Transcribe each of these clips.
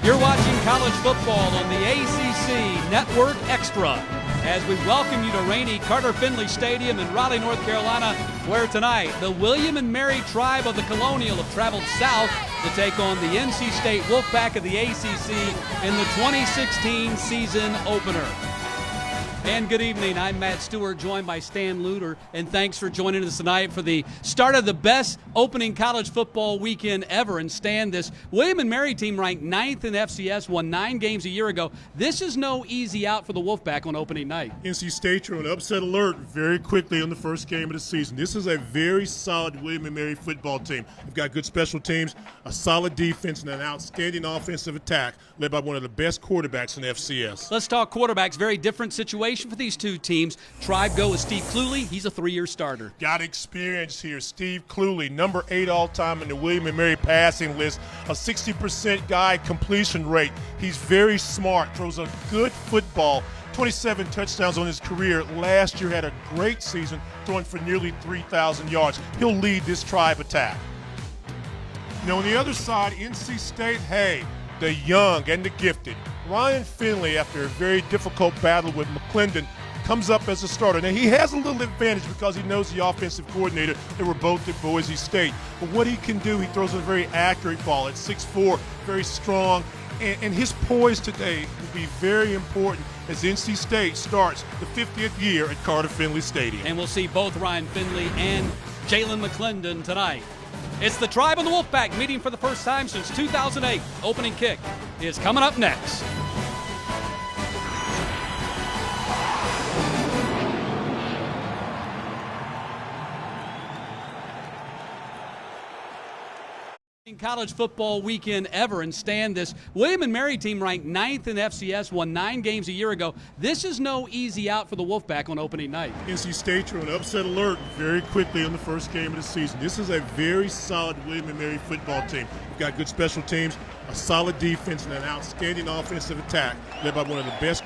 You're watching college football on the ACC Network Extra as we welcome you to rainy Carter-Finley Stadium in Raleigh, North Carolina, where tonight the William and Mary tribe of the Colonial have traveled south to take on the NC State Wolfpack of the ACC in the 2016 season opener. And good evening, I'm Matt Stewart, joined by Stan Luter, and thanks for joining us tonight for the start of the best opening college football weekend ever. And Stan, this William and Mary team ranked 9th in FCS, won 9 games a year ago. This is no easy out for the Wolfpack on opening night. NC State are on upset alert very quickly on the first game of the season. This is a very solid William and Mary football team. We've got good special teams, a solid defense, and an outstanding offensive attack led by one of the best quarterbacks in FCS. Let's talk quarterbacks. Very different situation for these two teams. Tribe go with Steve Cluley. He's a 3-year starter. Got experience here. Steve Cluley, number 8 all-time in the William and Mary passing list, a 60% guide completion rate. He's very smart, throws a good football. 27 touchdowns on his career. Last year had a great season, throwing for nearly 3,000 yards. He'll lead this Tribe attack. Now on the other side, NC State, hey, the young and the gifted. Carter-Finley, after a very difficult battle with McClendon, comes up as a starter. Now, he has a little advantage because he knows the offensive coordinator. They were both at Boise State. But what he can do, he throws a very accurate ball at 6'4", very strong. And his poise today will be very important as NC State starts the 50th year at Carter-Finley Stadium. And we'll see both Ryan Finley and Jalen McClendon tonight. It's the Tribe and the Wolfpack meeting for the first time since 2008. Opening kick is coming up next. College football weekend ever, and Stan, this William and Mary team ranked 9th in FCS, won 9 games a year ago. This is no easy out for the Wolfpack on opening night. NC State are on upset alert very quickly on the first game of the season. This is a very solid William and Mary football team. We've got good special teams, a solid defense, and an outstanding offensive attack led by one of the best.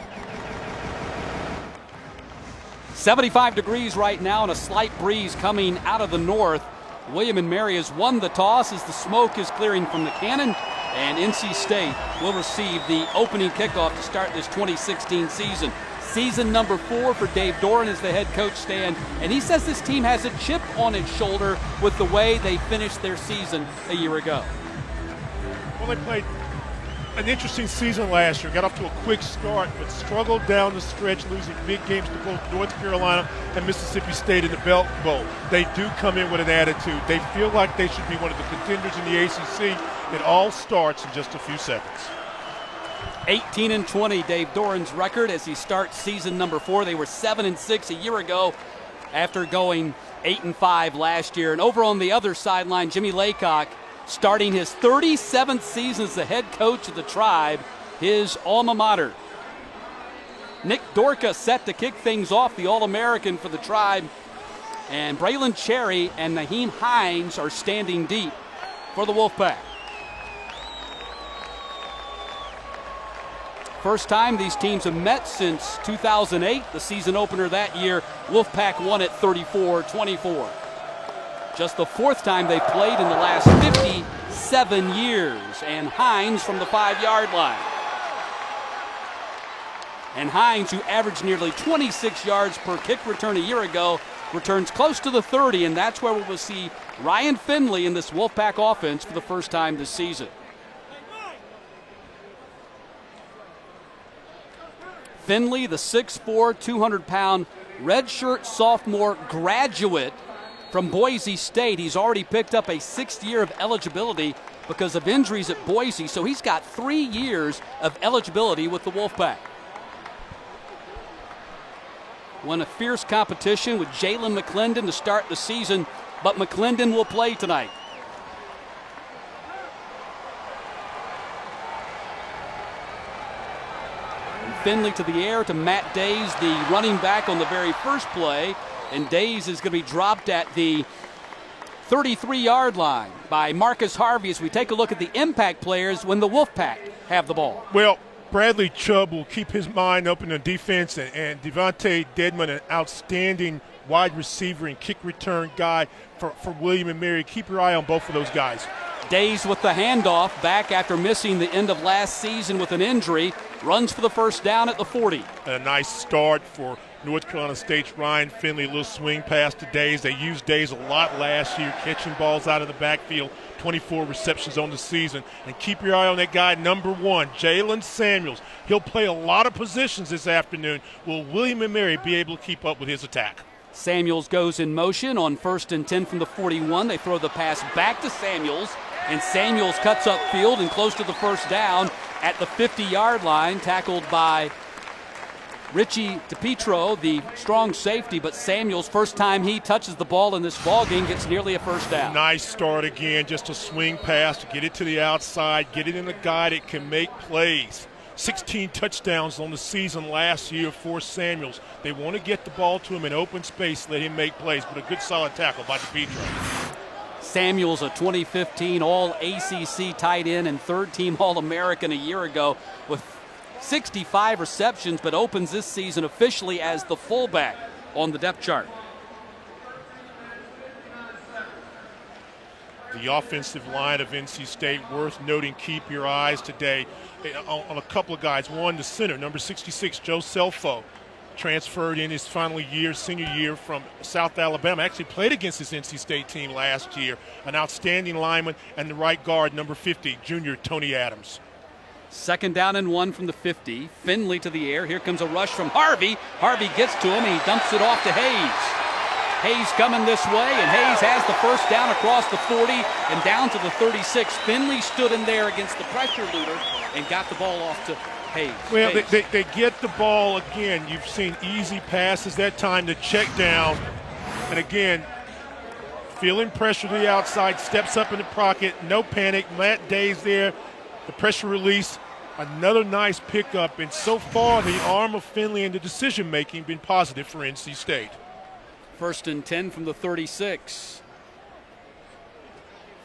75 degrees right now and a slight breeze coming out of the north. William and Mary has won the toss as the smoke is clearing from the cannon, and NC State will receive the opening kickoff to start this 2016 season. Season number 4 for Dave Doran as the head coach, Stan, and he says this team has a chip on its shoulder with the way they finished their season a year ago. Well, they played an interesting season last year, got off to a quick start, but struggled down the stretch, losing big games to both North Carolina and Mississippi State in the Belk Bowl. They do come in with an attitude. They feel like they should be one of the contenders in the ACC. It all starts in just a few seconds. 18-20, Dave Doran's record as he starts season number 4. They were 7-6 a year ago after going 8-5 last year. And over on the other sideline, Jimmy Laycock, starting his 37th season as the head coach of the Tribe, his alma mater. Nick Dorka set to kick things off, the All-American for the Tribe. And Braylon Cherry and Naheem Hines are standing deep for the Wolfpack. First time these teams have met since 2008, the season opener that year. Wolfpack won it 34-24. Just the 4th time they played in the last 57 years. And Hines from the 5-yard line. And Hines, who averaged nearly 26 yards per kick return a year ago, returns close to the 30, and that's where we will see Ryan Finley in this Wolfpack offense for the first time this season. Finley, the 6'4", 200-pound redshirt sophomore graduate from Boise State. He's already picked up a 6th year of eligibility because of injuries at Boise, so he's got 3 years of eligibility with the Wolfpack. Won a fierce competition with Jalen McClendon to start the season, but McClendon will play tonight. And Finley to the air to Matt Days, the running back on the very first play. And Days is going to be dropped at the 33-yard line by Marcus Harvey as we take a look at the impact players when the Wolfpack have the ball. Well, Bradley Chubb will keep his mind open on defense, and Devontae Dedmon, an outstanding wide receiver and kick return guy for William and Mary. Keep your eye on both of those guys. Days with the handoff, back after missing the end of last season with an injury. Runs for the first down at the 40. A nice start for North Carolina State's Ryan Finley. A little swing pass to Days. They used Days a lot last year, catching balls out of the backfield. 24 receptions on the season. And keep your eye on that guy, number 1, Jalen Samuels. He'll play a lot of positions this afternoon. Will William & Mary be able to keep up with his attack? Samuels goes in motion on 1st and 10 from the 41. They throw the pass back to Samuels, and Samuels cuts upfield and close to the first down at the 50-yard line, tackled by Richie DePietro, the strong safety, but Samuels, first time he touches the ball in this ball game, gets nearly a first down. Nice start again, just a swing pass to get it to the outside, get it in a guy that can make plays. 16 touchdowns on the season last year for Samuels. They want to get the ball to him in open space, let him make plays, but a good solid tackle by DePietro. Samuels, a 2015 All-ACC tight end and third-team All-American a year ago with 65 receptions, but opens this season officially as the fullback on the depth chart. The offensive line of NC State, worth noting, keep your eyes today on a couple of guys. One, the center, number 66, Joe Selfo, transferred in his final year, senior year, from South Alabama. Actually played against this NC State team last year. An outstanding lineman. And the right guard, number 50, junior Tony Adams. 2nd down and 1 from the 50. Finley to the air. Here comes a rush from Harvey. Harvey gets to him and he dumps it off to Hayes. Hayes coming this way, and Hayes has the first down across the 40 and down to the 36. Finley stood in there against the pressure leader and got the ball off to Hayes. Well, Hayes. They get the ball again. You've seen easy passes that time to check down. And again, feeling pressure to the outside, steps up in the pocket, no panic. Matt Day's there, the pressure release. Another nice pickup, and so far the arm of Finley and the decision-making been positive for NC State. 1st and 10 from the 36.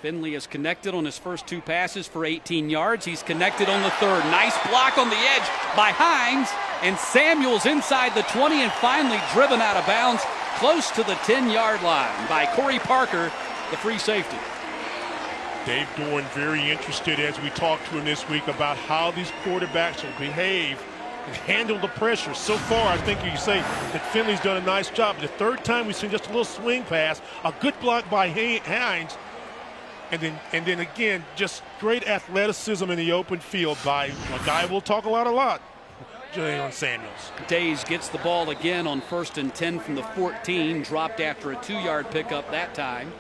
Finley is connected on his first 2 passes for 18 yards. He's connected on the 3rd. Nice block on the edge by Hines, and Samuels inside the 20 and finally driven out of bounds close to the 10-yard line by Corey Parker, the free safety. Dave Doran very interested as we talk to him this week about how these quarterbacks will behave and handle the pressure. So far, I think you say that Finley's done a nice job. The 3rd time we've seen just a little swing pass, a good block by Hines, and then again, just great athleticism in the open field by a guy we'll talk a lot, Jalen Samuels. Days gets the ball again on 1st and 10 from the 14, dropped after a 2-yard pickup that time.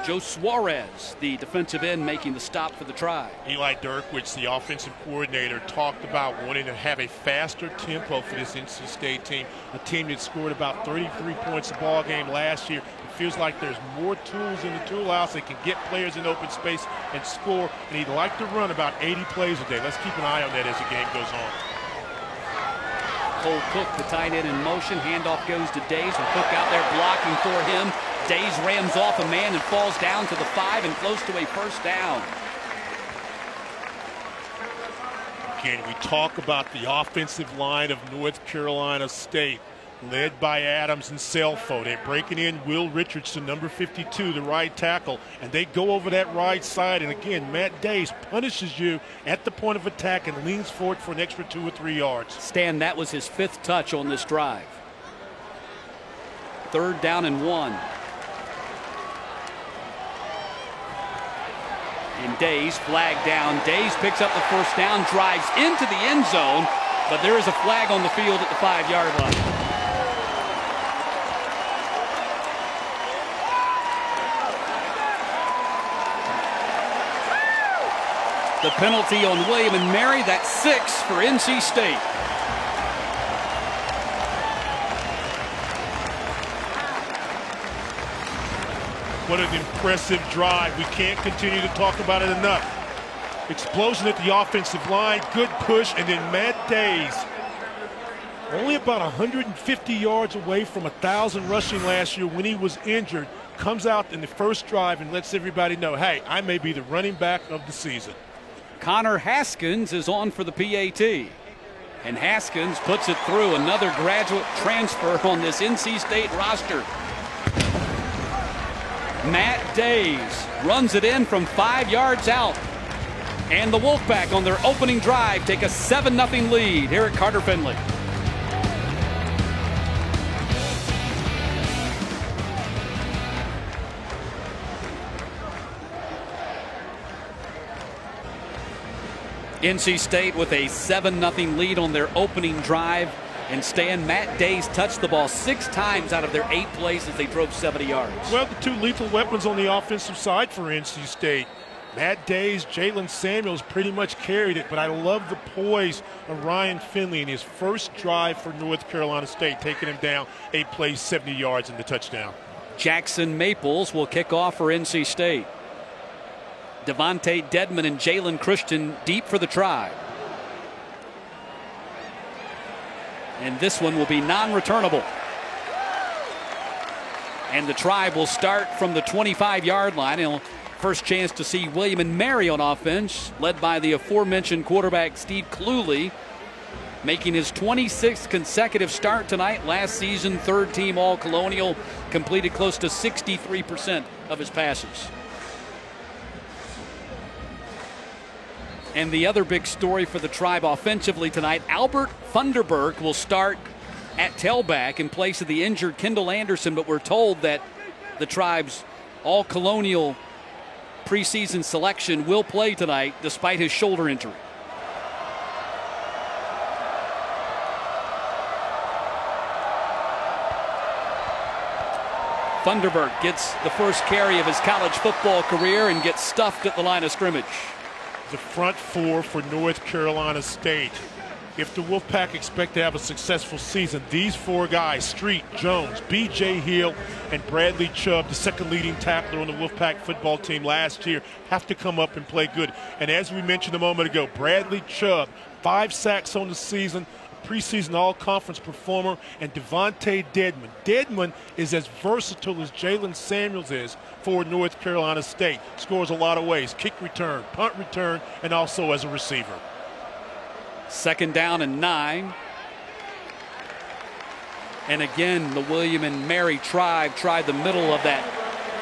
Joe Suarez, the defensive end, making the stop for the try. Eli Dirkwitz, the offensive coordinator, talked about wanting to have a faster tempo for this NC State team, a team that scored about 33 points a ball game last year. It feels like there's more tools in the tool house. They can get players in open space and score, and he'd like to run about 80 plays a day. Let's keep an eye on that as the game goes on. Cole Cook, the tight end, in motion. Handoff goes to Days, and Cook out there blocking for him. Days rams off a man and falls down to the 5 and close to a first down. Again, we talk about the offensive line of North Carolina State, led by Adams and Selfo. They're breaking in Will Richardson, number 52, the right tackle, and they go over that right side. And again, Matt Days punishes you at the point of attack and leans forward for an extra 2 or 3 yards. Stan, that was his 5th touch on this drive. 3rd down and 1. And Days flag down. Days picks up the first down, drives into the end zone, but there is a flag on the field at the 5-yard line. The penalty on William & Mary, that's 6 for NC State. What an impressive drive. We can't continue to talk about it enough. Explosion at the offensive line, good push, and then Matt Days, only about 150 yards away from 1,000 rushing last year when he was injured, comes out in the first drive and lets everybody know, hey, I may be the running back of the season. Connor Haskins is on for the PAT. And Haskins puts it through, another graduate transfer on this NC State roster. Matt Days runs it in from 5 yards out. And the Wolfpack on their opening drive take a 7-0 lead here at Carter-Finley. NC State with a 7-0 lead on their opening drive. And Stan, Matt Days touched the ball 6 times out of their 8 plays as they drove 70 yards. Well, the 2 lethal weapons on the offensive side for NC State. Matt Days, Jalen Samuels pretty much carried it, but I love the poise of Ryan Finley in his first drive for North Carolina State, taking him down 8 plays, 70 yards in the touchdown. Jackson Maples will kick off for NC State. Devontae Dedman and Jalen Christian deep for the Tribe. And this one will be non-returnable. And the Tribe will start from the 25-yard line. It'll first chance to see William and Mary on offense, led by the aforementioned quarterback Steve Cluley, making his 26th consecutive start tonight. Last season, 3rd-team All-Colonial, completed close to 63% of his passes. And the other big story for the Tribe offensively tonight, Albert Funderburk will start at tailback in place of the injured Kendall Anderson, but we're told that the Tribe's All-Colonial preseason selection will play tonight despite his shoulder injury. Funderburk gets the first carry of his college football career and gets stuffed at the line of scrimmage. The front 4 for North Carolina State. If the Wolfpack expect to have a successful season, these 4 guys, Street, Jones, B.J. Hill, and Bradley Chubb, the second leading tackler on the Wolfpack football team last year, have to come up and play good. And as we mentioned a moment ago, Bradley Chubb, 5 sacks on the season, preseason all-conference performer, and Devontae Dedman. Dedman is as versatile as Jalen Samuels is for North Carolina State. Scores a lot of ways, kick return, punt return, and also as a receiver. 2nd down and 9. And again, the William and Mary Tribe tried the middle of that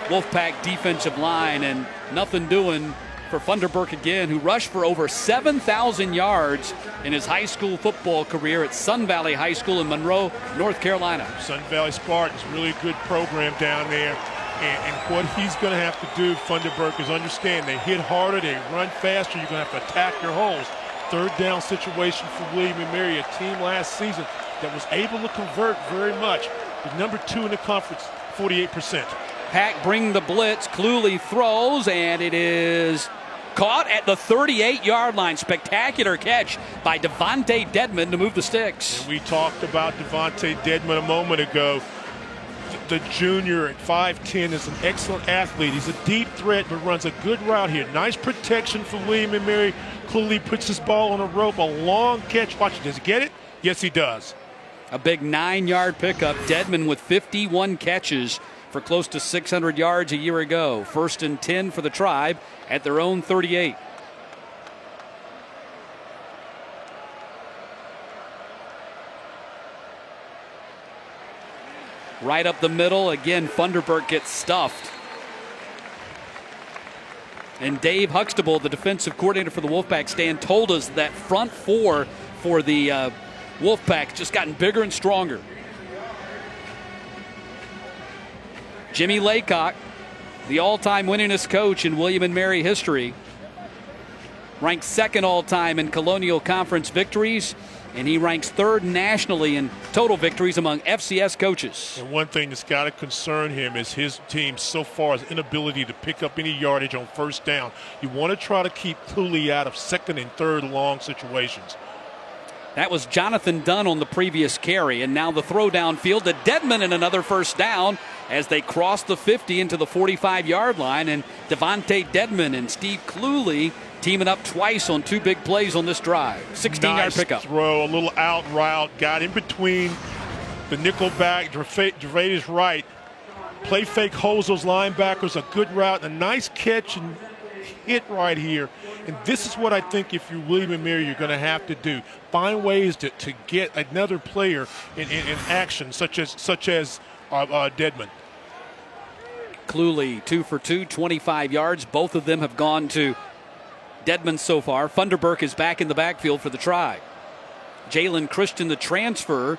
Wolfpack defensive line, and nothing doing for Funderburk again, who rushed for over 7,000 yards in his high school football career at Sun Valley High School in Monroe, North Carolina. Sun Valley Spartans, really good program down there. And what he's going to have to do, Funderburk, is understand they hit harder, they run faster, you're going to have to attack your holes. 3rd down situation for William and Mary, a team last season that was able to convert very much. With number 2 in the conference, 48%. Pack bring the blitz. Cluley throws, and it is caught at the 38-yard line. Spectacular catch by Devontae Dedman to move the sticks. And we talked about Devontae Dedman a moment ago. The junior at 5'10" is an excellent athlete. He's a deep threat, but runs a good route here. Nice protection for William and Mary. Cluley puts his ball on a rope, a long catch. Watch it. Does he get it? Yes, he does. A big 9-yard pickup. Dedman with 51 catches for close to 600 yards a year ago. 1st and 10 for the Tribe at their own 38. Right up the middle. Again, Funderburk gets stuffed. And Dave Huxtable, the defensive coordinator for the Wolfpack, Stan, told us that front 4 for the Wolfpack just gotten bigger and stronger. Jimmy Laycock, the all-time winningest coach in William and Mary history, ranked 2nd all-time in Colonial Conference victories, and he ranks 3rd nationally in total victories among FCS coaches. And one thing that's got to concern him is his team so far is inability to pick up any yardage on 1st down. You want to try to keep Cluley out of 2nd and 3rd long situations. That was Jonathan Dunn on the previous carry, and now the throw downfield to Dedman and another 1st down as they cross the 50 into the 45-yard line, and Devontae Dedman and Steve Cluley teaming up twice on 2 big plays on this drive. 16-yard pickup. Throw, a little out route, got in between the nickel back, Gervais right. Play fake holds those linebackers, a good route, a nice catch and hit right here. And this is what I think if you're William and Mary, you're going to have to do. Find ways to get another player in action, such as Dedman. Cluley 2 for 2, 25 yards. Both of them have gone to Dedmon so far. Funderburk is back in the backfield for the try. Jalen Christian, the transfer,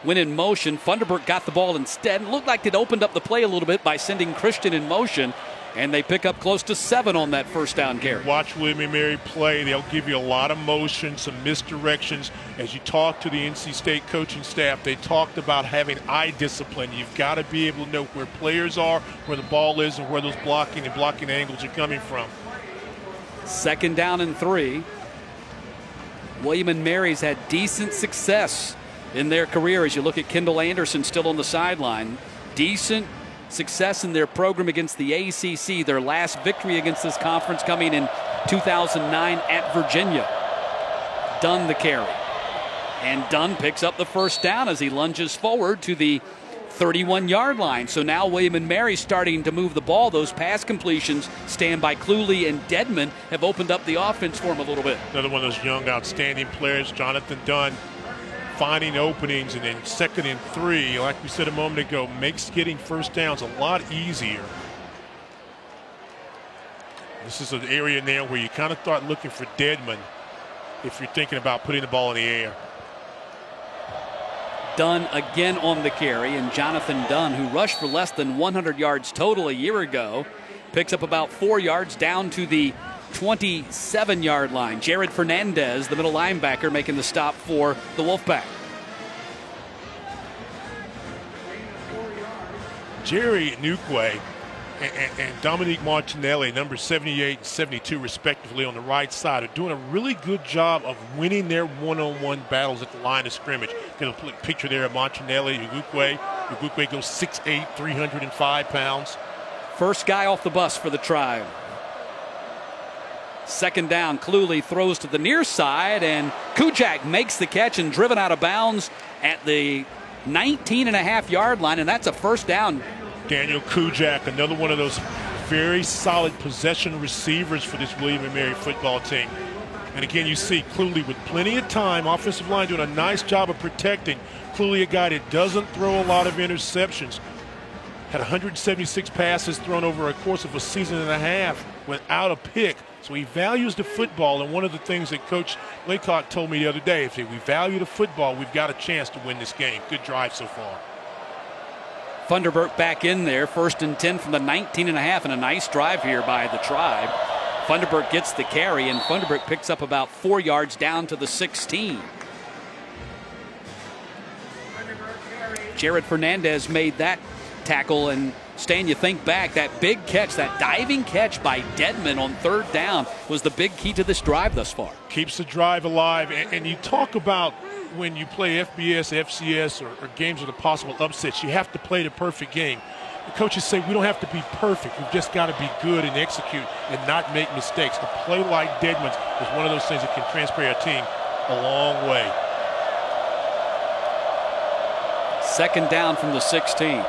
went in motion. Funderburk got the ball instead. It looked like it opened up the play a little bit by sending Christian in motion, and they pick up close to 7 on that first down carry. Watch William & Mary play. They'll give you a lot of motion, some misdirections. As you talk to the NC State coaching staff, they talked about having eye discipline. You've got to be able to know where players are, where the ball is, and where those blocking angles are coming from. 2nd down and 3. William & Mary's had decent success in their career. As you look at Kendall Anderson still on the sideline, decent success in their program against the ACC. Their last victory against this conference coming in 2009 at Virginia. Dunn the carry. And Dunn picks up the first down as he lunges forward to the 31-yard line. So now William & Mary starting to move the ball. Those pass completions stand by Cluley and Dedmon have opened up the offense for him a little bit. Another one of those young, outstanding players, Jonathan Dunn, finding openings, and then 2nd and 3, like we said a moment ago, makes getting first downs a lot easier. This is an area now where you kind of start looking for Dedmon if you're thinking about putting the ball in the air. Dunn again on the carry, and Jonathan Dunn, who rushed for less than 100 yards total a year ago, picks up about 4 yards down to the 27-yard line. Jared Fernandez, the middle linebacker, making the stop for the Wolfpack. Jerry Nukwe and Dominique Martinelli, number 78 and 72 respectively, on the right side, are doing a really good job of winning their one-on-one battles at the line of scrimmage. Get a picture there of Martinelli, Ugukwe. Ugukwe goes 6'8", 305 pounds. First guy off the bus for the Tribe. 2nd down, Cluley throws to the near side, and Kujak makes the catch and driven out of bounds at the 19.5-yard line, and that's a first down. Daniel Kujak, another one of those very solid possession receivers for this William & Mary football team. And again, you see Cluley with plenty of time, offensive line doing a nice job of protecting. Cluley, a guy that doesn't throw a lot of interceptions. Had 176 passes thrown over a course of a season and a half without a pick. So he values the football, and one of the things that Coach Laycock told me the other day, if we value the football, we've got a chance to win this game. Good drive so far. Funderburk back in there, 1st and 10 from the 19.5, and a nice drive here by the Tribe. Funderburk gets the carry, and Funderburk picks up about 4 yards down to the 16. Jared Fernandez made that tackle, and Stan, you think back, that big catch, that diving catch by Dedmon on 3rd down was the big key to this drive thus far. Keeps the drive alive, and you talk about when you play FBS, FCS, or games with a possible upsets, you have to play the perfect game. The coaches say we don't have to be perfect. We've just got to be good and execute and not make mistakes. To play like Dedmon's is one of those things that can transfer a team a long way. 2nd down from the 16.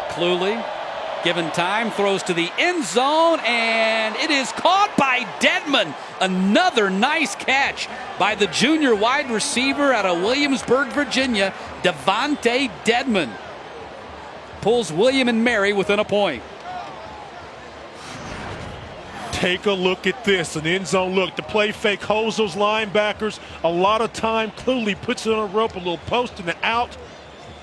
Cluley, given time, throws to the end zone, and it is caught by Dedmon. Another nice catch by the junior wide receiver out of Williamsburg, Virginia, Devontae Dedmon. Pulls William & Mary within a point. Take a look at this, an end zone look. The play fake holds those linebackers. A lot of time, Cluley puts it on a rope, a little post and out.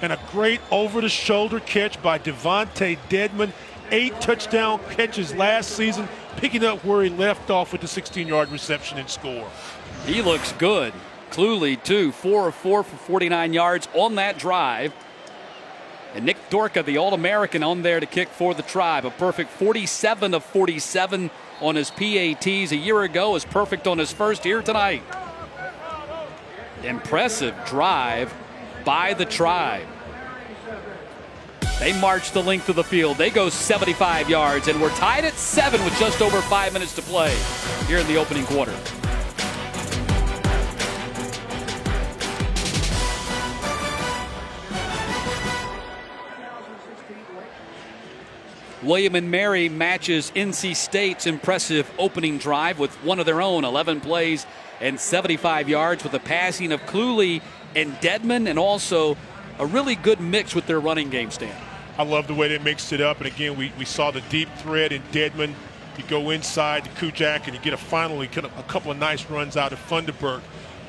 And a great over-the-shoulder catch by Devontae Dedmon. 8 touchdown catches last season, picking up where he left off with the 16-yard reception and score. He looks good. Cluley, too, 4 of 4 for 49 yards on that drive. And Nick Dorka, the All-American, on there to kick for the Tribe. A perfect 47 of 47 on his PATs a year ago. Is perfect on his first here tonight. Impressive drive by the Tribe. They march the length of the field. They go 75 yards, and we're tied at 7 with just over 5 minutes to play here in the opening quarter. William & Mary matches NC State's impressive opening drive with one of their own, 11 plays and 75 yards with the passing of Cluley and Dedmon, and also a really good mix with their running game, Stan. I love the way they mixed it up. And again, we saw the deep thread in Dedman. You go inside to Kujak and you get finally a couple of nice runs out of Funderburk.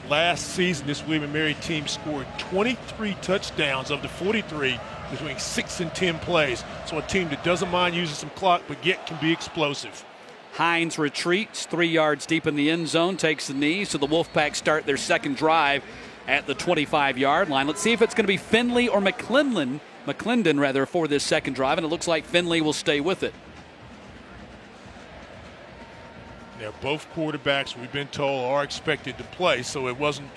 Last season, this William & Mary team scored 23 touchdowns of the 43 between 6 and 10 plays. So a team that doesn't mind using some clock, but yet can be explosive. Hines retreats 3 yards deep in the end zone, takes the knee, so the Wolfpack start their second drive at the 25-yard line. Let's see if it's going to be Finley or McClendon for this second drive, and it looks like Finley will stay with it. Now, both quarterbacks, we've been told, are expected to play, so it wasn't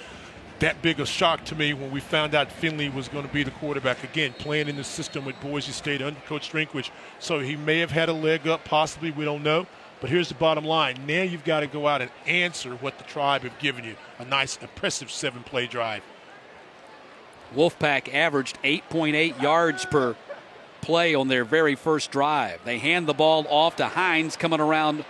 that big a shock to me when we found out Finley was going to be the quarterback. Again, playing in the system with Boise State under Coach Drinkwitz, so he may have had a leg up, possibly, we don't know. But here's the bottom line. Now you've got to go out and answer what the Tribe have given you. A nice, impressive 7-play drive. Wolfpack averaged 8.8 yards per play on their very first drive. They hand the ball off to Hines coming around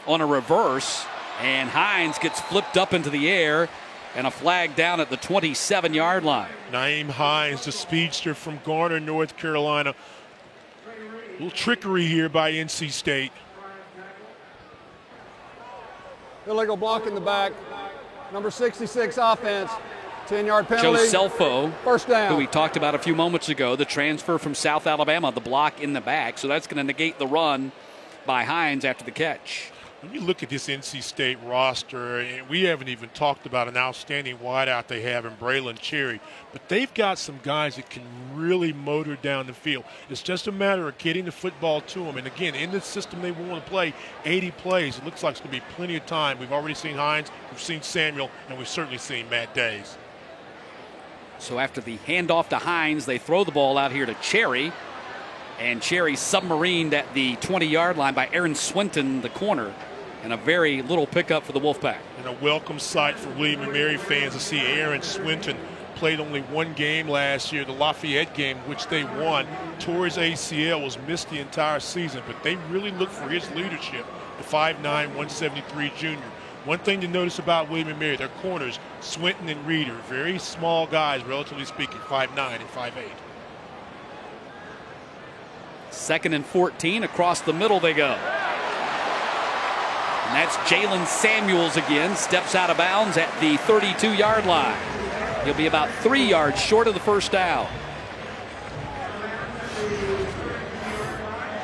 on a reverse, and Hines gets flipped up into the air and a flag down at the 27-yard line. Naeem Hines, the speedster from Garner, North Carolina. A little trickery here by NC State. Illegal block in the back. Number 66 offense. 10-yard penalty. Joe Selfo, first down. who we talked about a few moments ago, the transfer from South Alabama, the block in the back. So that's going to negate the run by Hines after the catch. When you look at this NC State roster, and we haven't even talked about an outstanding wideout they have in Braylon Cherry, but they've got some guys that can really motor down the field. It's just a matter of getting the football to them. And again, in the system they want to play 80 plays, it looks like it's going to be plenty of time. We've already seen Hines, we've seen Samuel, and we've certainly seen Matt Days. So after the handoff to Hines, they throw the ball out here to Cherry. And Cherry submarined at the 20-yard line by Aaron Swinton, the corner. And a very little pickup for the Wolfpack. And a welcome sight for William & Mary fans to see Aaron Swinton. Played only one game last year, the Lafayette game, which they won. Tore his ACL, was missed the entire season, but they really look for his leadership, the 5'9", 173 junior. One thing to notice about William & Mary, their corners, Swinton and Reeder, very small guys, relatively speaking, 5'9" and 5'8". 2nd and 14, across the middle they go. And that's Jalen Samuels again, steps out of bounds at the 32-yard line. He'll be about 3 yards short of the first down.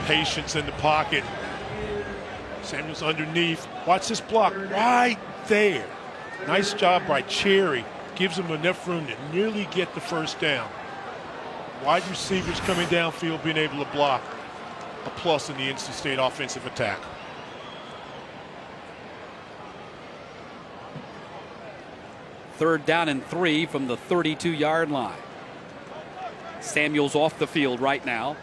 Patience in the pocket. Samuels underneath. Watch this block right there. Nice job by Cherry. Gives him enough room to nearly get the first down. Wide receivers coming downfield, being able to block. A plus in the NC State offensive attack. Third down and 3 from the 32-yard line. Samuels off the field right now.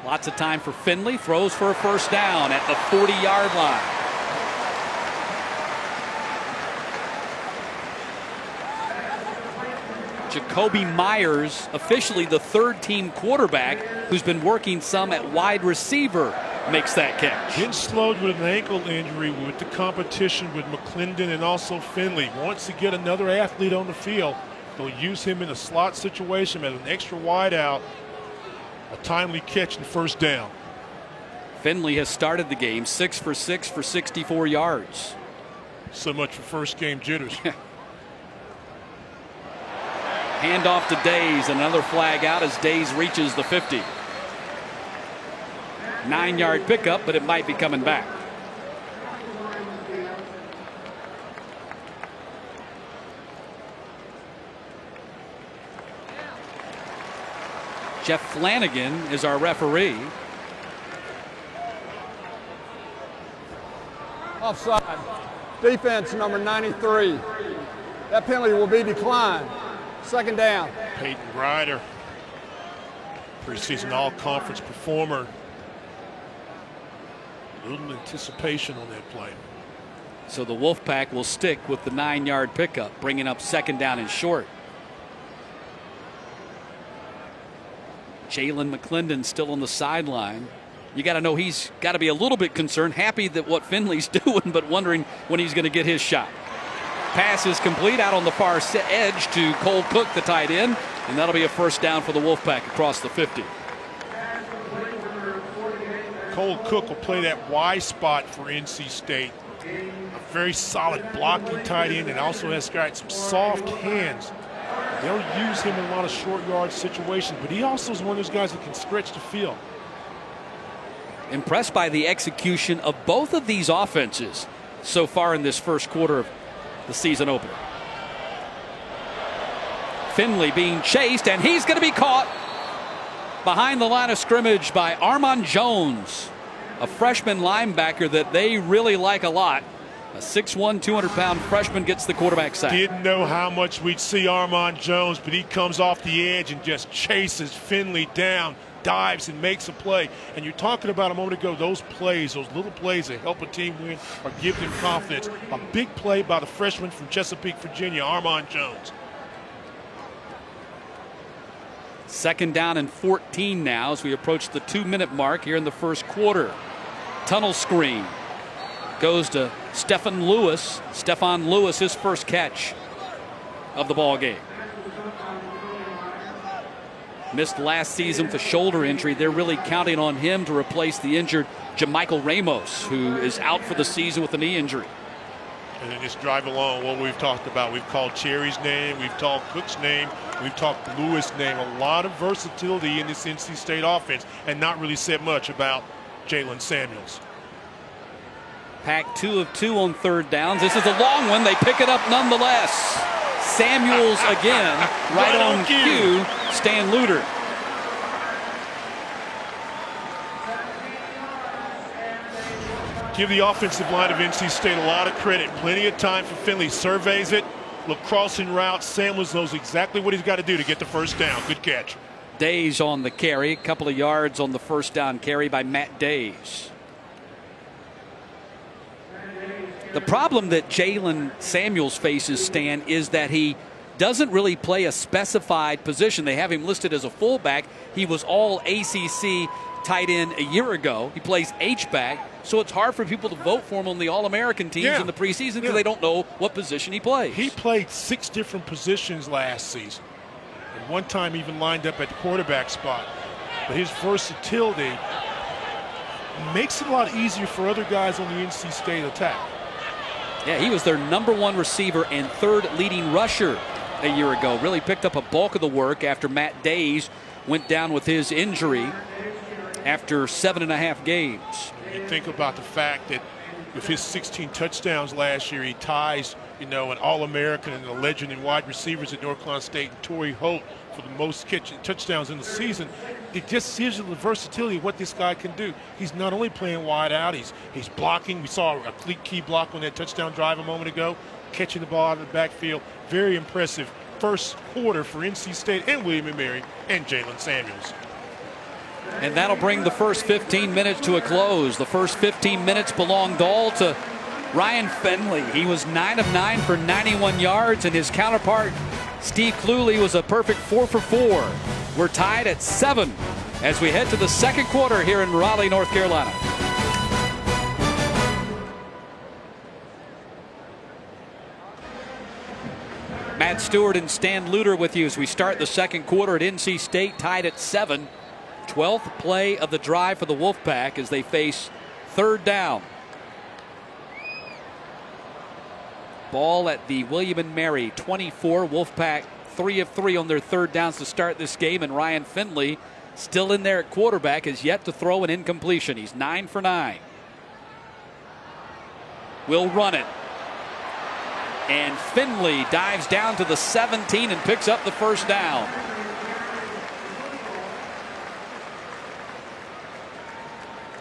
Lots of time for Finley. Throws for a first down at the 40-yard line. Jacoby Myers, officially the third-team quarterback, who's been working some at wide receiver, makes that catch. Getting slowed with an ankle injury with the competition with McClendon and also Finley. Wants to get another athlete on the field. They'll use him in a slot situation as an extra wideout. A timely catch and first down. Finley has started the game 6 for 6 for 64 yards. So much for first game jitters. Handoff to Days, another flag out as Days reaches the 50. 9-yard pickup, but it might be coming back. Jeff Flanagan is our referee. Offside. Defense number 93. That penalty will be declined. Second down. Peyton Grider, preseason all-conference performer. A little anticipation on that play. So the Wolfpack will stick with the 9-yard pickup, bringing up second down and short. Jalen McClendon still on the sideline. You got to know he's got to be a little bit concerned, happy that what Finley's doing, but wondering when he's going to get his shot. Pass is complete out on the far edge to Cole Cook, the tight end, and that'll be a first down for the Wolfpack across the 50. Cole Cook will play that Y spot for NC State. A very solid blocking tight end, and also has got some soft hands. They'll use him in a lot of short yard situations, but he also is one of those guys that can stretch the field. Impressed by the execution of both of these offenses so far in this first quarter of the season opener. Finley being chased, and he's going to be caught behind the line of scrimmage by Armon Jones, a freshman linebacker that they really like a lot. A 6'1", 200-pound freshman gets the quarterback sack. Didn't know how much we'd see Armon Jones, but he comes off the edge and just chases Finley down, dives and makes a play. And you're talking about a moment ago, those plays, those little plays that help a team win or give them confidence. A big play by the freshman from Chesapeake, Virginia, Armon Jones. 2nd down and 14 now as we approach the 2-minute mark here in the first quarter. Tunnel screen goes to Stephon Lewis, his first catch of the ball game. Missed last season with a shoulder injury. They're really counting on him to replace the injured Jamichael Ramos, who is out for the season with a knee injury. And then just drive along what we've talked about. We've called Cherry's name, we've talked Cook's name, we've talked Lewis' name. A lot of versatility in this NC State offense, and not really said much about Jalen Samuels. Pack 2 of 2 on 3rd downs. This is a long one. They pick it up nonetheless. Samuels again, right on cue. Stan Luter. Give the offensive line of NC State a lot of credit. Plenty of time for Finley. Surveys it. Look, crossing route. Samuels knows exactly what he's got to do to get the first down. Good catch. Days on the carry. A couple of yards on the first down carry by Matt Days. The problem that Jalen Samuels faces, Stan, is that he doesn't really play a specified position. They have him listed as a fullback. He was all ACC tight end a year ago. He plays H-back, so it's hard for people to vote for him on the All-American teams in the preseason because they don't know what position he plays. He played 6 different positions last season, and one time even lined up at the quarterback spot. But his versatility makes it a lot easier for other guys on the NC State attack. Yeah, he was their #1 receiver and 3rd leading rusher a year ago. Really picked up a bulk of the work after Matt Days went down with his injury after 7.5 games. You think about the fact that with his 16 touchdowns last year, he ties, an All-American and a legend in wide receivers at North Carolina State, and Torrey Holt, for the most touchdowns in the season. It just gives you the versatility of what this guy can do. He's not only playing wide out, he's blocking. We saw a key block on that touchdown drive a moment ago, catching the ball out of the backfield. Very impressive first quarter for NC State and William & Mary and Jalen Samuels. And that'll bring the first 15 minutes to a close. The first 15 minutes belonged all to Ryan Finley. He was 9 of 9 for 91 yards, and his counterpart, Steve Cluley, was a perfect 4 for 4. We're tied at 7 as we head to the second quarter here in Raleigh, North Carolina. Matt Stewart and Stan Luter with you as we start the second quarter at NC State, tied at 7. 12th play of the drive for the Wolfpack as they face 3rd down. Ball at the William & Mary 24. Wolfpack 3 of 3 on their 3rd downs to start this game, and Ryan Finley, still in there at quarterback, has yet to throw an incompletion. He's 9 for 9. Will run it. And Finley dives down to the 17 and picks up the first down.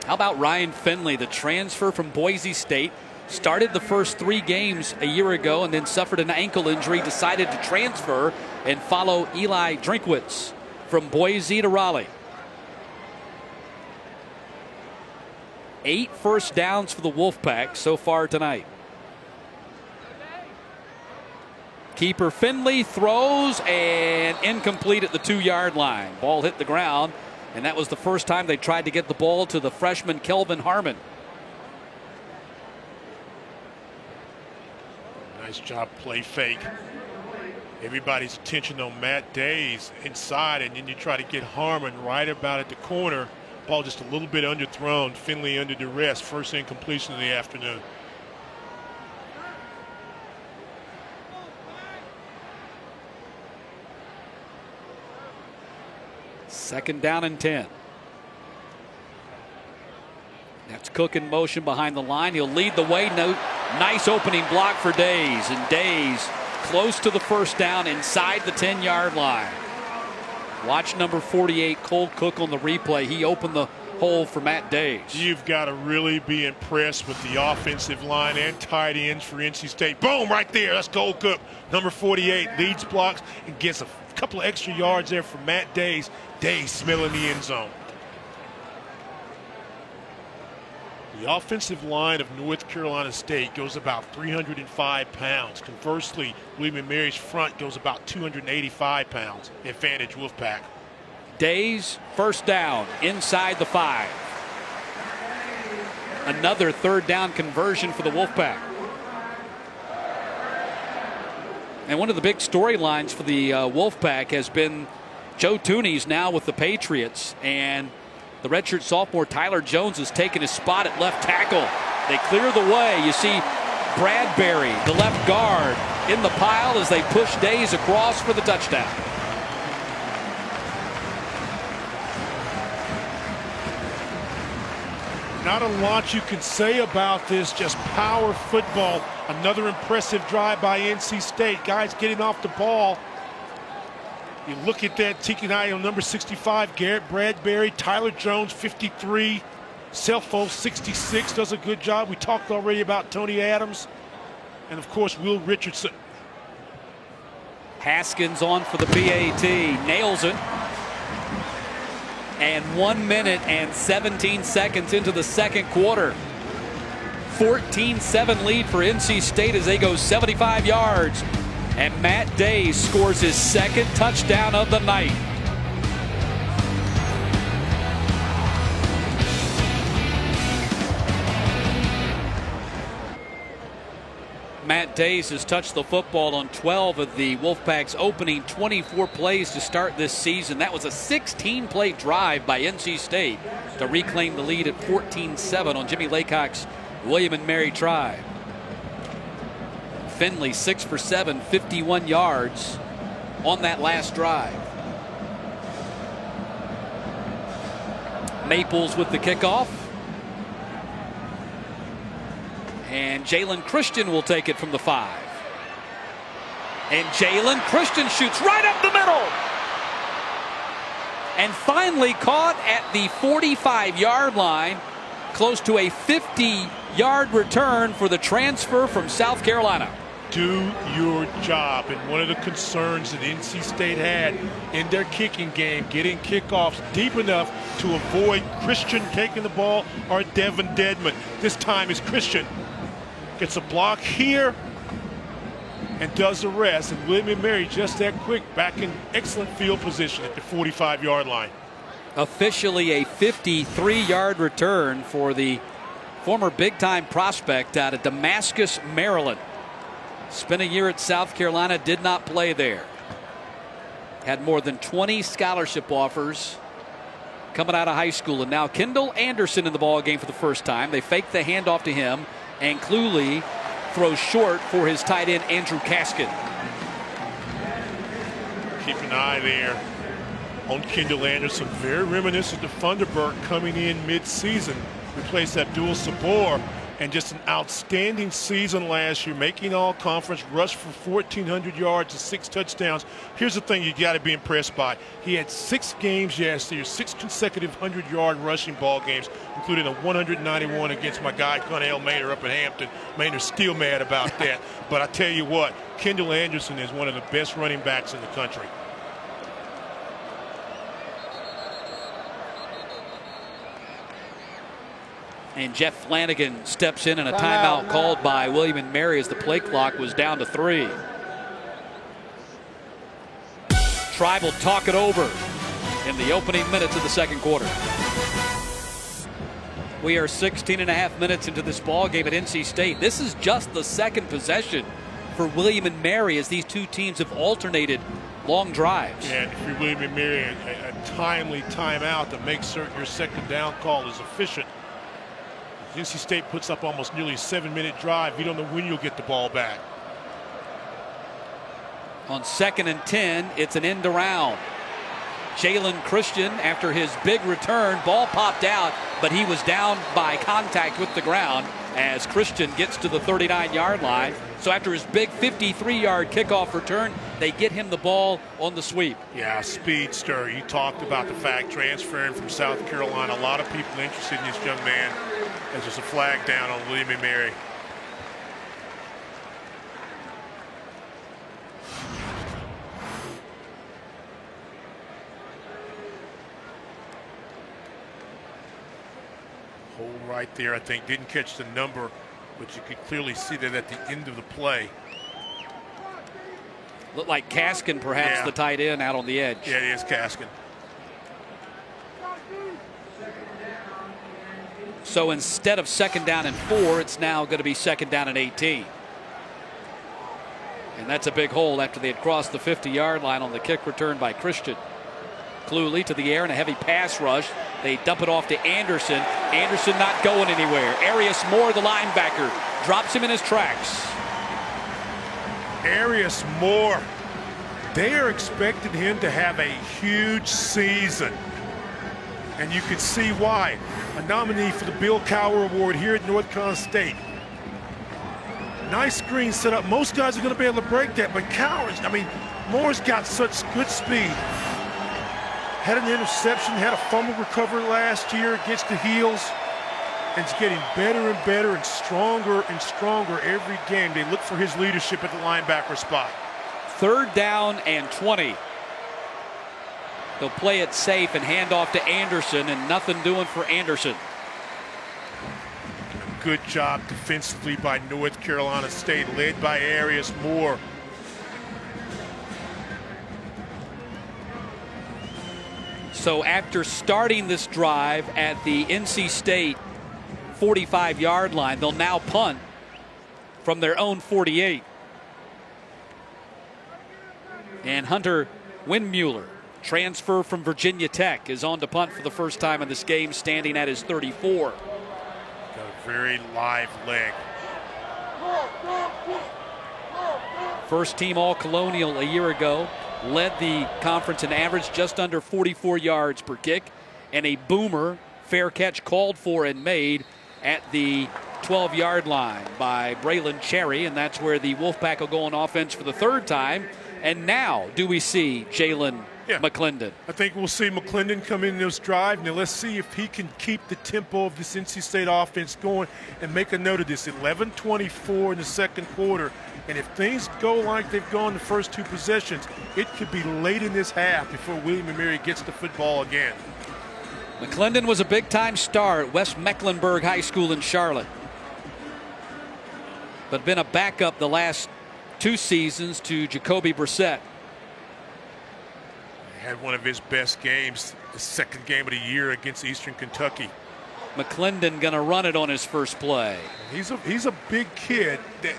How about Ryan Finley, the transfer from Boise State? Started the first 3 games a year ago and then suffered an ankle injury, decided to transfer and follow Eli Drinkwitz from Boise to Raleigh. 8 first downs for the Wolfpack so far tonight. Keeper Finley throws and incomplete at the 2-yard line. Ball hit the ground, and that was the first time they tried to get the ball to the freshman Kelvin Harmon. Nice job, play fake. Everybody's attention on Matt Days inside, and then you try to get Harmon right about at the corner. Ball just a little bit underthrown. Finley under duress. First incompletion of the afternoon. Second down and 10. That's Cook in motion behind the line. He'll lead the way. Nice opening block for Days. And Days close to the first down inside the 10-yard line. Watch number 48, Cole Cook, on the replay. He opened the hole for Matt Days. You've got to really be impressed with the offensive line and tight ends for NC State. Boom, right there. That's Cole Cook. Number 48 leads blocks and gets a couple of extra yards there for Matt Days. Days smelling the end zone. The offensive line of North Carolina State goes about 305 pounds. Conversely, William & Mary's front goes about 285 pounds. Advantage Wolfpack. Days, first down, inside the 5. Another third down conversion for the Wolfpack. And one of the big storylines for the Wolfpack has been Joe Tooney's now with the Patriots, and the redshirt sophomore Tyler Jones has taken his spot at left tackle. They clear the way. You see Bradbury, the left guard, in the pile as they push Days across for the touchdown. Not a lot you can say about this, just power football. Another impressive drive by NC State. Guys getting off the ball. You look at that Ticanio number 65, Garrett Bradbury, Tyler Jones, 53, Selfo, 66, does a good job. We talked already about Tony Adams, and of course, Will Richardson. Haskins on for the PAT, nails it. And 1 minute and 17 seconds into the second quarter. 14-7 lead for NC State as they go 75 yards. And Matt Days scores his second touchdown of the night. Matt Days has touched the football on 12 of the Wolfpack's opening 24 plays to start this season. That was a 16-play drive by NC State to reclaim the lead at 14-7 on Jimmy Laycock's William & Mary Tribe. Finley 6 for 7, 51 yards on that last drive. Maples with the kickoff. And Jalen Christian will take it from the 5. And Jalen Christian shoots right up the middle. And finally caught at the 45-yard line, close to a 50-yard return for the transfer from South Carolina. Do your job. And one of the concerns that NC State had in their kicking game, getting kickoffs deep enough to avoid Christian taking the ball or Devin Dedman. This time is Christian. Gets a block here and does the rest. And William & Mary just that quick, back in excellent field position at the 45-yard line. Officially a 53-yard return for the former big-time prospect out of Damascus, Maryland. Spent a year at South Carolina, did not play there. Had more than 20 scholarship offers coming out of high school. And now Kendall Anderson in the ball game for the first time. They fake the handoff to him, and Cluley throws short for his tight end, Andrew Kaskin. Keep an eye there on Kendall Anderson. Very reminiscent of Thunderbird coming in mid-season. Replaced Abdul Sabor. And just an outstanding season last year, making all conference, rushed for 1,400 yards and 6 touchdowns. Here's the thing you got to be impressed by. He had 6 games yesterday, 6 consecutive 100-yard rushing ball games, including a 191 against my guy, Connell Maynard up at Hampton. Maynard's still mad about that. But I tell you what, Kendall Anderson is one of the best running backs in the country. And Jeff Flanagan steps in, and a timeout called by William & Mary as the play clock was down to 3. Tribe will talk it over in the opening minutes of the second quarter. We are 16.5 minutes into this ball game at NC State. This is just the second possession for William & Mary as these two teams have alternated long drives. And if you're William & Mary, a timely timeout to make certain your second down call is efficient. NC State puts up almost nearly a 7-minute drive. You don't know when you'll get the ball back. On 2nd and 10, it's an end around. Jalen Christian, after his big return, ball popped out, but he was down by contact with the ground as Christian gets to the 39-yard line. So after his big 53-yard kickoff return, they get him the ball on the sweep. Yeah, speedster. You talked about the fact transferring from South Carolina. A lot of people interested in this young man. As there's a flag down on William & Mary. Hold right there, I think. Didn't catch the number, but you could clearly see that at the end of the play. Looked like Kaskin, perhaps, the tight end out on the edge. Yeah, it is Kaskin. So instead of 2nd down and 4, it's now going to be 2nd down and 18. And that's a big hole after they had crossed the 50-yard line on the kick return by Christian. Cluley to the air and a heavy pass rush. They dump it off to Anderson. Anderson not going anywhere. Arius Moore, the linebacker, drops him in his tracks. Arius Moore. They are expecting him to have a huge season. And you can see why. A nominee for the Bill Cowher Award here at North Carolina State. Nice screen set up. Most guys are going to be able to break that, but Cowher's, Moore's got such good speed. Had an interception, had a fumble recovery last year, gets the heels, and it's getting better and better and stronger every game. They look for his leadership at the linebacker spot. 3rd down and 20. They'll play it safe and hand off to Anderson, and nothing doing for Anderson. Good job defensively by North Carolina State, led by Arius Moore. So after starting this drive at the NC State 45-yard line, they'll now punt from their own 48. And Hunter Windmuller, transfer from Virginia Tech, is on to punt for the first time in this game, standing at his 34. Got a very live leg. First team All-Colonial a year ago, led the conference in average just under 44 yards per kick, and a boomer fair catch called for and made at the 12-yard line by Braylon Cherry, and that's where the Wolfpack will go on offense for the 3rd time. And now do we see Jalen McClendon? I think we'll see McClendon come in this drive. Now let's see if he can keep the tempo of this NC State offense going, and make a note of this. 11:24 in the second quarter. And if things go like they've gone the first 2 possessions, it could be late in this half before William & Mary gets the football again. McClendon was a big-time star at West Mecklenburg High School in Charlotte, but been a backup the last 2 seasons to Jacoby Brissett. Had one of his best games, the 2nd game of the year against Eastern Kentucky. McClendon going to run it on his first play. He's a big kid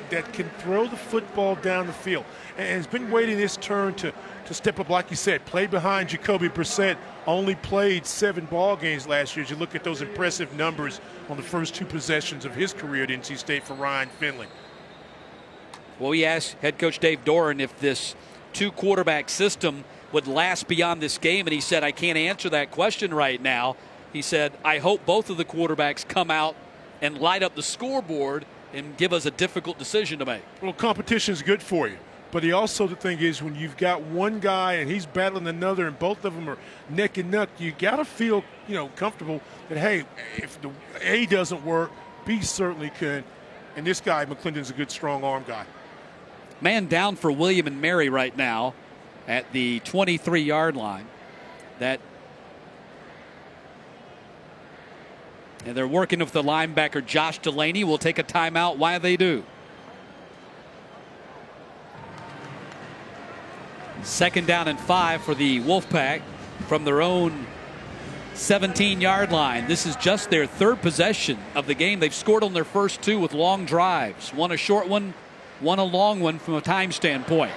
that can throw the football down the field, and has been waiting his turn to step up, like you said. Played behind Jacoby Brissett, only played 7 ball games last year. As you look at those impressive numbers on the first 2 possessions of his career at NC State for Ryan Finley. Well, we asked head coach Dave Doran if this 2-quarterback system would last beyond this game, and he said, I can't answer that question right now. He said, I hope both of the quarterbacks come out and light up the scoreboard and give us a difficult decision to make. Well, competition is good for you. But the thing is, when you've got one guy and he's battling another and both of them are neck and neck, you got to feel, comfortable that, hey, if the A doesn't work, B certainly can. And this guy, McClendon's a good, strong arm guy. Man down for William & Mary right now at the 23-yard line. And they're working with the linebacker Josh Delaney. Will take a timeout while they do. 2nd down and 5 for the Wolfpack from their own 17-yard line. This is just their 3rd possession of the game. They've scored on their first 2 with long drives. One a short one, one a long one from a time standpoint.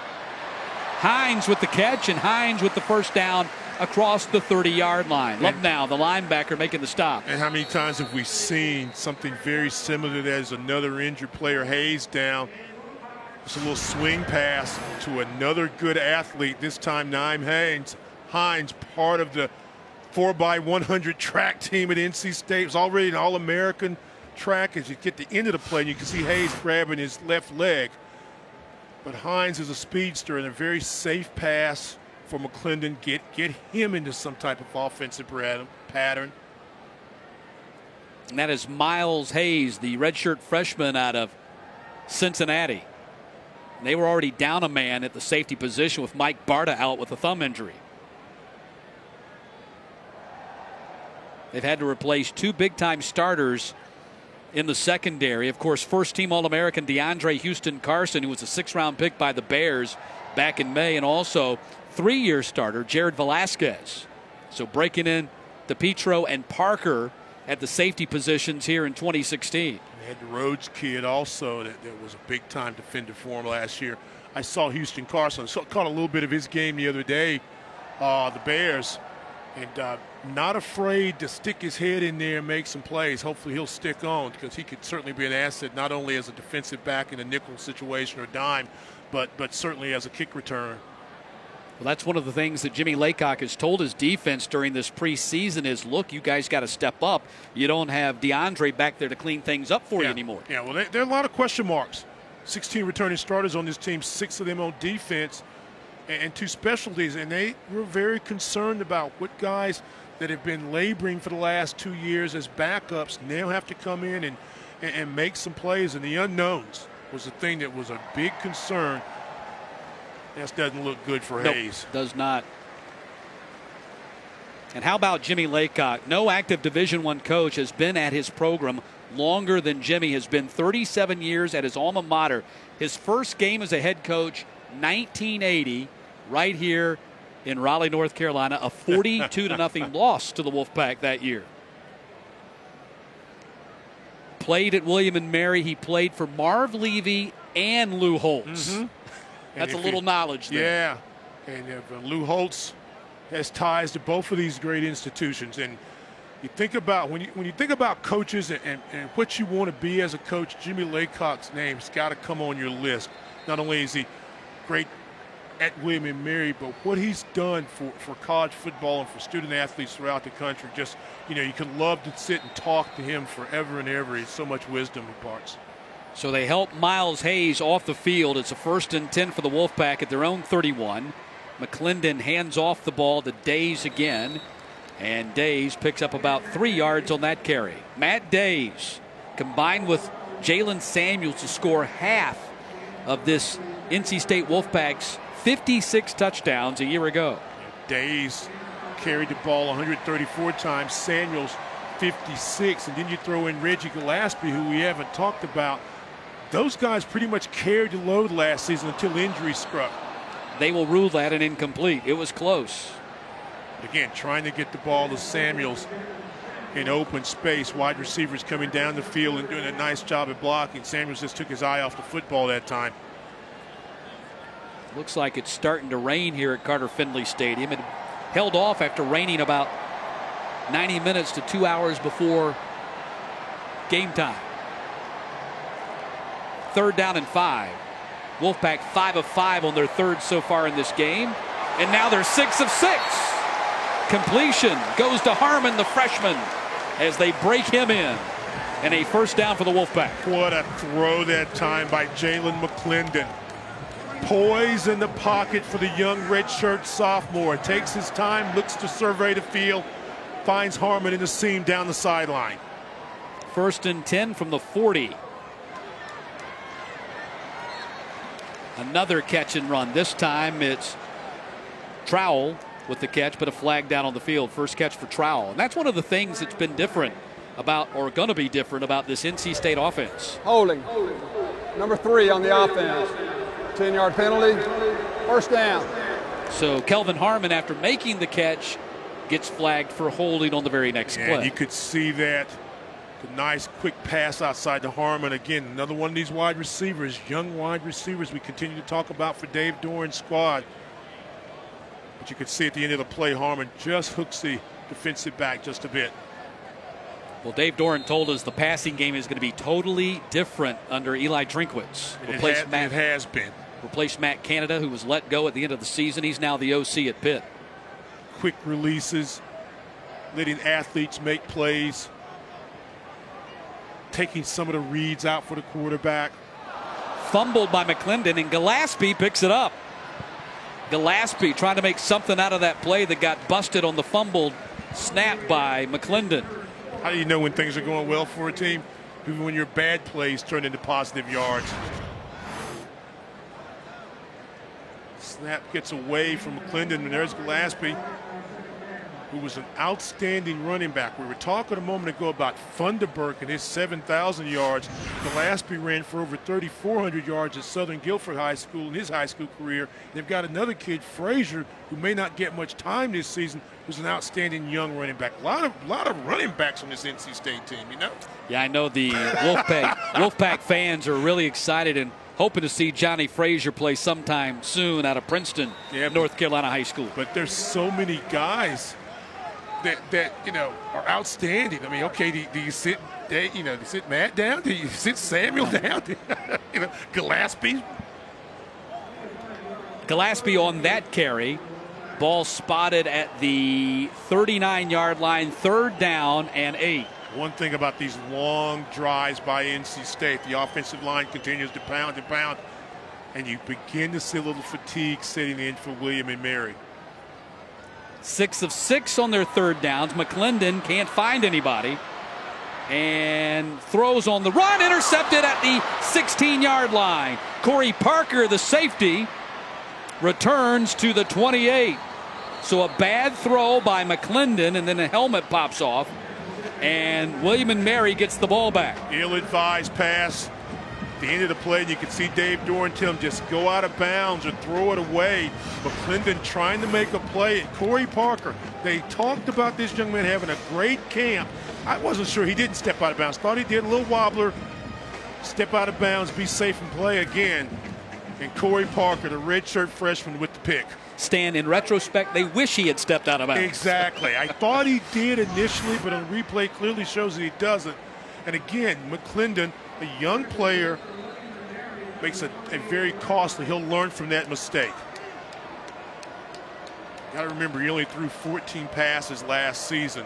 Hines with the catch, and Hines with the first down across the 30-yard line. Lubnow, the linebacker, making the stop. And how many times have we seen something very similar to that? As another injured player, Hayes, down. It's a little swing pass to another good athlete, this time Naeem Hines, part of the 4x100 track team at NC State. Was already an All-American track. As you get to the end of the play, you can see Hayes grabbing his left leg. But Hines is a speedster and a very safe pass for McClendon. Get him into some type of offensive pattern. And that is Miles Hayes, the redshirt freshman out of Cincinnati. And they were already down a man at the safety position with Mike Barta out with a thumb injury. They've had to replace two big-time starters in the secondary. Of course, first-team All-American DeAndre Houston Carson, who was a 6th-round pick by the Bears back in May, and also 3-year starter Jared Velasquez. So breaking in DePietro and Parker at the safety positions here in 2016. They had the Rhodes kid also that was a big-time defender for him last year. I saw Houston Carson, caught a little bit of his game the other day, the Bears, and not afraid to stick his head in there and make some plays. Hopefully he'll stick on, because he could certainly be an asset not only as a defensive back in a nickel situation or dime, but certainly as a kick returner. Well, that's one of the things that Jimmy Laycock has told his defense during this preseason is, look, you guys got to step up. You don't have DeAndre back there to clean things up for you anymore. Yeah, well, there are a lot of question marks. 16 returning starters on this team, 6 of them on defense, and 2 specialties, and they were very concerned about what guys that have been laboring for the last 2 years as backups now have to come in and make some plays, and the unknowns was the thing that was a big concern. That doesn't look good for Hayes. Does not. And how about Jimmy Laycock? No active Division I coach has been at his program longer than Jimmy has been. 37 years at his alma mater. His first game as a head coach, 1980, right here in Raleigh, North Carolina, a 42-0 loss to the Wolfpack that year. Played at William & Mary. He played for Marv Levy and Lou Holtz. Mm-hmm. That's a little knowledge there. Yeah, and if Lou Holtz has ties to both of these great institutions. And you think about, when you think about coaches and what you want to be as a coach, Jimmy Laycock's name's got to come on your list. Not only is he great at William & Mary, but what he's done for college football and for student athletes throughout the country, just, you could love to sit and talk to him forever and ever. He's so much wisdom imparts. So they help Miles Hayes off the field. It's a 1st and 10 for the Wolfpack at their own 31. McClendon hands off the ball to Days again, and Days picks up about 3 yards on that carry. Matt Days combined with Jalen Samuels to score half of this NC State Wolfpack's 56 touchdowns a year ago. Days carried the ball 134 times, Samuels 56, and then you throw in Reggie Gillespie, who we haven't talked about. Those guys pretty much carried the load last season until injury struck. They will rule that an incomplete. It was close. Again, trying to get the ball to Samuels in open space. Wide receivers coming down the field and doing a nice job at blocking. Samuels just took his eye off the football that time. Looks like it's starting to rain here at Carter-Finley Stadium. It held off after raining about 90 minutes to 2 hours before game time. 3rd down and 5. Wolfpack 5 of 5 on their 3rd so far in this game. And now they're 6 of 6. Completion goes to Harmon, the freshman, as they break him in. And a 1st down for the Wolfpack. What a throw that time by Jalen McClendon. Poise in the pocket for the young redshirt sophomore. Takes his time, looks to survey the field, finds Harmon in the seam down the sideline. 1st and 10 from the 40. Another catch and run. This time it's Trowell with the catch, but a flag down on the field. First catch for Trowell. And that's one of the things that's been different about, or going to be different about, this NC State offense. Holding. Number 3 on the offense. 10-yard penalty. 1st down. So Kelvin Harmon, after making the catch, gets flagged for holding on the very next play. You could see that. The nice quick pass outside to Harmon. Again, another one of these wide receivers, young wide receivers we continue to talk about for Dave Doran's squad. But you could see at the end of the play, Harmon just hooks the defensive back just a bit. Well, Dave Doran told us the passing game is going to be totally different under Eli Drinkwitz. It has been. Replaced Matt Canada, who was let go at the end of the season. He's now the OC at Pitt. Quick releases, letting athletes make plays, taking some of the reads out for the quarterback. Fumbled by McClendon, and Gillespie picks it up. Gillespie trying to make something out of that play that got busted on the fumbled snap by McClendon. How do you know when things are going well for a team? Even when your bad plays turn into positive yards. Snap gets away from McClendon, and there's Gillespie, who was an outstanding running back. We were talking a moment ago about Funderburk and his 7,000 yards. Gillespie ran for over 3,400 yards at Southern Guilford High School in his high school career. They've got another kid, Frazier, who may not get much time this season, who's an outstanding young running back. A lot of running backs on this NC State team, you know? Yeah, I know the Wolfpack fans are really excited and hoping to see Johnny Frazier play sometime soon out of Princeton, North Carolina High School. But there's so many guys that you know are outstanding. I mean, okay, do you sit Matt down? Do you sit Samuel down? You know, Gillespie on that carry. Ball spotted at the 39-yard line, 3rd down and 8. One thing about these long drives by NC State, the offensive line continues to pound and pound, and you begin to see a little fatigue setting in for William and Mary. 6 of 6 on their 3rd downs. McClendon can't find anybody and throws on the run, intercepted at the 16-yard line. Corey Parker, the safety, returns to the 28. So a bad throw by McClendon, and then a helmet pops off, and William and Mary gets the ball back. Ill-advised pass. At the end of the play, you can see Dave Doran tell him just go out of bounds or throw it away. McClendon trying to make a play. And Corey Parker, they talked about this young man having a great camp. I wasn't sure he didn't step out of bounds. Thought he did a little wobbler. Step out of bounds, be safe and play again. And Corey Parker, the redshirt freshman, with the pick. Stan, in retrospect, they wish he had stepped out of bounds. Exactly. I thought he did initially, but on replay clearly shows that he doesn't. And again, McClendon, a young player, makes a very costly. He'll learn from that mistake. Got to remember, he only threw 14 passes last season.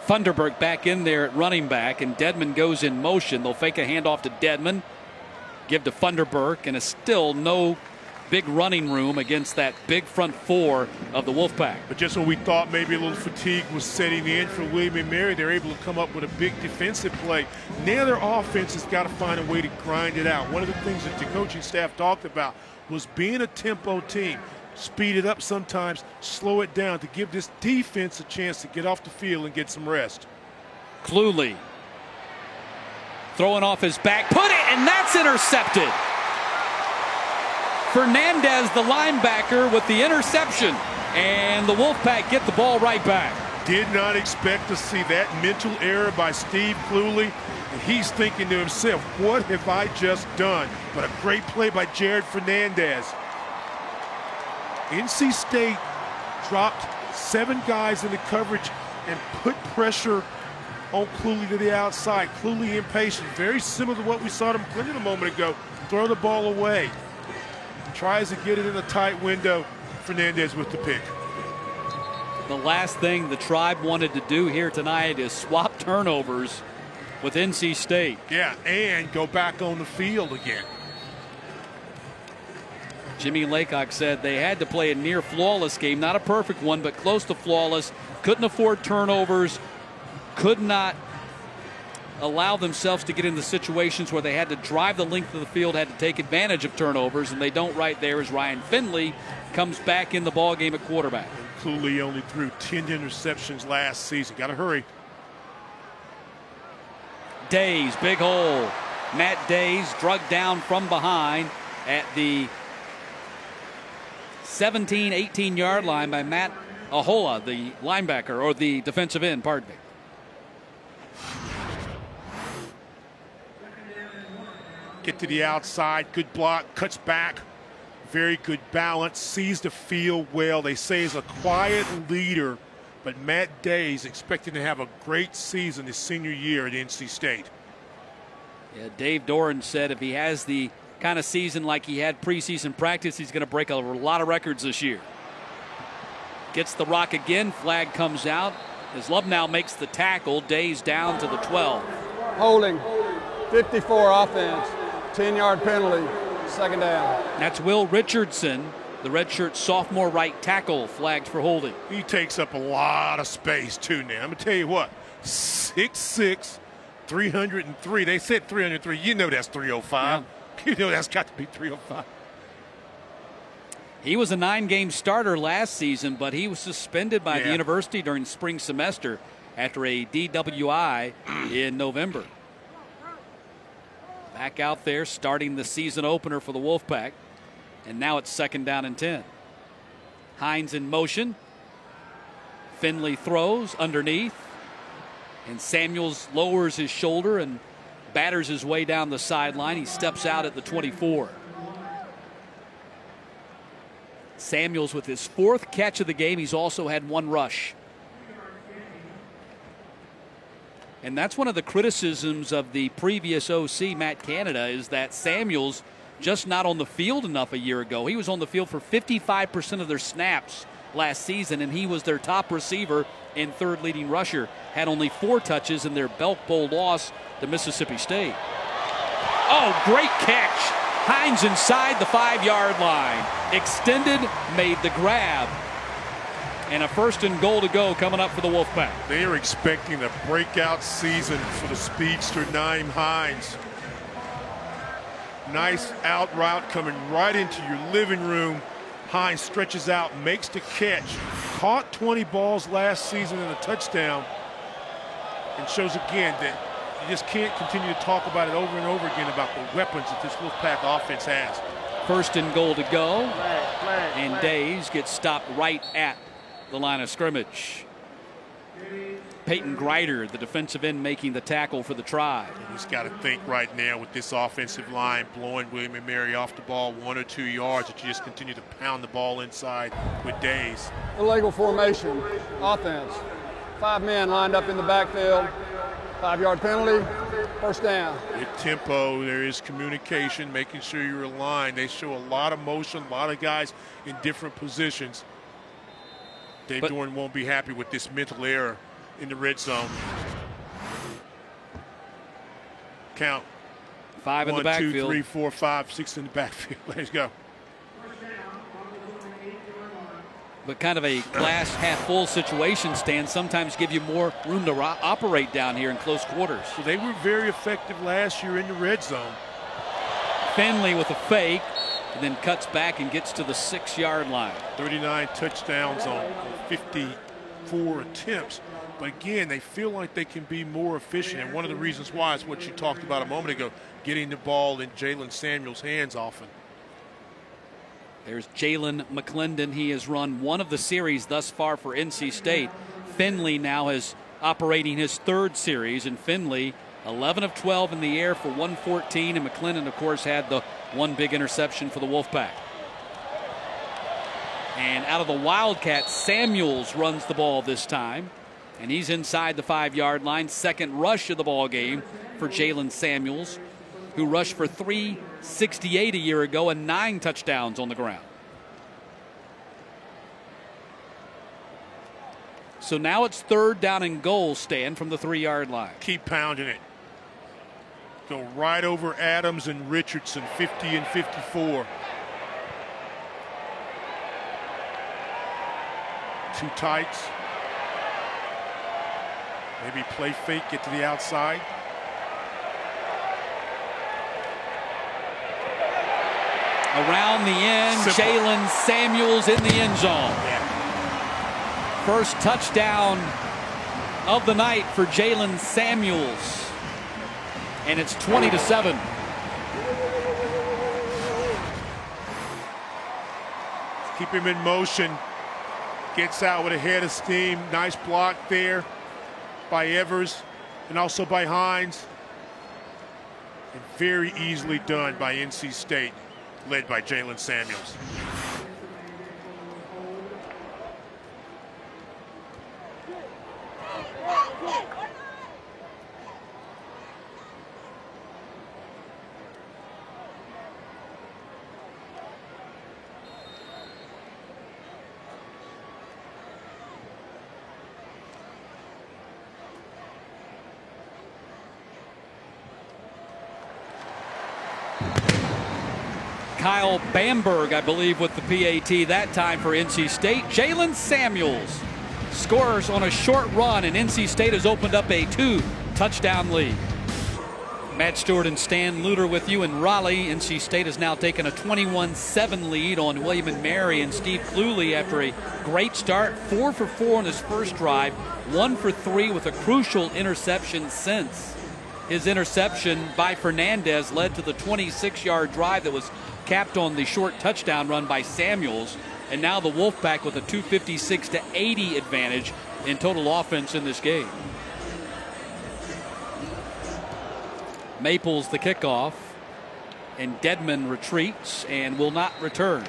Funderburk back in there at running back, and Dedman goes in motion. They'll fake a handoff to Dedman, give to Funderburk, and it's still no big running room against that big front four of the Wolfpack. But just when we thought maybe a little fatigue was setting in for William and Mary, they're able to come up with a big defensive play. Now their offense has got to find a way to grind it out. One of the things that the coaching staff talked about was being a tempo team. Speed it up sometimes, slow it down to give this defense a chance to get off the field and get some rest. Cluley throwing off his back, put it, and that's intercepted. Fernandez, the linebacker, with the interception, and the Wolfpack get the ball right back. Did not expect to see that mental error by Steve Cluley. And he's thinking to himself, what have I just done? But a great play by Jared Fernandez. NC State dropped 7 guys in the coverage and put pressure on Cluley to the outside. Cluley impatient, very similar to what we saw to McClendon a moment ago. Throw the ball away. Tries to get it in a tight window. Fernandez with the pick. The last thing the Tribe wanted to do here tonight is swap turnovers with NC State. Yeah, and go back on the field again. Jimmy Laycock said they had to play a near flawless game, not a perfect one, but close to flawless. Couldn't afford turnovers, could not allow themselves to get into situations where they had to drive the length of the field, had to take advantage of turnovers, and they don't right there as Ryan Finley comes back in the ballgame at quarterback. And Cluley only threw 10 interceptions last season. Got to hurry. Days, big hole. Matt Days drugged down from behind at the 17, 18-yard line by Matt Ahola, the linebacker, or the defensive end, pardon me. Get to the outside, good block, cuts back. Very good balance, sees the field well. They say he's a quiet leader, but Matt Day is expecting to have a great season his senior year at NC State. Yeah, Dave Doran said if he has the kind of season like he had preseason practice, he's going to break a lot of records this year. Gets the rock again. Flag comes out as Lubnow makes the tackle. Day's down to the 12. Holding, 54 offense, 10-yard penalty, second down. That's Will Richardson, the redshirt sophomore right tackle, flagged for holding. He takes up a lot of space too now. I'm going to tell you what, 6'6", 303. They said 303. You know that's 305. Yeah. You know that's got to be 305. He was a 9-game starter last season, but he was suspended by the university during spring semester after a DWI in November. Back out there starting the season opener for the Wolfpack, and now it's 2nd down and 10. Hines in motion. Finley throws underneath, and Samuels lowers his shoulder and batters his way down the sideline. He steps out at the 24. Samuels with his 4th catch of the game. He's also had 1 rush. And that's one of the criticisms of the previous OC, Matt Canada, is that Samuels just not on the field enough a year ago. He was on the field for 55% of their snaps last season, and he was their top receiver and 3rd leading rusher. Had only 4 touches in their Belk Bowl loss to Mississippi State. Oh, great catch. Hines inside the 5-yard line. Extended, made the grab. And a 1st and goal to go coming up for the Wolfpack. They are expecting a breakout season for the speedster Naeem Hines. Nice out route coming right into your living room. Hines stretches out, makes the catch. Caught 20 balls last season in a touchdown. And shows again that you just can't continue to talk about it over and over again about the weapons that this Wolfpack offense has. 1st and goal to go. And Days gets stopped right at the line of scrimmage. Peyton Greider, the defensive end, making the tackle for the Tribe. He's got to think right now with this offensive line blowing William and Mary off the ball 1 or 2 yards that you just continue to pound the ball inside with Days. Illegal formation, offense. 5 men lined up in the backfield. 5-yard penalty, 1st down. With tempo, there is communication, making sure you're aligned. They show a lot of motion, a lot of guys in different positions. Dave Doran won't be happy with this mental error in the red zone. Count. 5 in the backfield. 1, 2, 3, 4, 5, 6 in the backfield. Let's go. But kind of a glass half full situation, Stan, sometimes give you more room to operate down here in close quarters. So they were very effective last year in the red zone. Finley with a fake, and then cuts back and gets to the 6-yard line. 39 touchdowns on 54 attempts. But again, they feel like they can be more efficient. And one of the reasons why is what you talked about a moment ago, getting the ball in Jalen Samuels' hands often. There's Jalen McClendon. He has run 1 of the series thus far for NC State. Finley now is operating his 3rd series, and Finley 11 of 12 in the air for 114, and McClendon, of course, had the 1 big interception for the Wolfpack. And out of the Wildcats, Samuels runs the ball this time, and he's inside the 5-yard line. 2nd rush of the ball game for Jalen Samuels, who rushed for 368 a year ago and 9 touchdowns on the ground. So now it's 3rd down and goal, Stan, from the 3-yard line. Keep pounding it. Go right over Adams and Richardson, 50 and 54. 2 tights. Maybe play fake, get to the outside. Around the end, Jalen Samuels in the end zone. Yeah. First touchdown of the night for Jalen Samuels. And it's 20-7. Keep him in motion. Gets out with a head of steam. Nice block there by Evers and also by Hines. And very easily done by NC State. led by Jalen Samuels. Kyle Bamberg, I believe, with the PAT that time for NC State. Jalen Samuels scores on a short run, and NC State has opened up a 2-touchdown lead. Matt Stewart and Stan Luter with you in Raleigh. NC State has now taken a 21-7 lead on William & Mary, and Steve Cluley, after a great start, 4 for 4 on his first drive, 1 for 3 with a crucial interception since. His interception by Fernandez led to the 26-yard drive that was capped on the short touchdown run by Samuels. And now the Wolfpack with a 256-80 advantage in total offense in this game. Maples the kickoff, and Dedman retreats and will not return.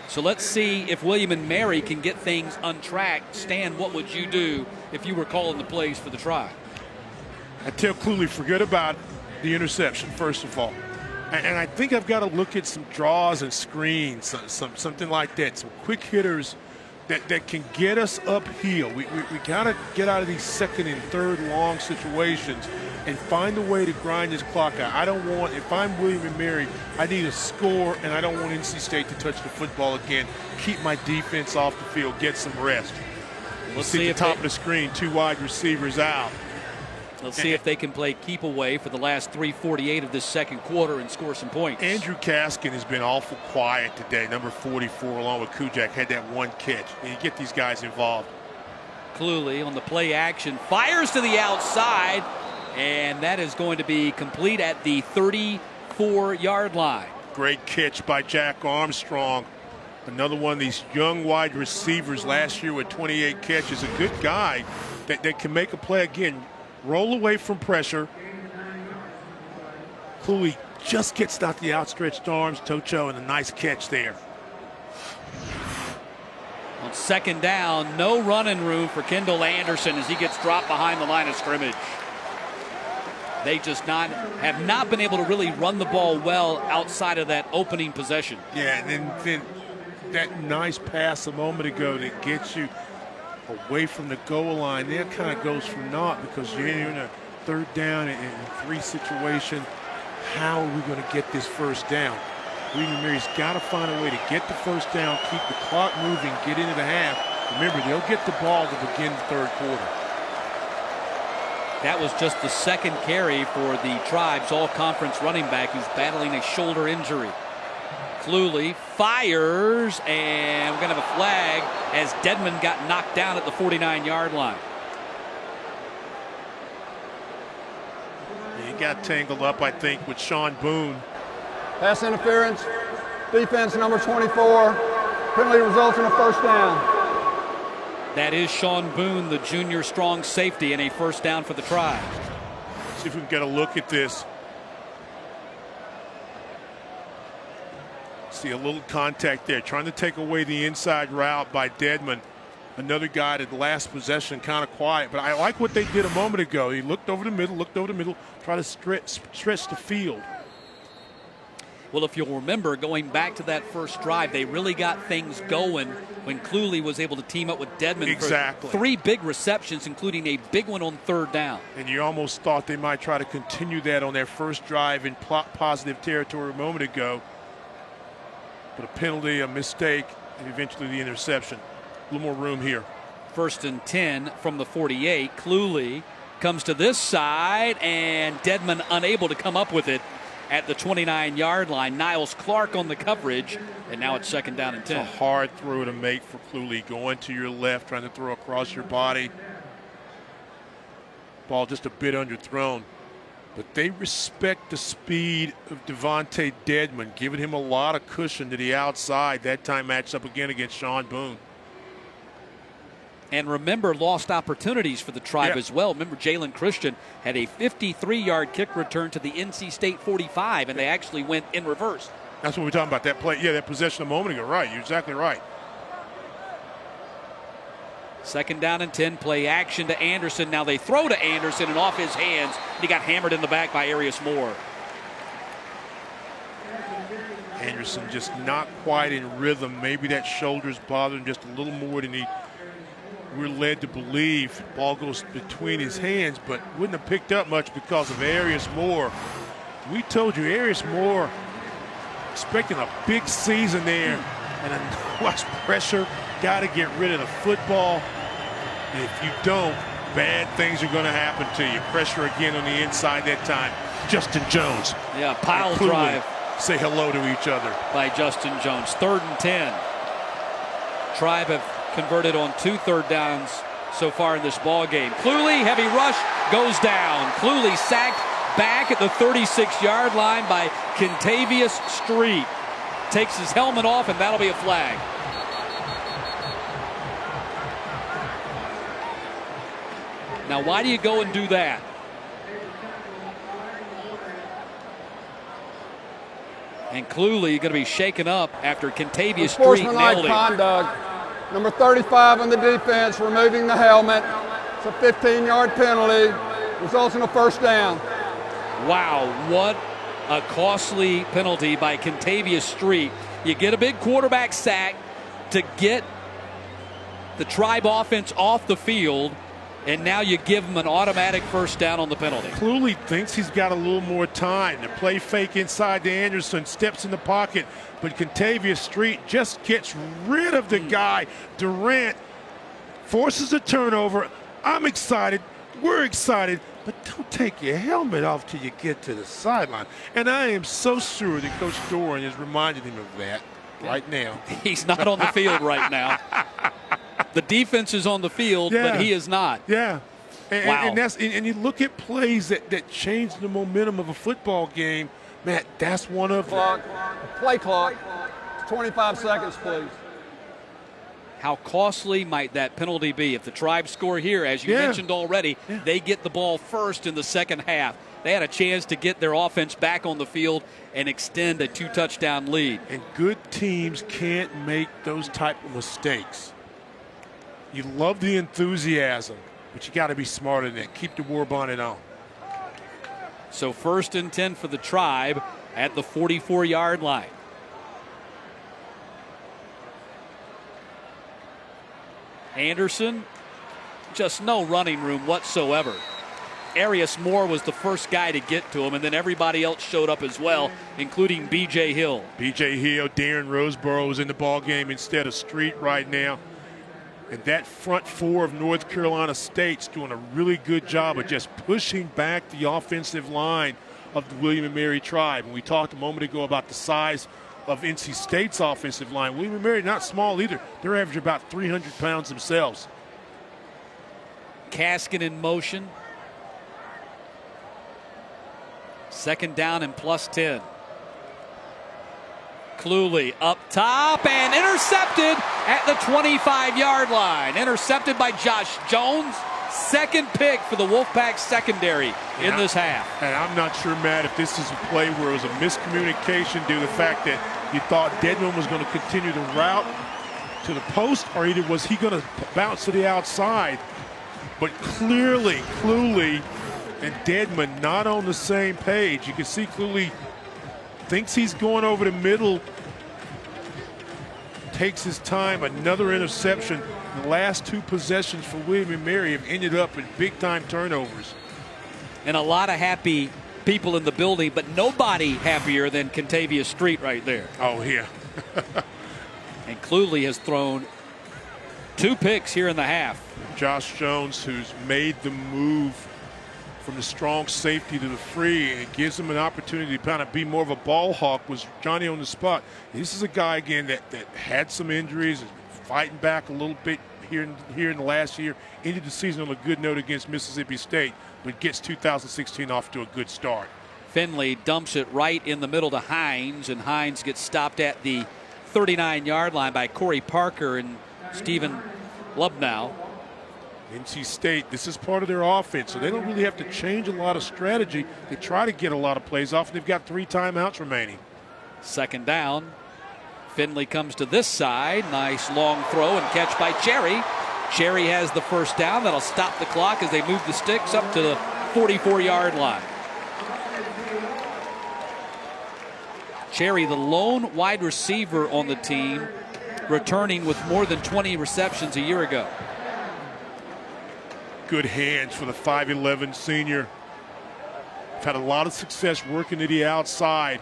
So let's see if William & Mary can get things untracked. Stan, what would you do if you were calling the plays for the try? I tell Cluley, forget about the interception, first of all. And I think I've got to look at some draws and screens, something like that, some quick hitters that can get us uphill. We got to get out of these second and third long situations and find a way to grind this clock out. I don't want, if I'm William & Mary, I need a score, and I don't want NC State to touch the football again. Keep my defense off the field, get some rest. Let's see see at the top of the screen, 2 wide receivers out. Let's see if they can play keep away for the last 3:48 of this second quarter and score some points. Andrew Kaskin has been awful quiet today. Number 44, along with Kujak, had that one catch. And you get these guys involved. Cluley on the play action, fires to the outside, and that is going to be complete at the 34-yard line. Great catch by Jack Armstrong. Another one of these young wide receivers last year with 28 catches. A good guy that can make a play again. Roll away from pressure. Cluley just gets out the outstretched arms. Tocho, and a nice catch there. On second down, no running room for Kendall Anderson as he gets dropped behind the line of scrimmage. They just have not been able to really run the ball well outside of that opening possession. Yeah, and then that nice pass a moment ago that gets you away from the goal line, that kind of goes for naught because you're in a third down and 3 situation. How are we going to get this first down? William & Mary's got to find a way to get the first down, keep the clock moving, get into the half. Remember, they'll get the ball to begin the third quarter. That was just the second carry for the Tribe's all-conference running back who's battling a shoulder injury. Cluley fires, and we're going to have a flag as Dedman got knocked down at the 49-yard line. He got tangled up, I think, with Sean Boone. Pass interference, defense number 24. Penalty results in a first down. That is Sean Boone, the junior strong safety, and a first down for the Tribe. See if we can get a look at this. See a little contact there, trying to take away the inside route by Dedman. Another guy at the last possession, kind of quiet. But I like what they did a moment ago. He looked over the middle, try to stretch the field. Well, if you'll remember, going back to that first drive, they really got things going when Cluley was able to team up with Dedman for 3 big receptions, including a big one on third down. And you almost thought they might try to continue that on their first drive in positive territory a moment ago. But a penalty, a mistake, and eventually the interception. A little more room here. 1st and 10 from the 48. Cluley comes to this side, and Dedman unable to come up with it at the 29-yard line. Niles Clark on the coverage, and now it's 2nd down and 10. It's a hard throw to make for Cluley. Going to your left, trying to throw across your body. Ball just a bit underthrown. But they respect the speed of Devontae Dedman, giving him a lot of cushion to the outside. That time matched up again against Sean Boone. And remember, lost opportunities for the Tribe as well. Remember, Jalen Christian had a 53-yard kick return to the NC State 45, and they actually went in reverse. That's what we're talking about, that play. Yeah, that possession a moment ago. Right, you're exactly right. 2nd down and 10, play action to Anderson. Now they throw to Anderson and off his hands. He got hammered in the back by Arius Moore. Anderson just not quite in rhythm. Maybe that shoulder's bothering him just a little more than we're led to believe. Ball goes between his hands, but wouldn't have picked up much because of Arius Moore. We told you, Arius Moore expecting a big season there, and a watch pressure. Got to get rid of the football. If you don't, bad things are going to happen to you. Pressure again on the inside that time. Justin Jones. Yeah, pile drive. Say hello to each other. By Justin Jones. 3rd and 10. Tribe have converted on 2 third downs so far in this ball game. Cluley, heavy rush, goes down. Cluley sacked back at the 36-yard line by Kentavious Street. Takes his helmet off, and that'll be a flag. Now, why do you go and do that? And Cluley going to be shaken up after Kentavious Street nailed him. Conduct. Number 35 on the defense, removing the helmet. It's a 15-yard penalty. Results in a 1st down. Wow, what a costly penalty by Kentavious Street. You get a big quarterback sack to get the Tribe offense off the field, and now you give him an automatic 1st down on the penalty. Cluley thinks he's got a little more time. The play fake inside to Anderson, steps in the pocket, but Kentavious Street just gets rid of the guy. Durant forces a turnover. I'm excited. We're excited. But don't take your helmet off till you get to the sideline. And I am so sure that Coach Doran is reminding him of that right now. He's not on the field right now. The defense is on the field, but he is not. Yeah. And, wow. and you look at plays that change the momentum of a football game. Matt, that's one of them. Play clock. 25 seconds, please. How costly might that penalty be? If the Tribe score here, as you mentioned already, they get the ball first in the 2nd half. They had a chance to get their offense back on the field and extend a 2-touchdown lead. And good teams can't make those type of mistakes. You love the enthusiasm, but you got to be smarter than that. Keep the war bonnet on. So 1st and 10 for the Tribe at the 44-yard line. Anderson, just no running room whatsoever. Arius Moore was the first guy to get to him, and then everybody else showed up as well, including B.J. Hill. B.J. Hill, Darren Roseboro is in the ball game instead of Street right now. And that front 4 of North Carolina State's doing a really good job of just pushing back the offensive line of the William & Mary Tribe. And we talked a moment ago about the size of NC State's offensive line. William & Mary, not small either. They're averaging about 300 pounds themselves. Caskin in motion. 2nd down and +10. Cluley up top and intercepted at the 25-yard line. Intercepted by Josh Jones. 2nd pick for the Wolfpack secondary in this half. And I'm not sure, Matt, if this is a play where it was a miscommunication due to the fact that you thought Dedman was going to continue the route to the post, or either was he going to bounce to the outside. But clearly, Cluley and Dedman not on the same page. You can see Cluley thinks he's going over the middle, takes his time. Another interception. The last 2 possessions for William & Mary have ended up in big-time turnovers. And a lot of happy people in the building, but nobody happier than Kentavious Street right there. Oh, yeah. And Cluley has thrown 2 picks here in the half. Josh Jones, who's made the move from the strong safety to the free, and it gives him an opportunity to kind of be more of a ball hawk, was Johnny on the spot. This is a guy, again, that had some injuries, is fighting back a little bit here in the last year, ended the season on a good note against Mississippi State, but gets 2016 off to a good start. Finley dumps it right in the middle to Hines, and Hines gets stopped at the 39-yard line by Corey Parker and Stephen Lubnow. NC State, this is part of their offense, so they don't really have to change a lot of strategy. They try to get a lot of plays off, and they've got 3 timeouts remaining. Second down. Finley comes to this side. Nice long throw and catch by Cherry. Cherry has the first down. That'll stop the clock as they move the sticks up to the 44-yard line. Cherry, the lone wide receiver on the team, returning with more than 20 receptions a year ago. Good hands for the 5'11 senior. Had a lot of success working to the outside.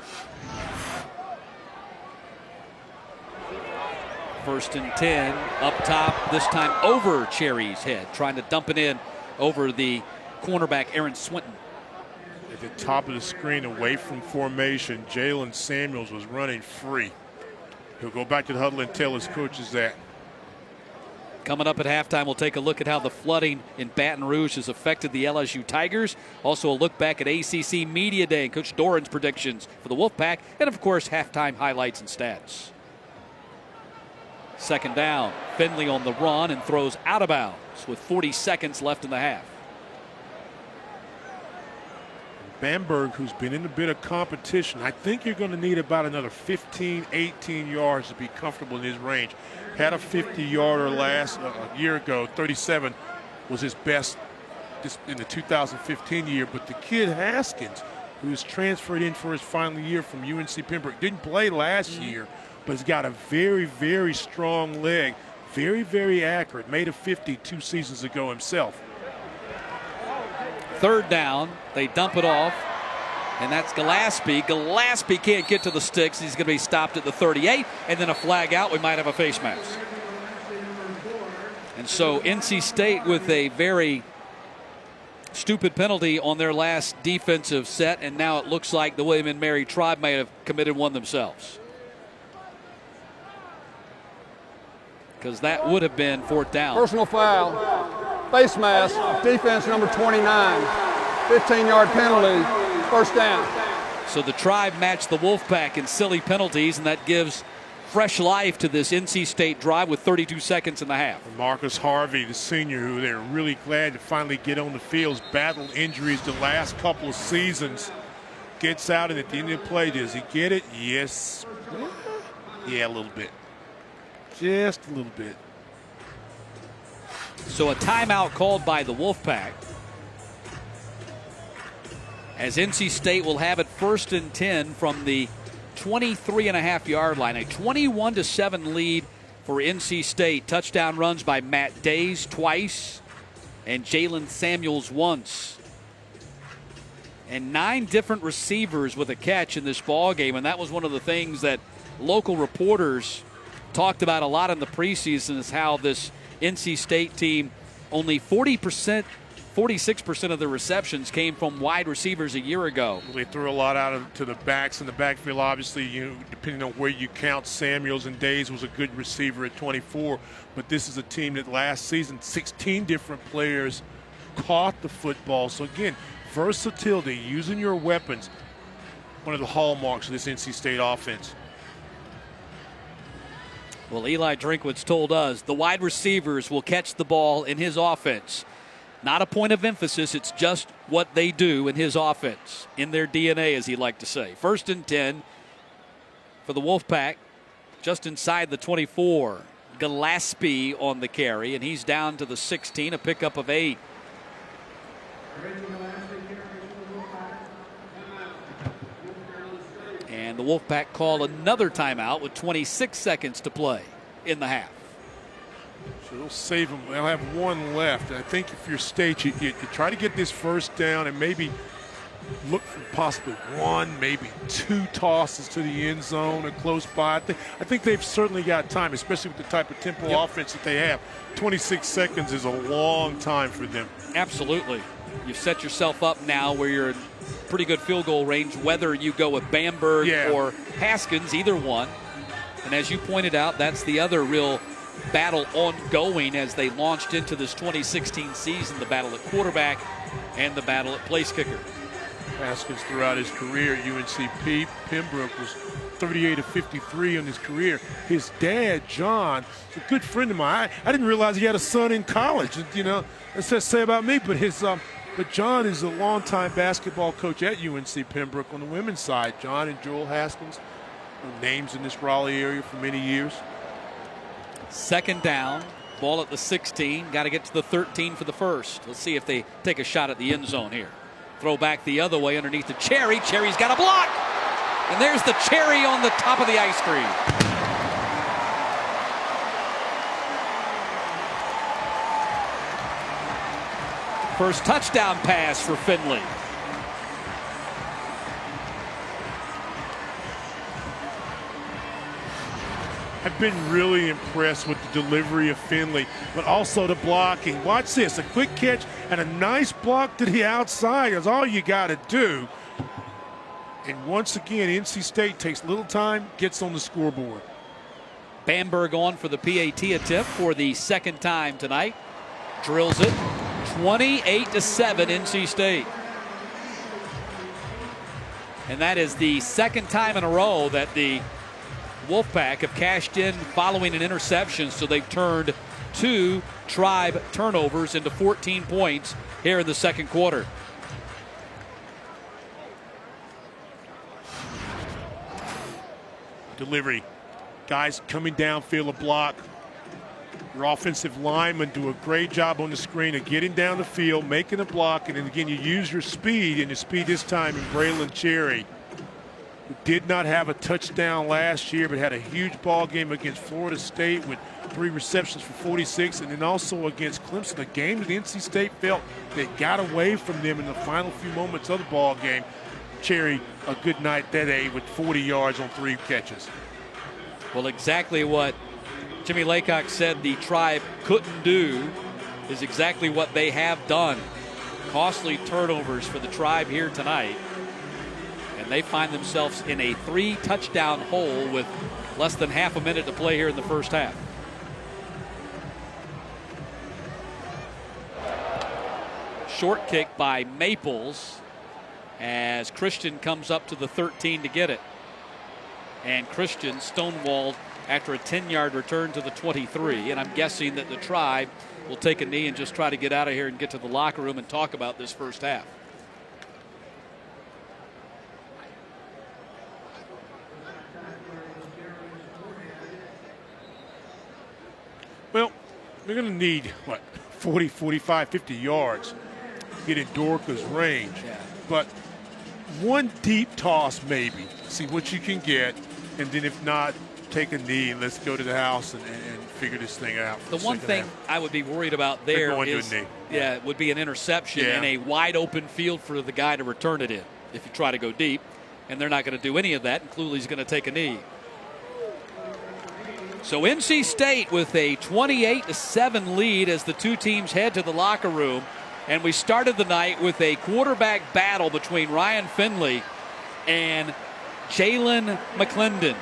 First and 10 up top, this time over Cherry's head, trying to dump it in over the cornerback Aaron Swinton. At the top of the screen, away from formation, Jalen Samuels was running free. He'll go back to the huddle and tell his coaches that. Coming up at halftime, we'll take a look at how the flooding in Baton Rouge has affected the LSU Tigers. Also a look back at ACC Media Day and Coach Doran's predictions for the Wolfpack. And, of course, halftime highlights and stats. Second down, Finley on the run and throws out of bounds with 40 seconds left in the half. Bamberg, who's been in a bit of competition, I think you're going to need about another 15, 18 yards to be comfortable in his range. Had a 50-yarder last a year ago. 37 was his best in the 2015 year. But the kid Haskins, who was transferred in for his final year from UNC Pembroke, didn't play last year, but has got a very, very strong leg. Very, very accurate. Made a 50 2 seasons ago himself. Third down, they dump it off, and that's Gillespie. Gillespie can't get to the sticks. He's going to be stopped at the 38, and then a flag out. We might have a face mask. And so NC State with a very stupid penalty on their last defensive set, and now it looks like the William and Mary Tribe may have committed one themselves. Because that would have been fourth down. Personal foul. Face mask, defense number 29, 15-yard penalty, first down. So the Tribe matched the Wolfpack in silly penalties, and that gives fresh life to this NC State drive with 32 seconds in the half. Marcus Harvey, the senior, who they're really glad to finally get on the field, battled injuries the last couple of seasons, gets out, and at the end of the play, does he get it? Yes. Yeah, a little bit. Just a little bit. So a timeout called by the Wolfpack, as NC State will have it first and 10 from the 23.5-yard line. A 21-7 lead for NC State. Touchdown runs by Matt Days twice and Jalen Samuels once. And 9 different receivers with a catch in this ball game, and that was one of the things that local reporters talked about a lot in the preseason, is how this NC State team, only 46% of the receptions came from wide receivers a year ago. They threw a lot out to the backs in the backfield. Obviously, depending on where you count, Samuels and Days was a good receiver at 24. But this is a team that last season, 16 different players caught the football. So again, versatility, using your weapons, one of the hallmarks of this NC State offense. Well, Eli Drinkwitz told us the wide receivers will catch the ball in his offense. Not a point of emphasis, it's just what they do in his offense, in their DNA, as he liked to say. First and 10 for the Wolfpack, just inside the 24. Gillespie on the carry, and he's down to the 16, a pickup of 8. And the Wolfpack call another timeout with 26 seconds to play in the half. So they'll save them. They'll have one left. I think if you're State, you try to get this first down and maybe look for possibly 1, maybe 2 tosses to the end zone or close by. I think they've certainly got time, especially with the type of tempo offense that they have. 26 seconds is a long time for them. Absolutely. You've set yourself up now where you're in pretty good field goal range, whether you go with Bamberg or Haskins, either one. And as you pointed out, that's the other real battle ongoing as they launched into this 2016 season, the battle at quarterback and the battle at place kicker. Haskins throughout his career at UNC Pembroke was 38 of 53 in his career. His dad, John, is a good friend of mine. I didn't realize he had a son in college. You know, that's what to say about me. But John is a longtime basketball coach at UNC Pembroke on the women's side. John and Joel Haskins, names in this Raleigh area for many years. Second down, ball at the 16. Got to get to the 13 for the first. Let's see if they take a shot at the end zone here. Throw back the other way underneath the Cherry. Cherry's got a block. And there's the cherry on the top of the ice cream. First touchdown pass for Finley. I've been really impressed with the delivery of Finley, but also the blocking. Watch this, a quick catch and a nice block to the outside is all you got to do. And once again, NC State takes little time, gets on the scoreboard. Bamberg on for the PAT attempt for the second time tonight. Drills it. 28-7 NC State. And that is the second time in a row that the Wolfpack have cashed in following an interception, so they've turned 2 Tribe turnovers into 14 points here in the second quarter. Delivery. Guys coming downfield a block. Your offensive linemen do a great job on the screen of getting down the field, making a block, and then again you use your speed, and your speed this time in Braylon Cherry, who did not have a touchdown last year but had a huge ball game against Florida State with 3 receptions for 46, and then also against Clemson, a game that NC State felt they got away from them in the final few moments of the ball game. Cherry, a good night that day with 40 yards on 3 catches. Well, exactly what Jimmy Laycock said the Tribe couldn't do is exactly what they have done. Costly turnovers for the Tribe here tonight. And they find themselves in a 3-touchdown hole with less than half a minute to play here in the first half. Short kick by Maples as Christian comes up to the 13 to get it. And Christian stonewalled after a 10-yard return to the 23. And I'm guessing that the Tribe will take a knee and just try to get out of here and get to the locker room and talk about this first half. Well, they're going to need, 40, 45, 50 yards to get in Dorca's range. Yeah. But one deep toss maybe, see what you can get, and then if not, take a knee and let's go to the house and figure this thing out. The one thing I would be worried about there is, would be an interception in a wide open field for the guy to return it in if you try to go deep, and they're not going to do any of that, and Cluley's going to take a knee. So NC State with a 28-7 lead as the two teams head to the locker room. And we started the night with a quarterback battle between Ryan Finley and Jalen McClendon.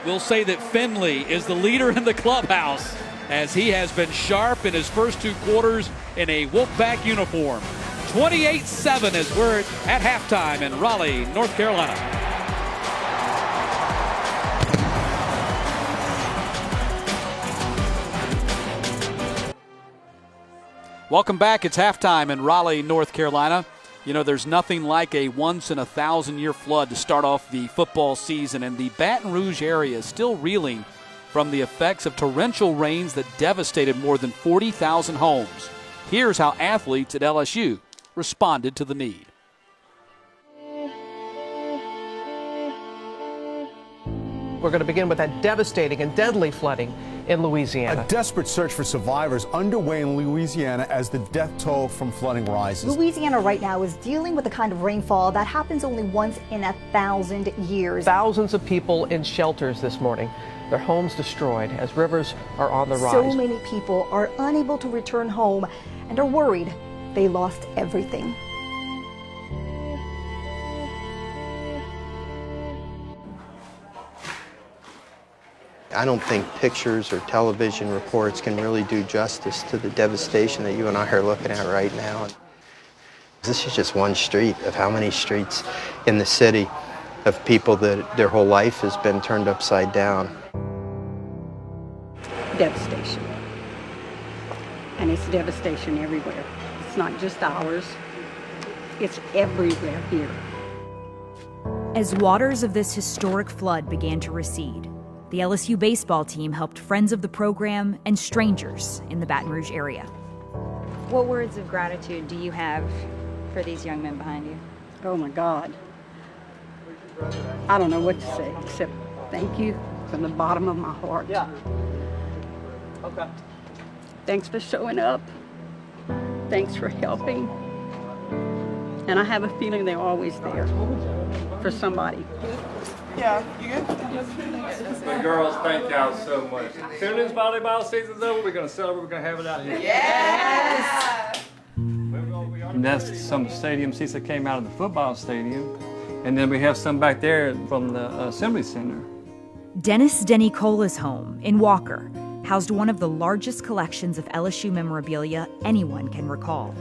We'll say that Finley is the leader in the clubhouse as he has been sharp in his first 2 quarters in a Wolfpack uniform. 28-7 as we're at halftime in Raleigh, North Carolina. Welcome back. It's halftime in Raleigh, North Carolina. You know, there's nothing like a once-in-a-thousand-year flood to start off the football season, and the Baton Rouge area is still reeling from the effects of torrential rains that devastated more than 40,000 homes. Here's how athletes at LSU responded to the need. We're going to begin with that devastating and deadly flooding in Louisiana. A desperate search for survivors underway in Louisiana as the death toll from flooding rises. Louisiana right now is dealing with the kind of rainfall that happens only once in 1,000 years. Thousands of people in shelters this morning. Their homes destroyed as rivers are on the rise. So many people are unable to return home and are worried they lost everything. I don't think pictures or television reports can really do justice to the devastation that you and I are looking at right now. This is just one street of how many streets in the city of people that their whole life has been turned upside down. Devastation. And it's devastation everywhere. It's not just ours. It's everywhere here. As waters of this historic flood began to recede, the LSU baseball team helped friends of the program and strangers in the Baton Rouge area. What words of gratitude do you have for these young men behind you? Oh my God. I don't know what to say except thank you from the bottom of my heart. Yeah. Okay. Thanks for showing up. Thanks for helping. And I have a feeling they're always there for somebody. Yeah, you good? The girls, thank y'all so much. As soon as volleyball season's over, we're gonna celebrate. We're gonna have it out here. Yes! And that's some stadium seats that came out of the football stadium, and then we have some back there from the Assembly Center. Dennis Denny Cola's home in Walker housed one of the largest collections of LSU memorabilia anyone can recall.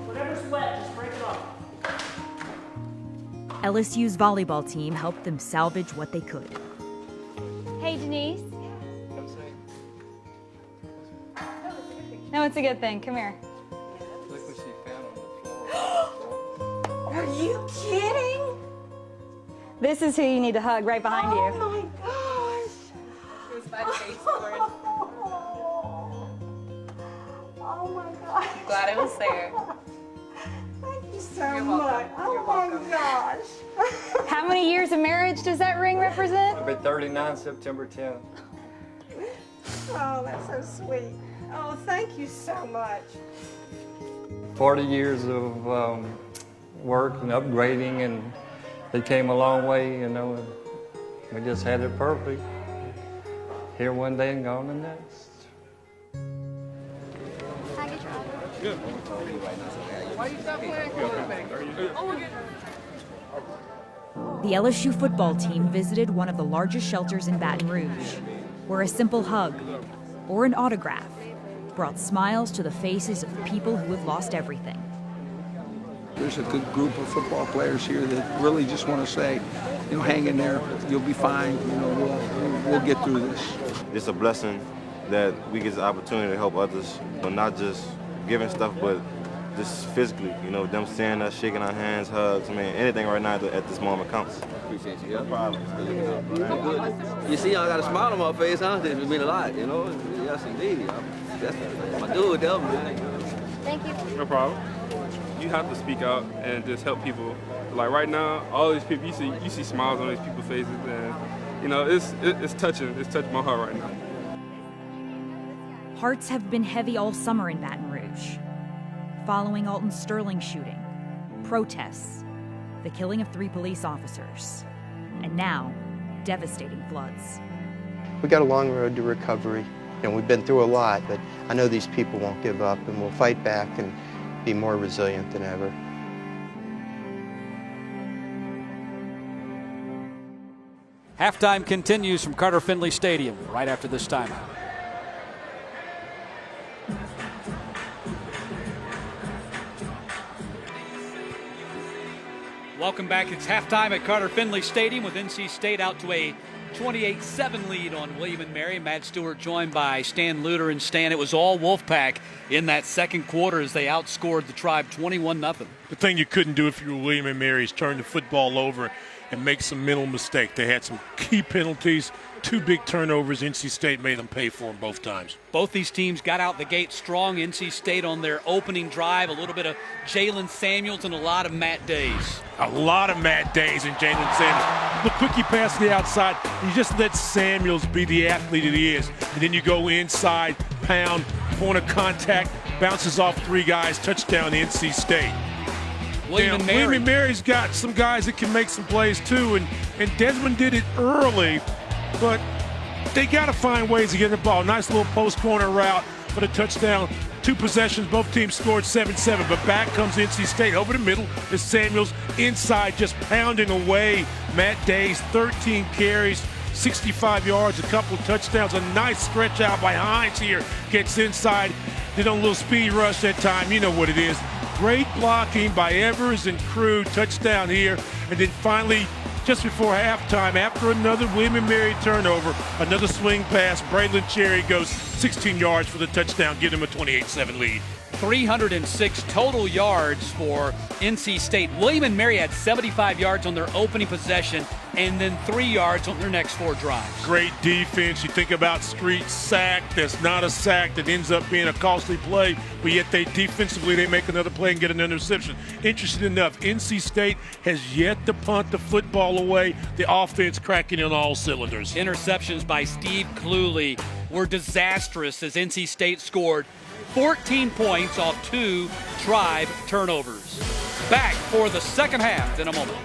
Whatever's wet, just break it off. LSU's volleyball team helped them salvage what they could. Hey, Denise. No, it's a good thing. Come here. Look what she found on the floor. Are you kidding? This is who you need to hug right behind you. Oh my gosh. It was my face for it. Oh my gosh. Glad it was there. Thank you so much. Oh my gosh. How many years of marriage does that ring represent? It'll be 39 September 10th. Oh, that's so sweet. Oh, thank you so much. 40 years of work and upgrading, and they came a long way, you know, and we just had it perfect. Here one day and gone the next. Good. Why you stop playing quarterback? Oh, we're good. The LSU football team visited one of the largest shelters in Baton Rouge, where a simple hug or an autograph brought smiles to the faces of people who have lost everything. There's a good group of football players here that really just want to say, you know, hang in there, you'll be fine, you know, we'll get through this. It's a blessing that we get the opportunity to help others, but not just giving stuff, but just physically, you know, them seeing us, shaking our hands, hugs, I mean, anything right now at this moment counts. Appreciate you. No problem. Good. You see, I got a smile on my face, huh? It means a lot, you know? Yes, indeed. That's my dude, man. Thank you. No problem. You have to speak out and just help people. Like right now, all these people, you see smiles on these people's faces, and you know, it's touching. It's touching my heart right now. Hearts have been heavy all summer in Baton Rouge. Following Alton Sterling's shooting, protests, the killing of 3 police officers, and now, devastating floods. We got a long road to recovery. You know, we've been through a lot, but I know these people won't give up, and we'll fight back and be more resilient than ever. Halftime continues from Carter-Finley Stadium right after this timeout. Welcome back. It's halftime at Carter-Finley Stadium with NC State out to a 28-7 lead on William & Mary. Matt Stewart joined by Stan Luter. And Stan, it was all Wolfpack in that second quarter as they outscored the Tribe 21-0. The thing you couldn't do if you were William & Mary is turn the football over and make some mental mistake. They had some key penalties, 2 big turnovers. NC State made them pay for them both times. Both these teams got out the gate strong. NC State on their opening drive, a little bit of Jalen Samuels and a lot of Matt Days. A lot of Matt Days and Jalen Samuels. The quickie pass to the outside, you just let Samuels be the athlete that he is. And then you go inside, pound, point of contact, bounces off 3 guys, touchdown NC State. William & Mary's got some guys that can make some plays too, and Desmond did it early, but they got to find ways to get the ball. Nice little post corner route for the touchdown. 2 possessions, both teams scored 7-7, but back comes NC State over the middle is Samuels inside, just pounding away. Matt Days, 13 carries, 65 yards, a couple touchdowns, a nice stretch out by Hines here, gets inside, did a little speed rush that time, you know what it is. Great blocking by Evers and crew, touchdown here, and then finally just before halftime, after another William & Mary turnover, another swing pass, Braylon Cherry goes 16 yards for the touchdown, give them a 28-7 lead. 306 total yards for NC State. William & Mary had 75 yards on their opening possession and then 3 yards on their next 4 drives. Great defense. You think about Street sack. That's not a sack that ends up being a costly play, but yet defensively they make another play and get an interception. Interesting enough, NC State has yet to punt the football away. The offense cracking on all cylinders. Interceptions by Steve Cluley were disastrous as NC State scored 14 points off 2 tribe turnovers. Back for the second half in a moment.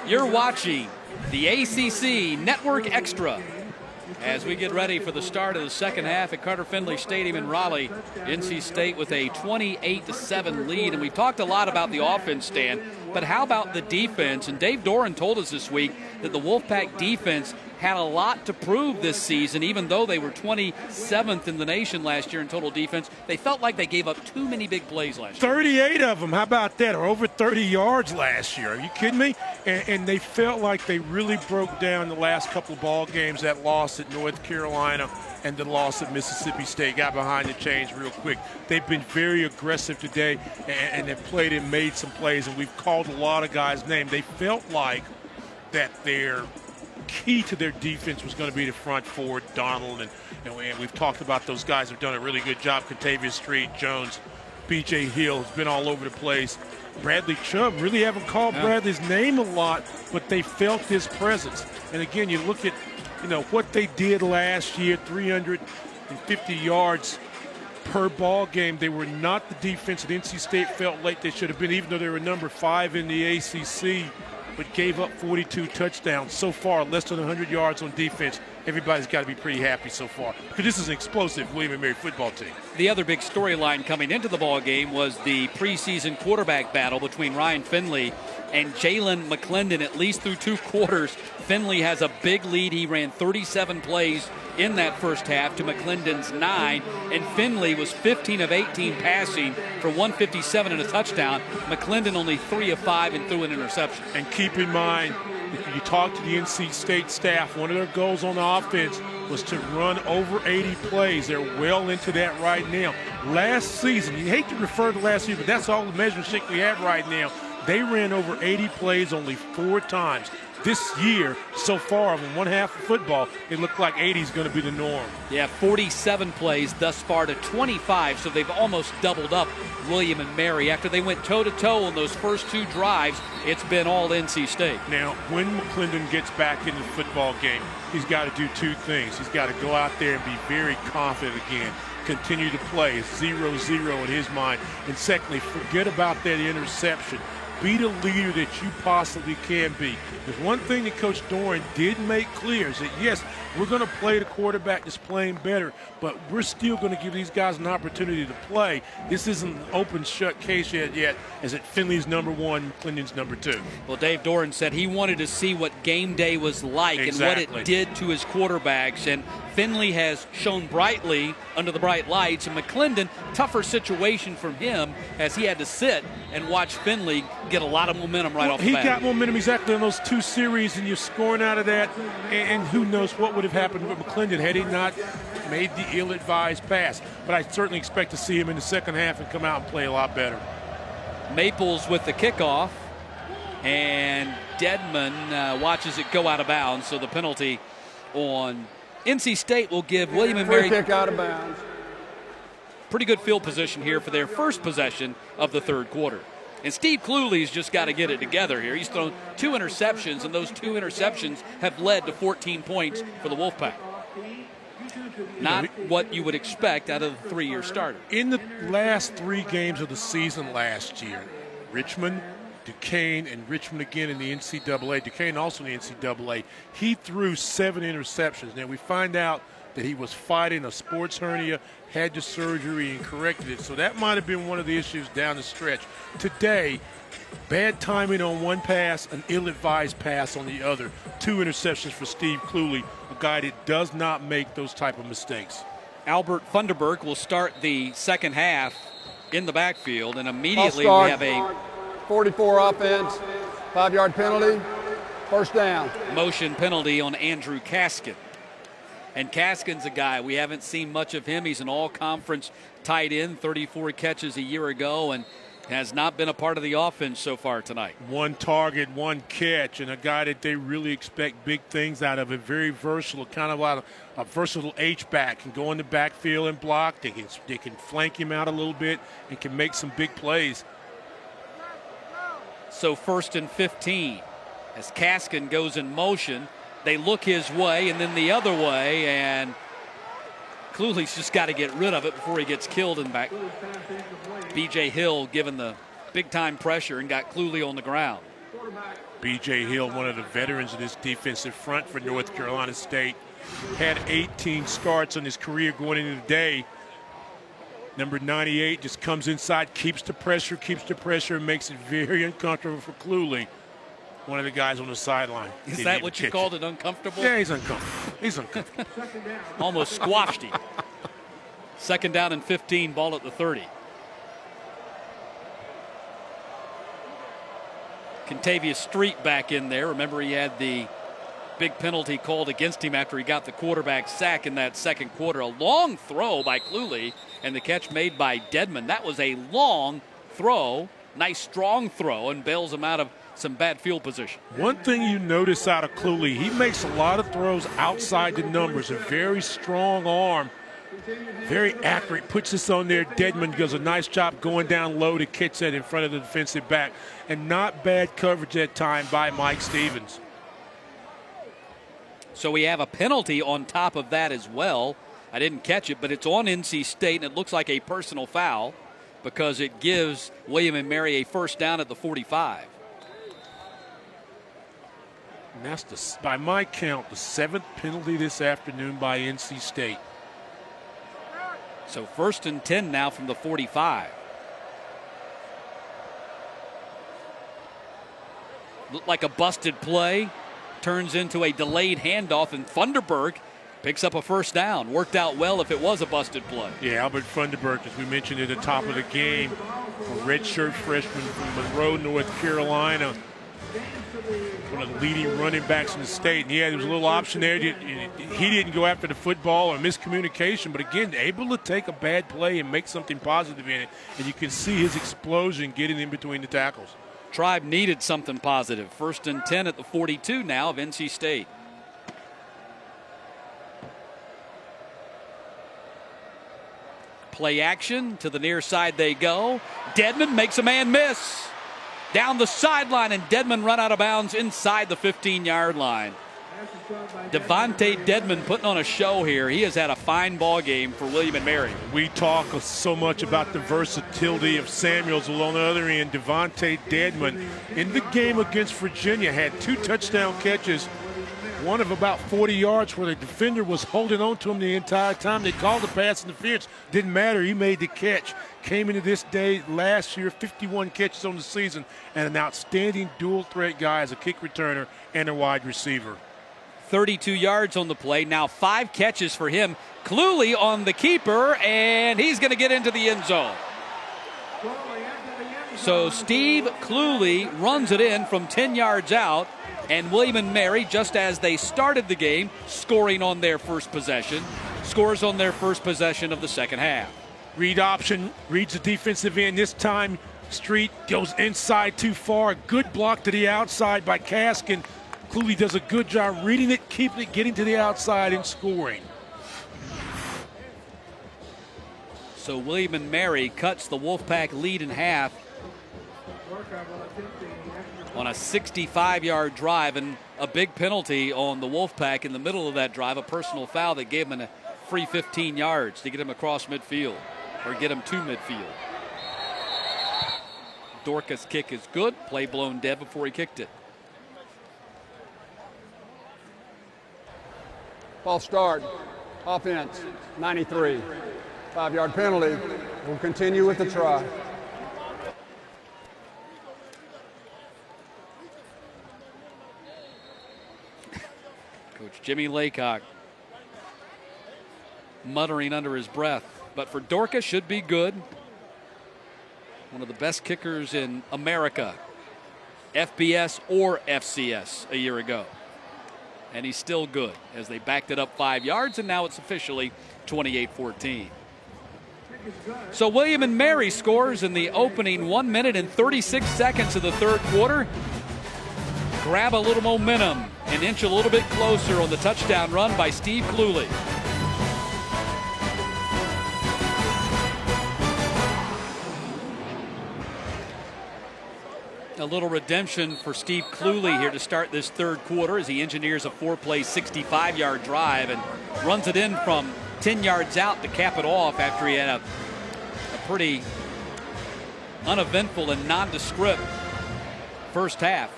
You're watching the ACC Network Extra as we get ready for the start of the second half at Carter-Finley Stadium in Raleigh. NC State with a 28-7 lead, and we talked a lot about the offense, Stan, but how about the defense? And Dave Doran told us this week that the Wolfpack defense had a lot to prove this season. Even though they were 27th in the nation last year in total defense, they felt like they gave up too many big plays last year. 38 of them, how about that? Or over 30 yards last year. Are you kidding me? And they felt like they really broke down the last couple of ball games. That loss at North Carolina and the loss at Mississippi State. Got behind the chains real quick. They've been very aggressive today, and they've played and made some plays, and we've called a lot of guys' names. They felt like that their key to their defense was going to be the front four, Donald, and we've talked about those guys who've done a really good job. Contavious Street, Jones, B.J. Hill has been all over the place. Bradley Chubb, really haven't called Bradley's name a lot, but they felt his presence. And again, you look at what they did last year, 350 yards per ball game. They were not the defense that NC State felt like they should have been, even though they were number 5 in the ACC, but gave up 42 touchdowns. So far, less than 100 yards on defense. Everybody's got to be pretty happy so far, because this is an explosive William & Mary football team. The other big storyline coming into the ball game was the preseason quarterback battle between Ryan Finley and Jalen McClendon. At least through 2 quarters, Finley has a big lead. He ran 37 plays in that first half to McClendon's 9, and Finley was 15 of 18 passing for 157 and a touchdown. McClendon only 3 of 5 and threw an interception. And keep in mind, if you talk to the NC State staff, one of their goals on the offense was to run over 80 plays. They're well into that right now. Last season, you hate to refer to last year, but that's all the measuring stick we have right now. They ran over 80 plays only 4 times. This year, so far, in one half of football, it looked like 80 is going to be the norm. Yeah, 47 plays thus far to 25, so they've almost doubled up William & Mary. After they went toe-to-toe on those first 2 drives, it's been all NC State. Now, when McClendon gets back in the football game, he's got to do 2 things. He's got to go out there and be very confident again, continue to play. It's 0-0 in his mind. And secondly, forget about that interception. Be the leader that you possibly can be. There's one thing that Coach Doran did make clear is that, yes, we're going to play the quarterback that's playing better, but we're still going to give these guys an opportunity to play. This isn't an open shut case yet, as it Finley's number 1, McClendon's number 2. Well, Dave Doran said he wanted to see what game day was like and what it did to his quarterbacks, and Finley has shone brightly under the bright lights, and McClendon, tougher situation from him as he had to sit and watch Finley get a lot of momentum right off the bat. He got momentum exactly on those 2 series, and you're scoring out of that, and who knows what would have happened with McClendon had he not made the ill-advised pass. But I certainly expect to see him in the second half and come out and play a lot better. Maples with the kickoff, and Dedman watches it go out of bounds, so the penalty on NC State will give William & Mary kick out of bounds. Pretty good field position here for their first possession of the third quarter. And Steve Cluley's just got to get it together here. He's thrown 2 interceptions, and those 2 interceptions have led to 14 points for the Wolfpack. Not what you would expect out of the 3-year starter. In the last 3 games of the season last year, Richmond, Duquesne, and Richmond again in the NCAA, Duquesne also in the NCAA, he threw 7 interceptions. Now, we find out that he was fighting a sports hernia, had the surgery, and corrected it. So that might have been one of the issues down the stretch. Today, bad timing on one pass, an ill-advised pass on the other. 2 interceptions for Steve Cluley, a guy that does not make those type of mistakes. Albert Funderburk will start the second half in the backfield, and immediately we have a 44 offense, 5-yard penalty, first down. Motion penalty on Andrew Kaskin. And Kaskin's a guy, we haven't seen much of him. He's an all-conference tight end, 34 catches a year ago, and has not been a part of the offense so far tonight. One target, one catch, and a guy that they really expect big things out of. It very versatile, kind of like a versatile H-back, can go in the backfield and block. They can flank him out a little bit and can make some big plays. So 1st and 15 as Kaskin goes in motion. They look his way and then the other way, and Cluley's just got to get rid of it before he gets killed in back. B.J. Hill given the big-time pressure and got Cluley on the ground. B.J. Hill, one of the veterans of this defensive front for North Carolina State, had 18 starts on his career going into the day. Number 98 just comes inside, keeps the pressure, and makes it very uncomfortable for Cluley. One of the guys on the sideline. Is that what you called it, uncomfortable? Yeah, he's uncomfortable. Almost squashed him. 2nd down and 15, ball at the 30. Contavious Street back in there. Remember, he had the big penalty called against him after he got the quarterback sack in that second quarter. A long throw by Cluley and the catch made by Dedmon. That was a long throw, nice strong throw, and bails him out of some bad field position. One thing you notice out of Cluley, he makes a lot of throws outside the numbers. A very strong arm, very accurate, puts this on there. Dedmon does a nice job going down low to catch that in front of the defensive back. And not bad coverage that time by Mike Stevens. So we have a penalty on top of that as well. I didn't catch it, but it's on NC State, and it looks like a personal foul because it gives William & Mary a first down at the 45. And that's, by my count, the 7th penalty this afternoon by NC State. So 1st and 10 now from the 45. Looked like a busted play. Turns into a delayed handoff, and Funderburk picks up a first down. Worked out well if it was a busted play. Yeah, Albert Funderburk, as we mentioned at the top of the game, a redshirt freshman from Monroe, North Carolina. One of the leading running backs in the state. And yeah, there was a little option there. He didn't go after the football or miscommunication, but again, able to take a bad play and make something positive in it. And you can see his explosion getting in between the tackles. Tribe needed something positive. 1st and 10 at the 42 now of NC State. Play action to the near side they go. Dedmon makes a man miss. Down the sideline, and Dedmon run out of bounds inside the 15-yard line. Devontae Dedmon putting on a show here. He has had a fine ball game for William & Mary. We talk so much about the versatility of Samuels. Well, on the other end, Devontae Dedmon in the game against Virginia had 2 touchdown catches, one of about 40 yards where the defender was holding on to him the entire time. They called the pass interference. Didn't matter. He made the catch. Came into this day last year, 51 catches on the season, and an outstanding dual threat guy as a kick returner and a wide receiver. 32 yards on the play. Now 5 catches for him. Cluley on the keeper, and he's going to get into the end zone. So Steve Cluley runs it in from 10 yards out, and William & Mary, just as they started the game, scoring on their first possession, scores on their first possession of the second half. Read option, reads the defensive end. This time, Street goes inside too far. Good block to the outside by Kaskin. Cluley does a good job reading it, keeping it, getting to the outside, and scoring. So William & Mary cuts the Wolfpack lead in half on a 65-yard drive, and a big penalty on the Wolfpack in the middle of that drive, a personal foul that gave him a free 15 yards to get him across midfield, or get him to midfield. Dorcas' kick is good. Play blown dead before he kicked it. False start. Offense, 93. 5-yard penalty. We'll continue with the try. Coach Jimmy Laycock muttering under his breath. But for Dorka, should be good. One of the best kickers in America, FBS or FCS a year ago. And he's still good as they backed it up 5 yards, and now it's officially 28-14. So William and Mary scores in the opening 1 minute and 36 seconds of the third quarter. Grab a little momentum and inch a little bit closer on the touchdown run by Steve Cluley. A little redemption for Steve Cluley here to start this third quarter as he engineers a 4-play 65-yard drive and runs it in from 10 yards out to cap it off after he had a pretty uneventful and nondescript first half.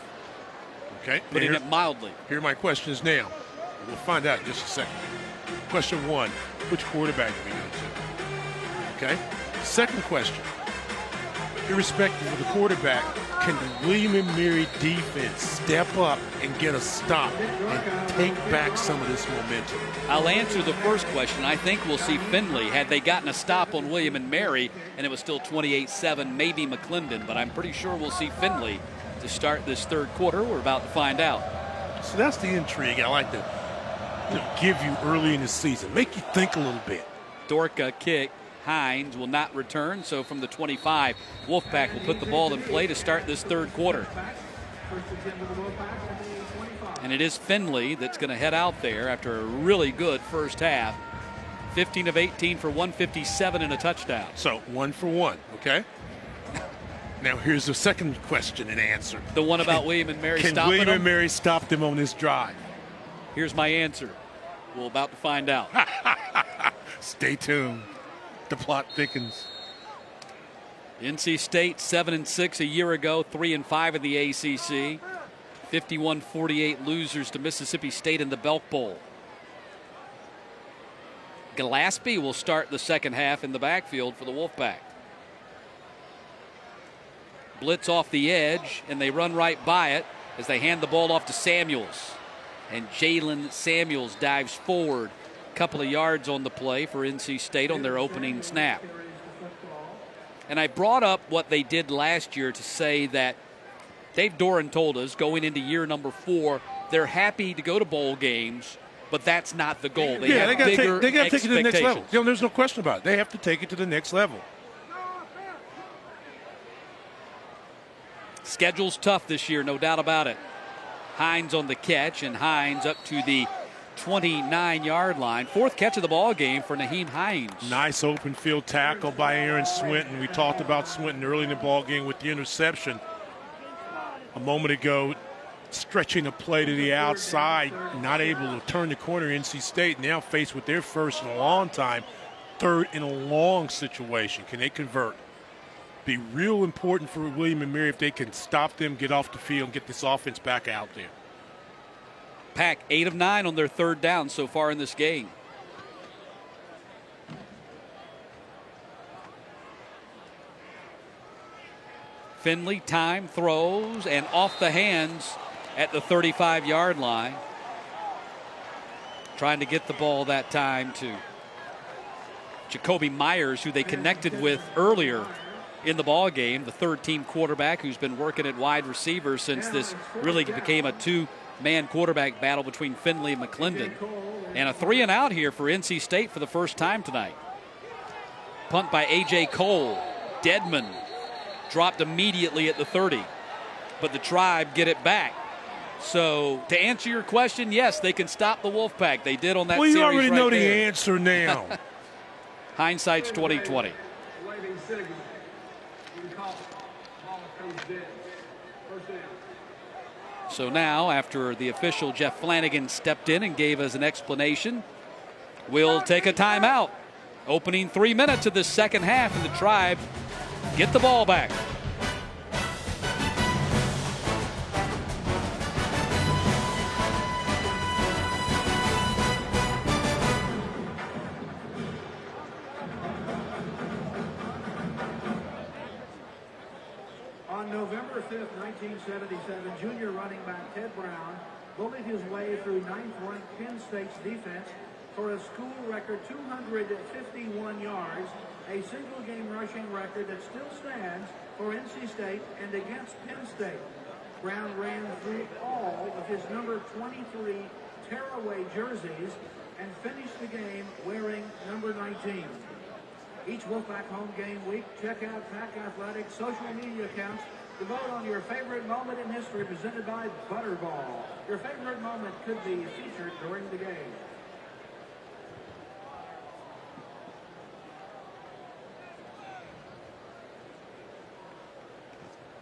Okay. Putting it mildly. Here are my questions now. We'll find out in just a second. Question 1, which quarterback do we go to? Okay. Second question, irrespective of the quarterback, can the William and Mary defense step up and get a stop and take back some of this momentum? I'll answer the first question. I think we'll see Finley. Had they gotten a stop on William and Mary, and it was still 28-7, maybe McClendon, but I'm pretty sure we'll see Finley to start this third quarter. We're about to find out. So that's the intrigue I like to give you early in the season. Make you think a little bit. Dorka kick. Hines will not return, so from the 25, Wolfpack will put the ball in play to start this third quarter. And it is Finley that's going to head out there after a really good first half. 15 of 18 for 157 and a touchdown. So 1 for 1, okay? Now here's the second question and answer. The one about William and Mary stopping them? Can William and Mary stop them on this drive? Here's my answer. We're about to find out. Stay tuned. The plot thickens. NC State 7-6 a year ago, 3-5 in the ACC. 51-48 losers to Mississippi State in the Belk Bowl. Gillespie will start the second half in the backfield for the Wolfpack. Blitz off the edge, and they run right by it as they hand the ball off to Samuels. And Jalen Samuels dives forward. Couple of yards on the play for NC State on their opening snap. And I brought up what they did last year to say that Dave Doran told us going into year number 4, they're happy to go to bowl games, but that's not the goal. They got to take it to the next level. There's no question about it. They have to take it to the next level. Schedule's tough this year, no doubt about it. Hines on the catch, and Hines up to the 29-yard line. Fourth catch of the ball game for Naheem Hines. Nice open field tackle by Aaron Swinton. We talked about Swinton early in the ball game with the interception a moment ago, stretching a play to the outside, not able to turn the corner. NC State now faced with their first in a long time, third in a long situation. Can they convert? Be real important for William and Mary if they can stop them, get off the field, and get this offense back out there. Pack 8 of 9 on their third down so far in this game. Finley time throws and off the hands at the 35-yard line. Trying to get the ball that time to Jacoby Myers, who they connected with earlier in the ball game, the third-team quarterback who's been working at wide receiver since this really became a two-man quarterback battle between Finley and McClendon. And a 3-and-out here for NC State for the first time tonight. Punt by A.J. Cole. Dedman dropped immediately at the 30, but the Tribe get it back. So to answer your question, yes, they can stop the Wolfpack. They did on that series. Well, you already know there. the answer now. Hindsight's 20/20. So now, after the official Jeff Flanagan stepped in and gave us an explanation, we'll take a timeout. Opening 3 minutes of this second half, and the Tribe get the ball back. On November 5th, 1977, junior running back Ted Brown bullied his way through 9th-ranked Penn State's defense for a school record 251 yards, a single game rushing record that still stands for NC State and against Penn State. Brown ran through all of his number 23 tearaway jerseys and finished the game wearing number 19. Each Wolfpack home game week, check out Pack Athletics social media accounts to vote on your favorite moment in history presented by Butterball. Your favorite moment could be featured during the game.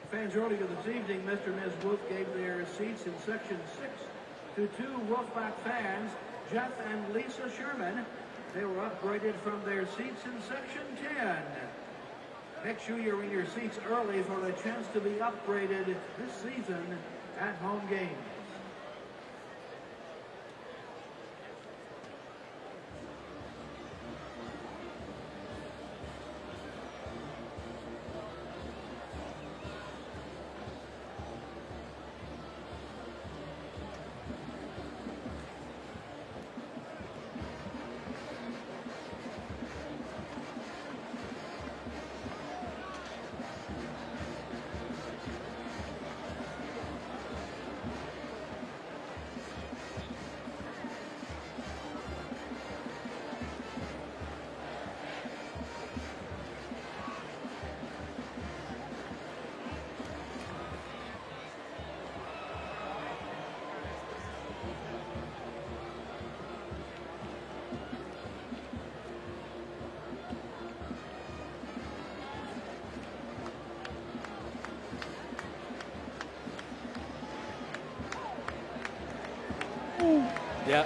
Fans earlier this evening, Mr. and Ms. Wolf gave their seats in Section 6 to two Wolfpack fans, Jeff and Lisa Sherman. They were upgraded from their seats in Section 10. Make sure you're in your seats early for a chance to be upgraded this season at home games. Yeah.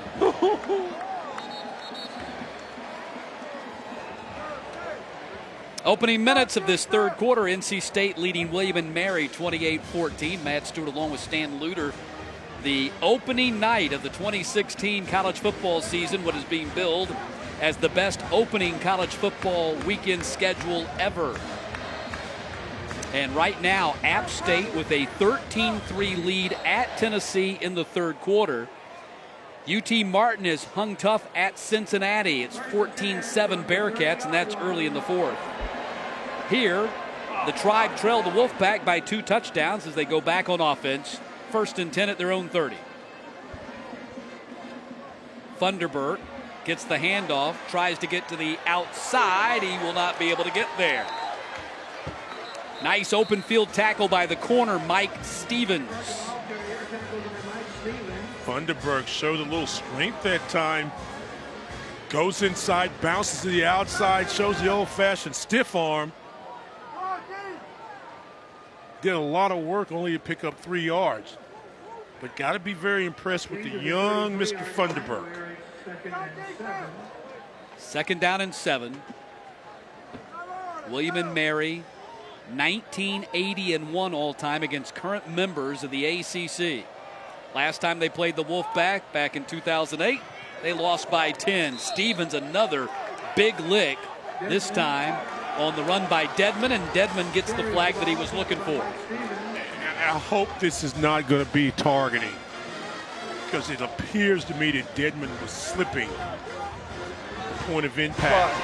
Opening minutes of this third quarter, NC State leading William & Mary 28-14. Matt Stewart along with Stan Luter. The opening night of the 2016 college football season, what is being billed as the best opening college football weekend schedule ever. And right now, App State with a 13-3 lead at Tennessee in the third quarter. UT Martin has hung tough at Cincinnati. It's 14-7 Bearcats, and that's early in the fourth. Here, the Tribe trailed the Wolfpack by 2 touchdowns as they go back on offense. 1st and 10 at their own 30. Thunderbird gets the handoff, tries to get to the outside. He will not be able to get there. Nice open field tackle by the corner, Mike Stevens. Thunderbird showed a little strength that time. Goes inside, bounces to the outside, shows the old-fashioned stiff arm. Did a lot of work only to pick up 3 yards. But got to be very impressed with the young Mr. Thunderbird. 2nd down and 7. William & Mary, 1980-1 all-time against current members of the ACC. Last time they played the Wolfpack back in 2008, they lost by 10. Stevens, another big lick, this time on the run by Dedman, and Dedman gets the flag that he was looking for. I hope this is not going to be targeting, because it appears to me that Dedman was slipping the point of impact.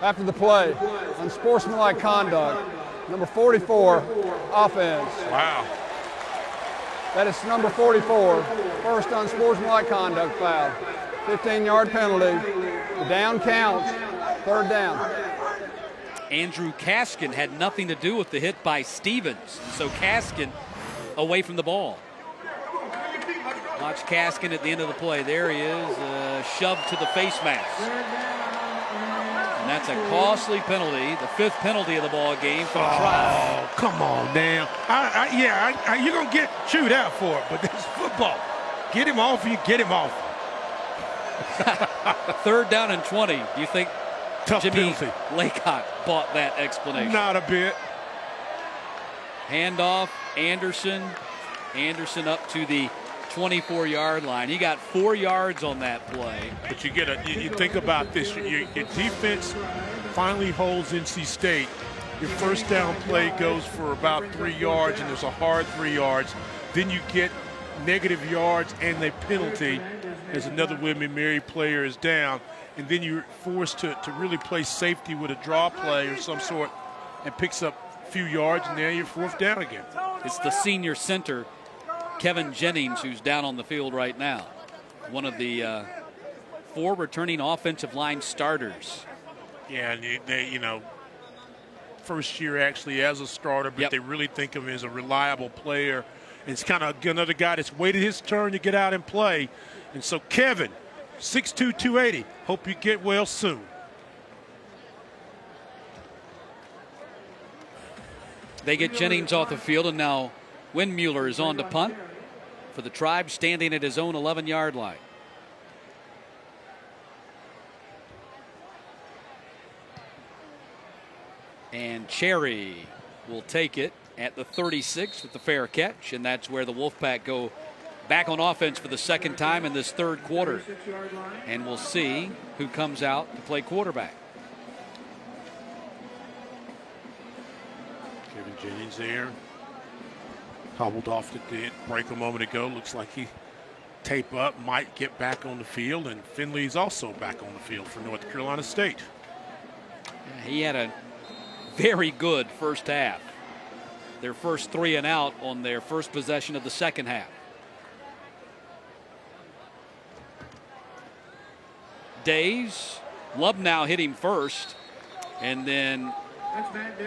After the play, unsportsmanlike conduct, number 44, offense. Wow. That is number 44, first unsportsmanlike conduct foul. 15-yard penalty. The down counts, 3rd down. Andrew Kaskin had nothing to do with the hit by Stevens. So Kaskin away from the ball. Watch Kaskin at the end of the play. There he is, shoved to the face mask. And that's a costly penalty, the 5th penalty of the ball game for the Tribe. Oh, come on now. You're going to get chewed out for it, but this is football. Get him off, you get him off. 3rd down and 20. Do you think Tough Jimmy penalty. Laycock bought that explanation? Not a bit. Handoff, Anderson. Anderson up to the 24-yard line. He got 4 yards on that play. But you think about this. Your defense finally holds NC State. Your 1st down play goes for about 3 yards, and there's a hard 3 yards. Then you get negative yards and a penalty. as another William and Mary player is down, and then you're forced to really play safety with a draw play or some sort and picks up a few yards, and now you're 4th down again. It's the senior center, Kevin Jennings, who's down on the field right now. One of the 4 returning offensive line starters. Yeah, and they first year actually as a starter, but they really think of him as a reliable player. And it's kind of another guy that's waited his turn to get out and play. And so Kevin, 6'2", 280, hope you get well soon. They get Jennings off the field, and now Windmuller is on to punt for the Tribe, standing at his own 11-yard line. And Cherry will take it at the 36 with the fair catch, and that's where the Wolfpack go back on offense for the second time in this 3rd quarter. And we'll see who comes out to play quarterback. Kevin Jennings there. Hobbled off the break a moment ago. Looks like he tape up, might get back on the field, and Finley's also back on the field for North Carolina State. Yeah, he had a very good first half. Their first 3 and out on their first possession of the second half. Days, Lubnow hit him first, and then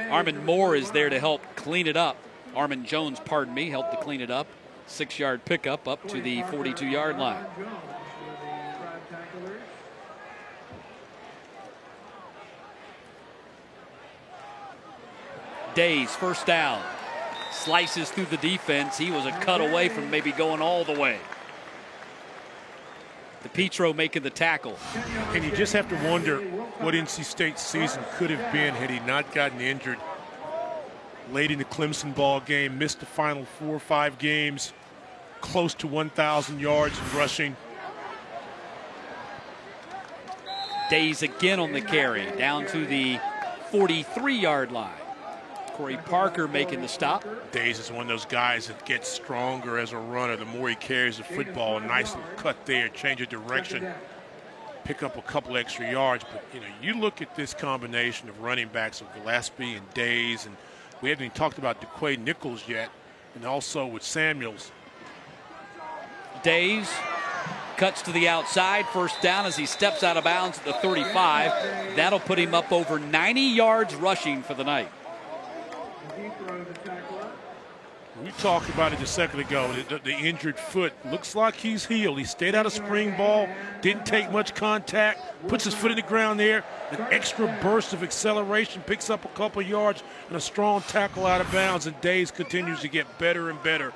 Armand Moore is there to help clean it up. Armand Jones, pardon me, helped to clean it up. 6-yard pickup up to the 42-yard line. Days, first down. Slices through the defense. He was a cut away from maybe going all the way. DePietro making the tackle. And you just have to wonder what NC State's season could have been had he not gotten injured late in the Clemson ball game, missed the final 4 or 5 games, close to 1,000 yards rushing. Days again on the carry, down to the 43-yard line. Corey Parker making the stop. Days is one of those guys that gets stronger as a runner. The more he carries the football, a nice little cut there, change of direction, pick up a couple extra yards. But, you look at this combination of running backs of Gillespie and Days, and we haven't even talked about DeQuay Nichols yet, and also with Samuels. Days cuts to the outside, first down as he steps out of bounds at the 35. That'll put him up over 90 yards rushing for the night. We talked about it a second ago, the injured foot. Looks like he's healed. He stayed out of spring ball, didn't take much contact, puts his foot in the ground there, an extra burst of acceleration, picks up a couple yards, and a strong tackle out of bounds, and Days continues to get better and better.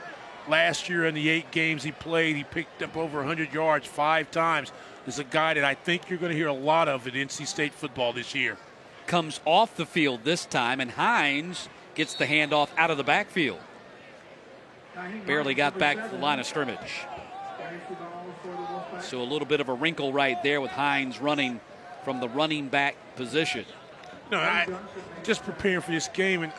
Last year in the 8 games he played, he picked up over 100 yards 5 times. There's a guy that I think you're going to hear a lot of in NC State football this year. Comes off the field this time, and Hines gets the handoff out of the backfield. Barely got back to the line of scrimmage. So a little bit of a wrinkle right there with Hines running from the running back position. No, just preparing for this game and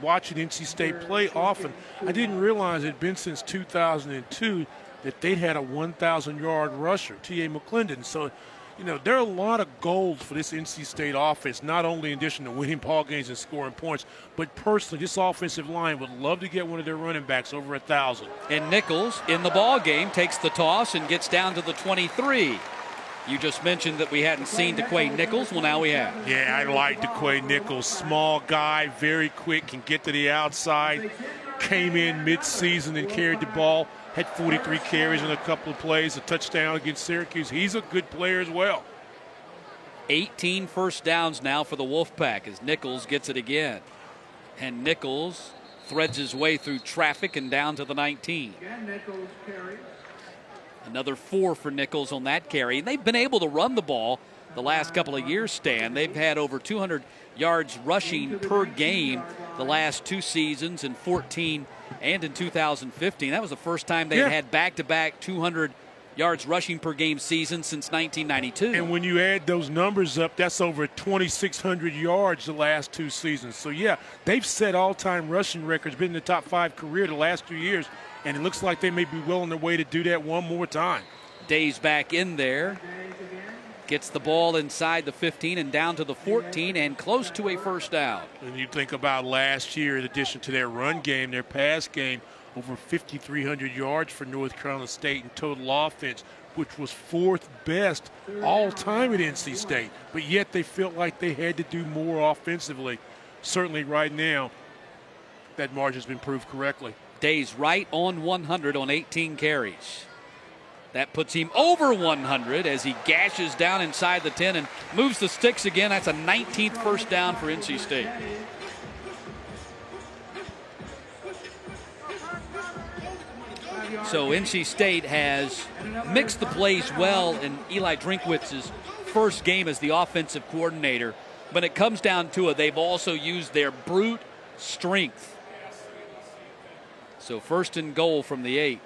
watching NC State play often, I didn't realize it had been since 2002 that they'd had a 1,000-yard rusher, T.A. McClendon. So, there are a lot of goals for this NC State offense, not only in addition to winning ball games and scoring points, but personally, this offensive line would love to get one of their running backs over 1,000. And Nichols in the ball game takes the toss and gets down to the 23. You just mentioned that we hadn't seen DeQuay Nichols. Well, now we have. Yeah, I like DeQuay Nichols. Small guy, very quick, can get to the outside. Came in mid-season and carried the ball. Had 43 carries in a couple of plays, a touchdown against Syracuse. He's a good player as well. 18 first downs now for the Wolfpack as Nichols gets it again. And Nichols threads his way through traffic and down to the 19. Another 4 for Nichols on that carry. And they've been able to run the ball the last couple of years, Stan. They've had over 200 yards rushing per game the last 2 seasons in 14 and in 2015. That was the first time they had back-to-back 200 yards rushing per game season since 1992. And when you add those numbers up, that's over 2,600 yards the last 2 seasons. So, yeah, they've set all-time rushing records, been in the top 5 career the last 2 years, and it looks like they may be well on their way to do that one more time. Days back in there. Gets the ball inside the 15 and down to the 14 and close to a first down. And you think about last year, in addition to their run game, their pass game, over 5,300 yards for North Carolina State in total offense, which was 4th best all time at NC State. But yet they felt like they had to do more offensively. Certainly right now, that margin's been proved correctly. Days right on 100 on 18 carries. That puts him over 100 as he gashes down inside the 10 and moves the sticks again. That's a 19th first down for NC State. So NC State has mixed the plays well in Eli Drinkwitz's first game as the offensive coordinator. When it comes down to it, they've also used their brute strength. So first and goal from the 8.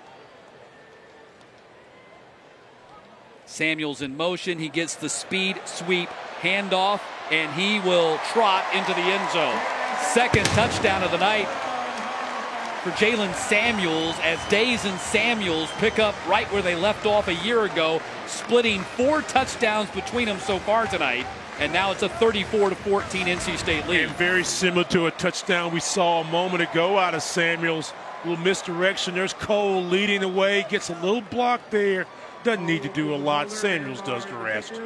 Samuels in motion. He gets the speed sweep handoff, and he will trot into the end zone. Second touchdown of the night for Jalen Samuels, as Days and Samuels pick up right where they left off a year ago, splitting 4 touchdowns between them so far tonight. And now it's a 34-14 NC State lead. And very similar to a touchdown we saw a moment ago out of Samuels. A little misdirection. There's Cole leading the way, gets a little block there. Doesn't need to do a lot. Samuels does the rest.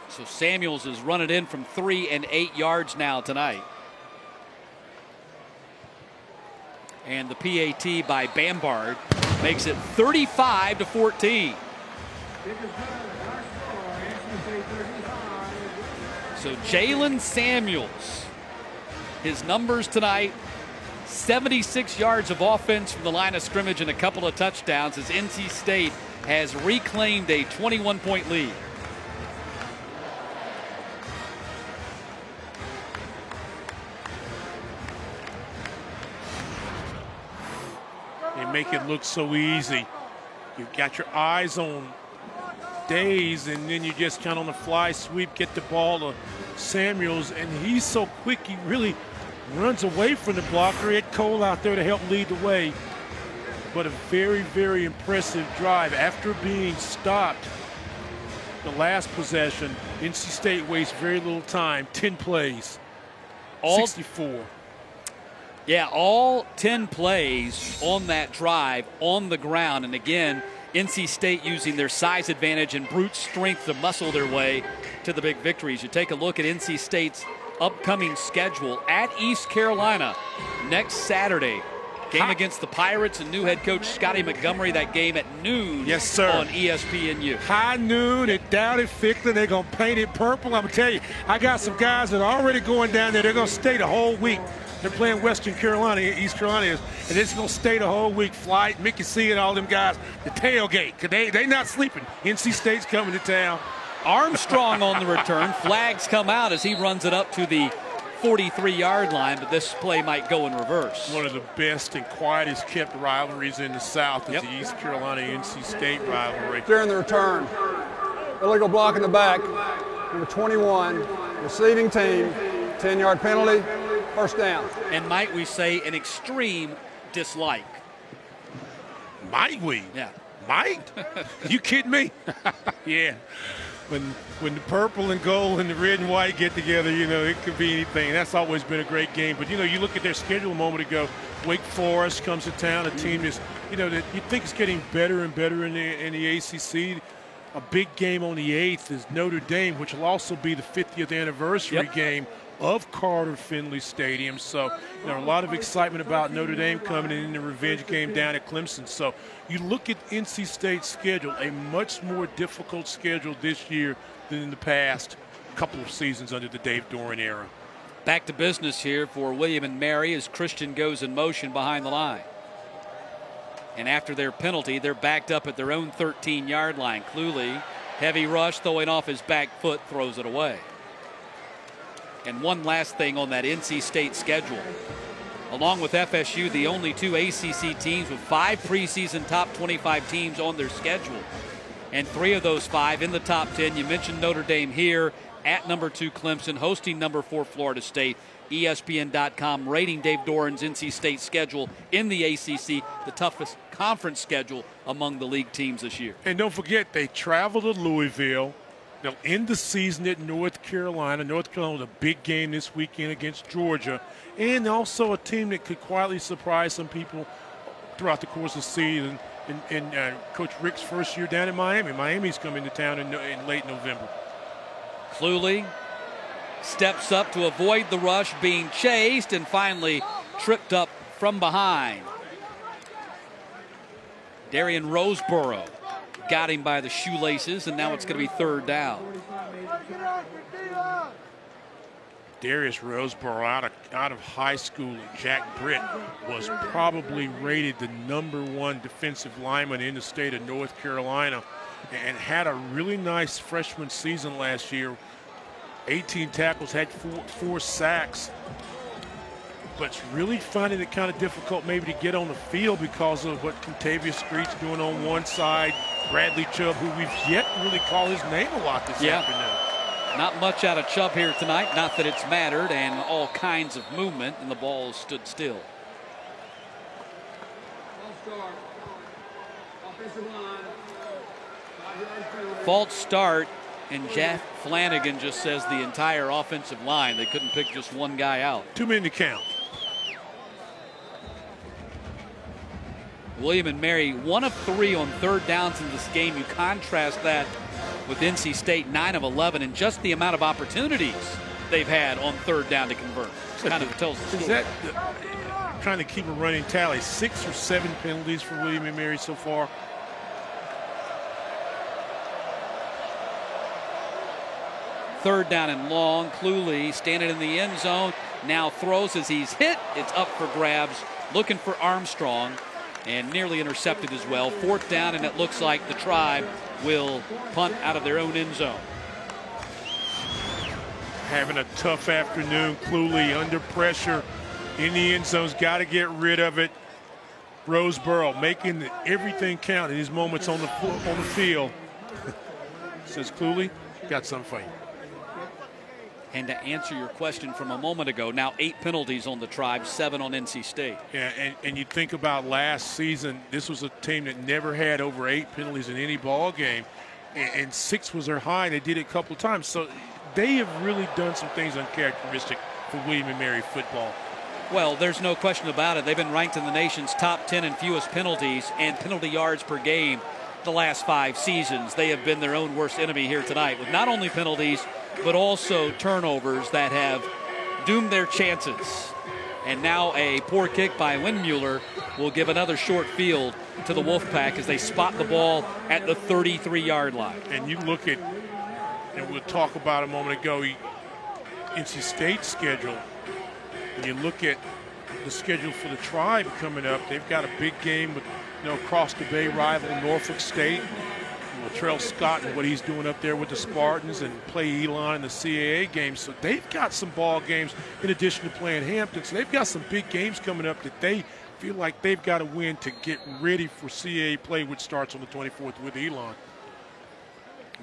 So Samuels is running in from 3 and 8 yards now tonight. And the PAT by Bambard makes it 35-14. So Jalen Samuels, his numbers tonight: 76 yards of offense from the line of scrimmage and a couple of touchdowns as NC State has reclaimed a 21-point lead. They make it look so easy. You've got your eyes on Days, and then you just kind of on the fly sweep, get the ball to Samuels, and he's so quick he really runs away from the blocker. Ed Cole out there to help lead the way. But a very, very impressive drive. After being stopped the last possession, NC State wastes very little time. 10 plays, 64. Yeah, all 10 plays on that drive on the ground. And again, NC State using their size advantage and brute strength to muscle their way to the big victories. You take a look at NC State's upcoming schedule at East Carolina next Saturday. Game against the Pirates and new head coach Scotty Montgomery. That game at noon. Yes, sir. On ESPNU. High noon at down at Ficklin. They're going to paint it purple. I'm going to tell you, I got some guys that are already going down there. They're going to stay the whole week. They're playing Western Carolina, East Carolina is, and it's going to stay the whole week. Flight, Mickey C and all them guys, the tailgate, because they not sleeping. NC State's coming to town. Armstrong on the return. Flags come out as he runs it up to the 43-yard line, but this play might go in reverse. One of the best and quietest kept rivalries in the South is the East Carolina-NC State rivalry. During the return, illegal block in the back, number 21, receiving team, 10-yard penalty, first down. And might we say an extreme dislike? Might we? Yeah. Might? You kidding me? Yeah. When the purple and gold and the red and white get together, you know, it could be anything. That's always been a great game. But, you know, you look at their schedule a moment ago. Wake Forest comes to town, a team that's, you know, that you think is getting better and better in the ACC. A big game on the 8th is Notre Dame, which will also be the 50th anniversary game of Carter-Finley Stadium. So, you know, a lot of excitement about Notre Dame coming in the revenge game down at Clemson. So you look at NC State's schedule, a much more difficult schedule this year than in the past couple of seasons under the Dave Doeren era. Back to business here for William and Mary as Christian goes in motion behind the line. And after their penalty, they're backed up at their own 13-yard line. Cluley, heavy rush, throwing off his back foot, throws it away. And one last thing on that NC State schedule. Along with FSU, the only two ACC teams with 5 preseason top 25 teams on their schedule. And 3 of those 5 in the top 10. You mentioned Notre Dame here at number 2 Clemson, hosting number 4 Florida State. ESPN.com, rating Dave Doran's NC State schedule in the ACC, the toughest conference schedule among the league teams this year. And don't forget, they travel to Louisville. They'll end the season at North Carolina. North Carolina with a big game this weekend against Georgia. And also a team that could quietly surprise some people throughout the course of the season. And Coach Rick's first year down in Miami. Miami's coming to town in late November. Cluley steps up to avoid the rush, being chased, and finally tripped up from behind. Darian Roseboro got him by the shoelaces, and now it's going to be third down. Darius Roseboro out of high school at Jack Britt was probably rated the #1 defensive lineman in the state of North Carolina and had a really nice freshman season last year. 18 tackles, had four sacks. But it's really finding it kind of difficult maybe to get on the field because of what Contavious Street's doing on one side. Bradley Chubb, who we've yet to really call his name a lot this afternoon. Not much out of Chubb here tonight, not that it's mattered, and all kinds of movement, and the ball stood still. False start, and Jeff Flanagan just says the entire offensive line. They couldn't pick just one guy out. 2 men to count. William and Mary, 1 of 3 on third downs in this game. You contrast that with NC State, 9 of 11, and just the amount of opportunities they've had on third down to convert. Kind of tells the story. Is that trying to keep a running tally? 6 or 7 penalties for William and Mary so far. Third down and long. Cluley standing in the end zone. Now throws as he's hit. It's up for grabs. Looking for Armstrong. And nearly intercepted as well. Fourth down, and it looks like the Tribe will punt out of their own end zone. Having a tough afternoon. Cluley under pressure in the end zone's got to get rid of it. Roseboro making everything count in his moments on the field. Says Cluley, got something for you. And to answer your question from a moment ago, now 8 penalties on the Tribe, 7 on NC State. Yeah, and you think about last season, this was a team that never had over 8 penalties in any ball game, and 6 was their high. They did it a couple of times. So they have really done some things uncharacteristic for William and Mary football. Well, there's no question about it. They've been ranked in the nation's top 10 in fewest penalties and penalty yards per game the last 5 seasons. They have been their own worst enemy here tonight with not only penalties, but also turnovers that have doomed their chances. And now a poor kick by Windmuller will give another short field to the Wolfpack as they spot the ball at the 33-yard line. And you look at, and we'll talk about a moment ago, NC State's schedule. And you look at the schedule for the Tribe coming up. They've got a big game with, across the bay rival Norfolk State. Latrell Scott and what he's doing up there with the Spartans, and play Elon in the CAA games. So they've got some ball games in addition to playing Hampton. So they've got some big games coming up that they feel like they've got to win to get ready for CAA play, which starts on the 24th with Elon.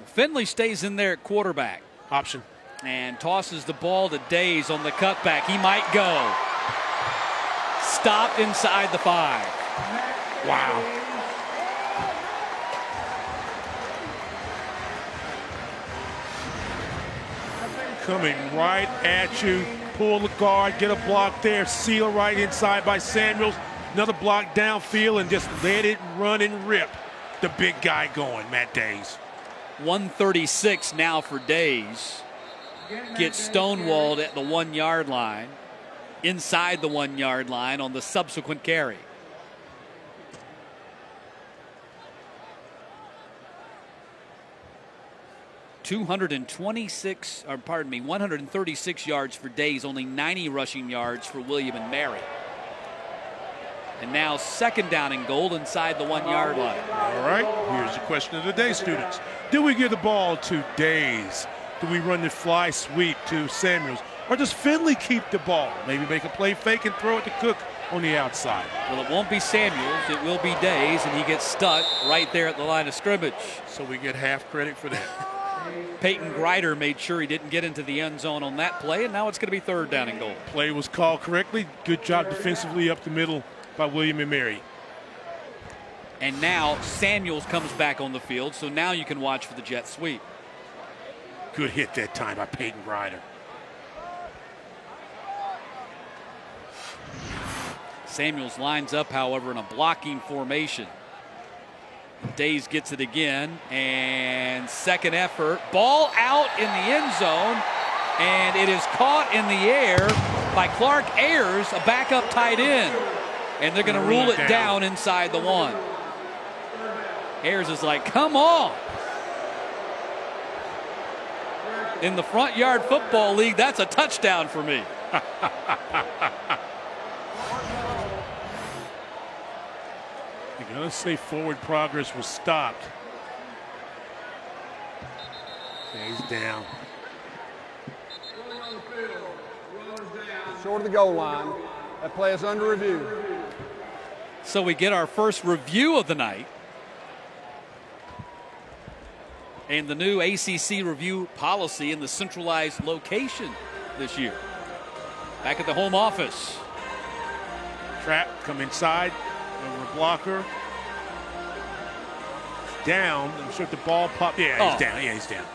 Finley stays in there at quarterback. Option. And tosses the ball to Days on the cutback. He might go. Stopped inside the 5. Wow. Coming right at you. Pull the guard, get a block there. Seal right inside by Samuels. Another block downfield, and just let it run and rip. The big guy going, Matt Days. 136 now for Days. Gets stonewalled at the 1-yard line. Inside the 1-yard line on the subsequent carry. $136 yards for Days, only 90 rushing yards for William and Mary. And now second down and goal inside the 1-yard line. All right, here's the question of the day, students. Do we give the ball to Days? Do we run the fly sweep to Samuels? Or does Finley keep the ball? Maybe make a play fake and throw it to Cook on the outside. Well, it won't be Samuels. It will be Days, and he gets stuck right there at the line of scrimmage. So we get half credit for that. Peyton Grider made sure he didn't get into the end zone on that play, and now it's going to be 3rd down and goal. Play was called correctly. Good job defensively up the middle by William and Mary. And now Samuels comes back on the field, so now you can watch for the jet sweep. Good hit that time by Peyton Grider. Samuels lines up, however, in a blocking formation. Days gets it again, and second effort. Ball out in the end zone, and it is caught in the air by Clark Ayers, a backup tight end. And they're going to rule it down inside the 1. Ayers is like, come on. In the Front Yard Football League, that's a touchdown for me. You're going to say forward progress was stopped. Yeah, he's down. Short of the goal line. That play is under review. So we get our first review of the night. And the new ACC review policy in the centralized location this year. Back at the home office. Trap, come inside, over a blocker. Down. I'm sure if the ball popped. Yeah, he's down. Yeah, he's down.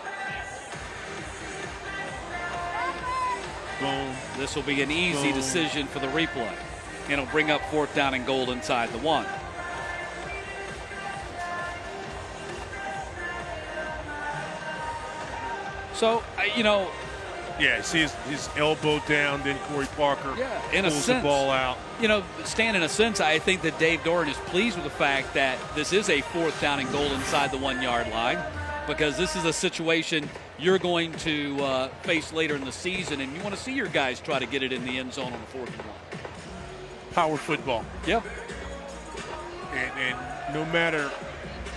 Boom. This will be an easy decision for the replay. And it'll bring up 4th down and goal inside the 1. So, you know. Yeah, see his elbow down, then Corey Parker in a pulls sense, the ball out. You know, Stan, in a sense, I think that Dave Doran is pleased with the fact that this is a 4th down and goal inside the 1-yard line, because this is a situation you're going to face later in the season, and you want to see your guys try to get it in the end zone on the 4th and 1. Power football. Yeah. And no matter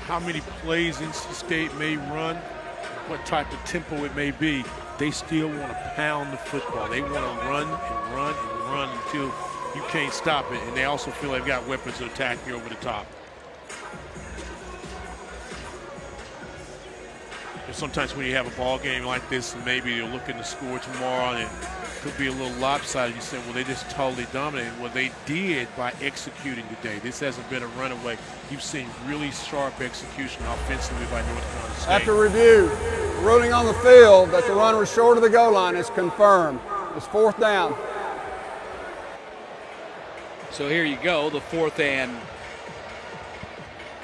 how many plays NC State may run, what type of tempo it may be, they still want to pound the football. They want to run and run and run until you can't stop it. And they also feel they've got weapons to attack you over the top. And sometimes when you have a ball game like this, and maybe you're looking to score tomorrow, and it could be a little lopsided, you say, well, they just totally dominated. Well, they did by executing today. This hasn't been a runaway. You've seen really sharp execution offensively by North Carolina State. After review, ruling on the field that the run was short of the goal line is confirmed. It's 4th down. So here you go, the 4th and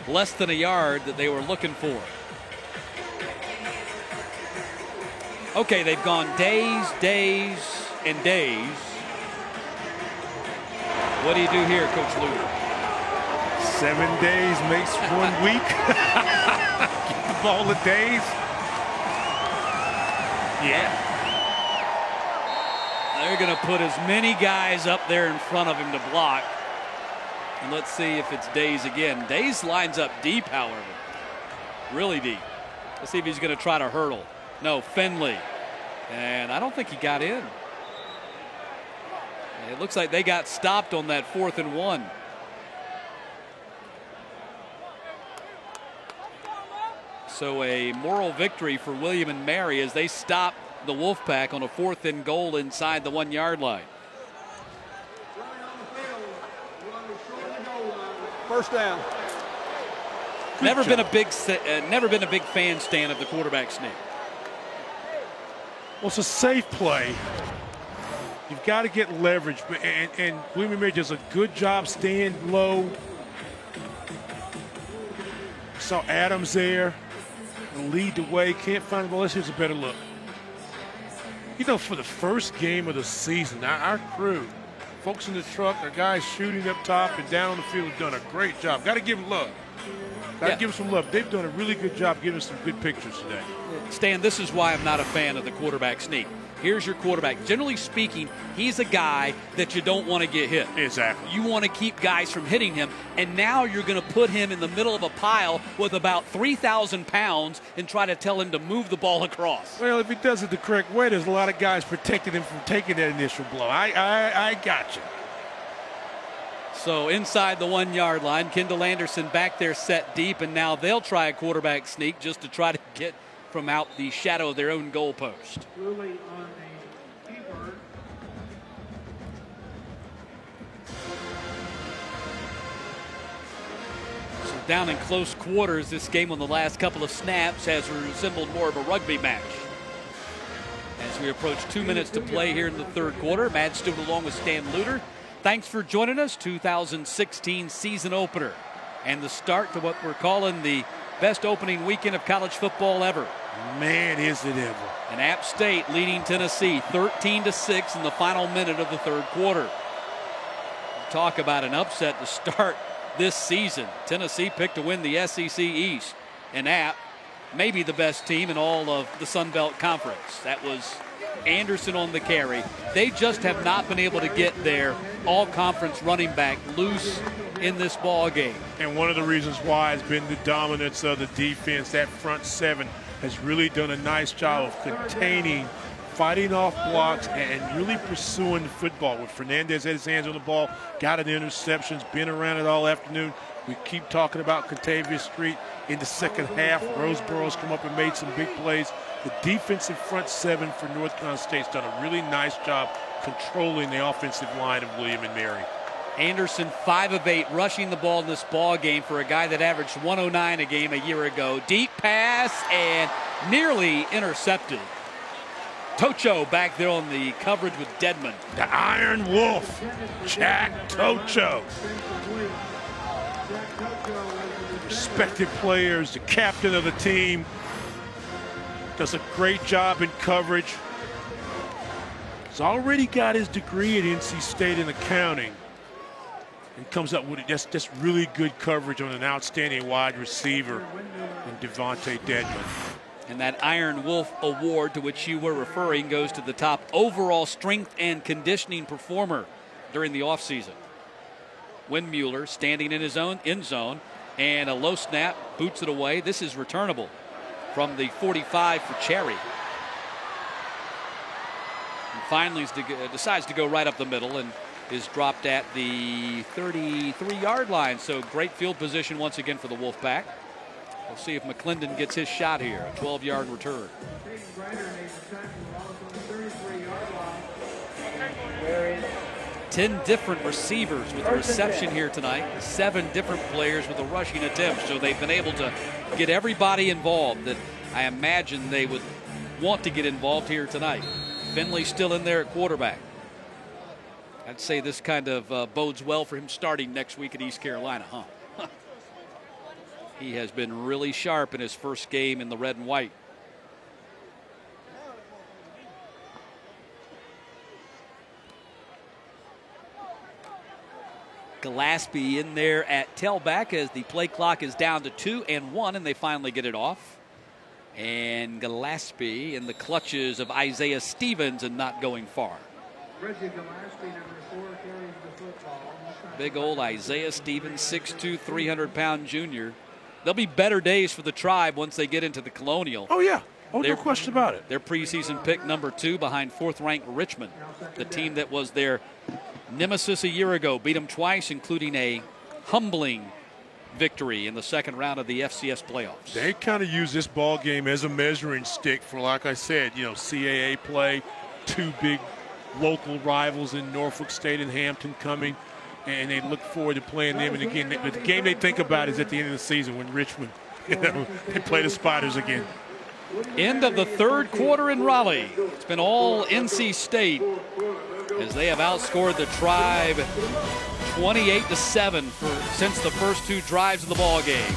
less than a yard that they were looking for. Okay, they've gone days, and days. What do you do here, Coach Luger? 7 days makes 1 week. Get the ball of days. Yeah. They're going to put as many guys up there in front of him to block. And let's see if it's Days again. Days lines up deep, however. Really deep. Let's see if he's going to try to hurdle. No, Finley. And I don't think he got in. It looks like they got stopped on that 4th and 1. So a moral victory for William and Mary as they stop the Wolfpack on a 4th and goal inside the 1-yard line. First down. Never been a big fan, Stan, of the quarterback sneak. Well, it's a safe play. You've got to get leverage, and William and Mary does a good job staying low. Saw Adams there, lead the way. Can't find the ball. Here's a better look. You know, for the first game of the season, our crew, folks in the truck, our guys shooting up top and down the field have done a great job. Got to give them love. Got to give them some love. They've done a really good job giving us some good pictures today. Stan, this is why I'm not a fan of the quarterback sneak. Here's your quarterback. Generally speaking, he's a guy that you don't want to get hit. Exactly. You want to keep guys from hitting him, and now you're going to put him in the middle of a pile with about 3,000 pounds and try to tell him to move the ball across. Well, if he does it the correct way, there's a lot of guys protecting him from taking that initial blow. I got you. So inside the 1-yard line, Kendall Anderson back there set deep, and now they'll try a quarterback sneak just to try to get from out the shadow of their own goalpost. Cluley on the keeper. So down in close quarters, this game on the last couple of snaps has resembled more of a rugby match. As we approach 2 minutes to play here in the third quarter, Matt Stewart along with Stan Luter. Thanks for joining us. 2016 season opener and the start to what we're calling the best opening weekend of college football ever. Man, is it ever. And App State leading Tennessee 13-6 in the final minute of the third quarter. Talk about an upset to start this season. Tennessee picked to win the SEC East, and App maybe the best team in all of the Sun Belt Conference. That was Anderson on the carry. They just have not been able to get their all-conference running back loose in this ball game. And one of the reasons why has been the dominance of the defense. That front seven has really done a nice job of containing, fighting off blocks, and really pursuing the football. With Fernandez had his hands on the ball, got an interception, been around it all afternoon. We keep talking about Contavious Street in the second half. Roseborough's come up and made some big plays. The defensive front seven for North Carolina State's done a really nice job controlling the offensive line of William and Mary. Anderson 5 of 8 rushing the ball in this ball game for a guy that averaged 109 a game a year ago. Deep pass and nearly intercepted. Tocho back there on the coverage with Dedman. The Iron Wolf, Jack Tocho. Respected players, the captain of the team, does a great job in coverage. He's already got his degree at NC State in accounting and comes up with just really good coverage on an outstanding wide receiver in Devontae Dedman. And that Iron Wolf award to which you were referring goes to the top overall strength and conditioning performer during the offseason. Windmuller standing in his own end zone, and a low snap, boots it away. This is returnable from the 45 for Cherry. And finally decides to go right up the middle and is dropped at the 33-yard line. So great field position once again for the Wolfpack. We'll see if McClendon gets his shot here. A 12-yard return. 10 different receivers with a reception here tonight. 7 different players with a rushing attempt. So they've been able to get everybody involved that I imagine they would want to get involved here tonight. Finley still in there at quarterback. I'd say this kind of bodes well for him starting next week at East Carolina, huh? He has been really sharp in his first game in the red and white. Gillespie in there at tailback as the play clock is down to 2 and 1, and they finally get it off. And Gillespie in the clutches of Isaiah Stevens and not going far. Big old Isaiah Stevens, 6'2", 300-pound junior. There'll be better days for the Tribe once they get into the Colonial. Oh, yeah. Oh, no question about it. Their preseason pick number 2 behind 4th-ranked Richmond, the team that was their nemesis a year ago, beat them twice, including a humbling victory in the second round of the FCS playoffs. They kind of use this ball game as a measuring stick for, like I said, CAA play, 2 big local rivals in Norfolk State and Hampton coming, and they look forward to playing them. And again, the game they think about is at the end of the season when Richmond, they play the Spiders again. End of the third quarter in Raleigh. It's been all NC State as they have outscored the Tribe 28-7 since the first 2 drives of the ball game.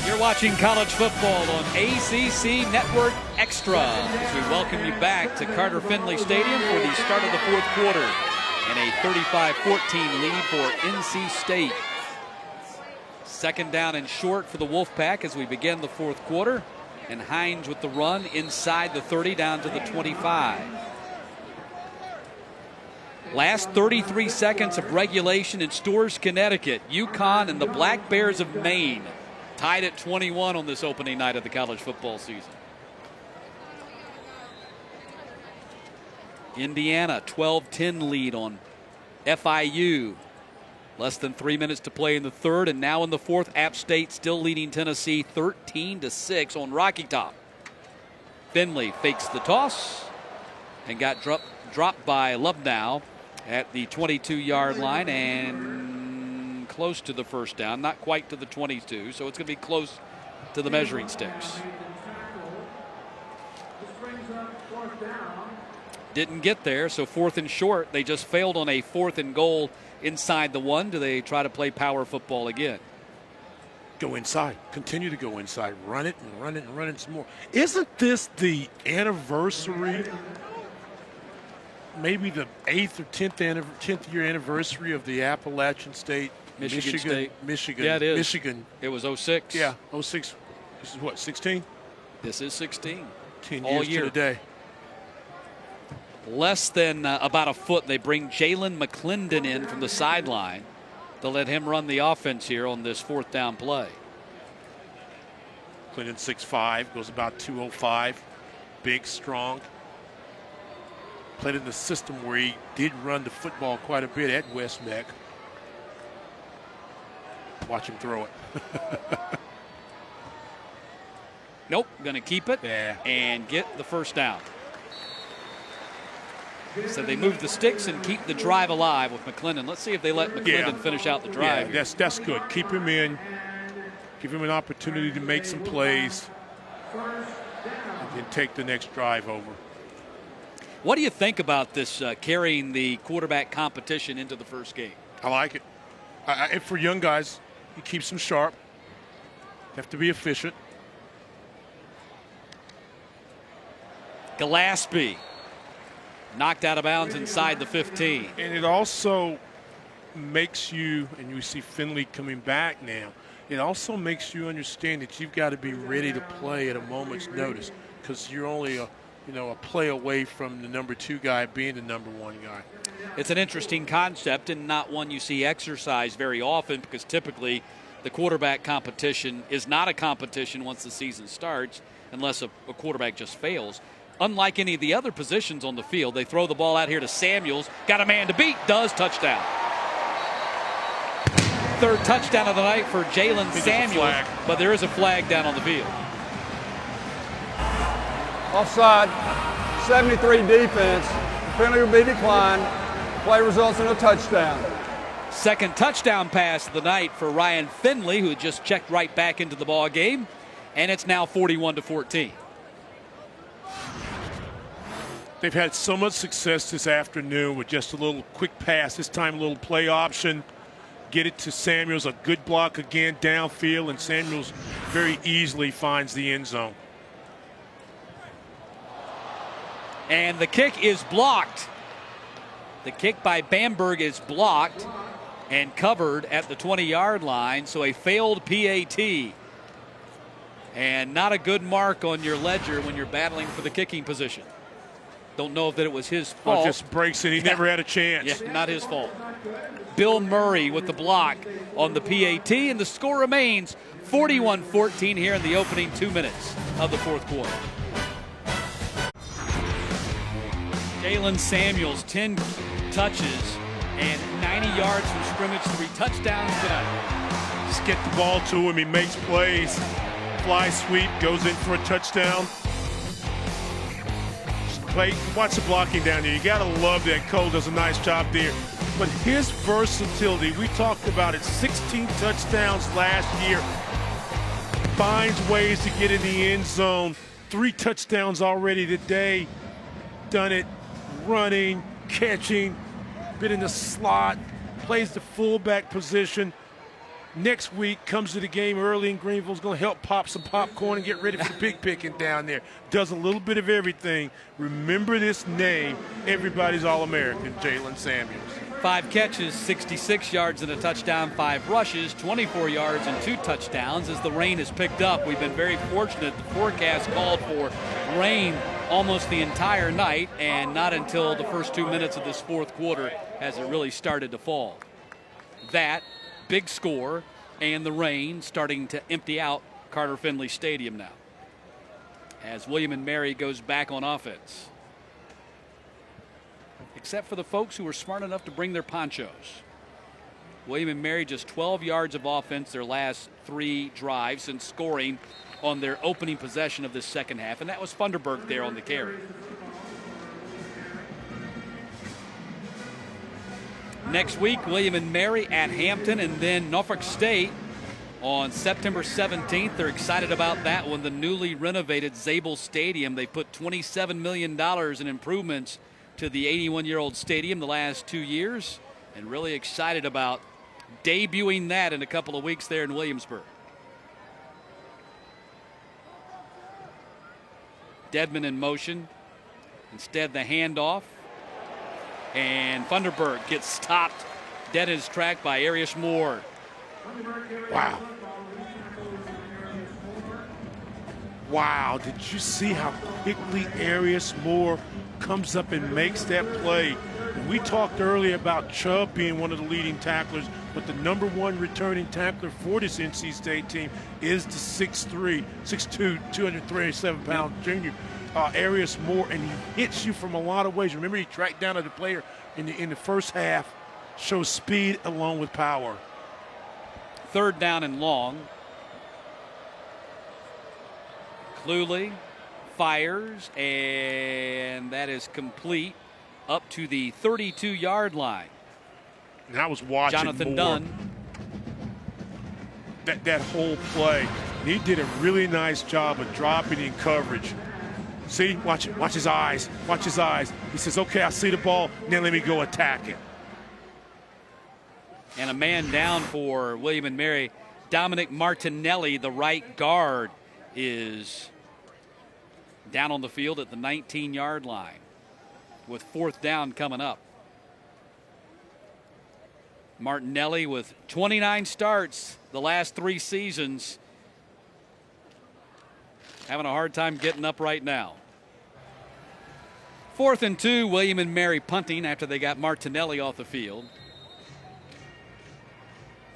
You're watching college football on ACC Network Extra as we welcome you back to Carter-Finley Stadium for the start of the fourth quarter and a 35-14 lead for NC State. Second down and short for the Wolfpack as we begin the fourth quarter, and Hines with the run inside the 30 down to the 25. Last 33 seconds of regulation in Storrs, Connecticut. UConn and the Black Bears of Maine tied at 21 on this opening night of the college football season. Indiana, 12-10 lead on FIU. Less than 3 minutes to play in the third, and now in the fourth, App State still leading Tennessee 13-6 on Rocky Top. Finley fakes the toss and got dropped by Lubnow at the 22-yard line and close to the first down. Not quite to the 22, so it's going to be close to the measuring sticks. Didn't get there, so fourth and short. They just failed on a 4th and goal inside the 1. Do they try to play power football again? Go inside. Continue to go inside. Run it and run it and run it some more. Isn't this the anniversary, maybe the 8th or 10th year anniversary of the Appalachian State, Michigan State. Michigan. Yeah, it is. Michigan. It was 06. Yeah, 06. This is what, 16? This is 16. 10 all years year. to the day. Less than about a foot. They bring Jalen McClendon in from the sideline to let him run the offense here on this 4th down play. McClendon 6'5", goes about 205. Big, strong. Played in the system where he did run the football quite a bit at West Meck. Watch him throw it. Nope, going to keep it and get the first down. So they move the sticks and keep the drive alive with McClendon. Let's see if they let McClendon finish out the drive. Yeah, that's good. Keep him in. Give him an opportunity to make some plays. And then take the next drive over. What do you think about this carrying the quarterback competition into the first game? I like it. And for young guys, it keeps them sharp. Have to be efficient. Gillespie knocked out of bounds inside the 15. And it also makes you, and you see Finley coming back now, it also makes you understand that you've got to be ready to play at a moment's notice, because you're only a play away from the number 2 guy being the number 1 guy. It's an interesting concept and not one you see exercised very often, because typically the quarterback competition is not a competition once the season starts unless a quarterback just fails. Unlike any of the other positions on the field, they throw the ball out here to Samuels. Got a man to beat. Does. Touchdown. 3rd touchdown of the night for Jalen Samuels. But there is a flag down on the field. Offside. 73 defense. Penalty will be declined. Play results in a touchdown. 2nd touchdown pass of the night for Ryan Finley, who had just checked right back into the ball game. And it's now 41-14. They've had so much success this afternoon with just a little quick pass. This time a little play option. Get it to Samuels. A good block again downfield, and Samuels very easily finds the end zone. And the kick is blocked. The kick by Bamberg is blocked and covered at the 20-yard line, so a failed PAT. And not a good mark on your ledger when you're battling for the kicking position. Don't know if that it was his fault. Oh, just breaks it. He never had a chance. Yeah, not his fault. Bill Murray with the block on the PAT, and the score remains 41-14 here in the opening 2 minutes of the 4th quarter. Jalen Samuels, 10 touches and 90 yards from scrimmage, 3 touchdowns tonight. Just get the ball to him. He makes plays. Fly sweep, goes in for a touchdown. Watch the blocking down there. You got to love that. Cole does a nice job there. But his versatility, we talked about it, 16 touchdowns last year. Finds ways to get in the end zone. 3 touchdowns already today. Done it running, catching, been in the slot, plays the fullback position. Next week, comes to the game early in Greenville, is going to help pop some popcorn and get ready for the big picking down there. Does a little bit of everything. Remember this name. Everybody's All-American, Jalen Samuels. 5 catches, 66 yards and a touchdown, 5 rushes, 24 yards and 2 touchdowns. As the rain has picked up, we've been very fortunate. The forecast called for rain almost the entire night, and not until the first 2 minutes of this 4th quarter has it really started to fall. That big score and the rain starting to empty out Carter-Finley Stadium now, as William & Mary goes back on offense. except for the folks who were smart enough to bring their ponchos. William & Mary just 12 yards of offense their last 3 drives and scoring on their opening possession of this second half, and that was Funderburk there on the carry. Next week, William & Mary at Hampton, and then Norfolk State on September 17th. They're excited about that one, the newly renovated Zabel Stadium. They put $27 million in improvements to the 81-year-old stadium the last 2 years, and really excited about debuting that in a couple of weeks there in Williamsburg. Dedman in motion. Instead, the handoff. And Funderburk gets stopped dead in his track by Arius Moore. Wow. Wow, did you see how quickly Arius Moore comes up and makes that play? And we talked earlier about Chubb being one of the leading tacklers, but the #1 returning tackler for this NC State team is the 6'3", 6'2", 237-pound junior, Arius Moore, and he hits you from a lot of ways. Remember, he tracked down the player in the first half, shows speed along with power. 3rd down and long. Cluley fires, and that is complete up to the 32-yard line. And I was watching Jonathan Moore, Dunn. That whole play. And he did a really nice job of dropping in coverage. See, watch his eyes. Watch his eyes. He says, okay, I see the ball. Now let me go attack it. And a man down for William & Mary. Dominic Martinelli, the right guard, is down on the field at the 19-yard line with 4th down coming up. Martinelli with 29 starts the last 3 seasons. Having a hard time getting up right now. 4th and 2, William & Mary punting after they got Martinelli off the field.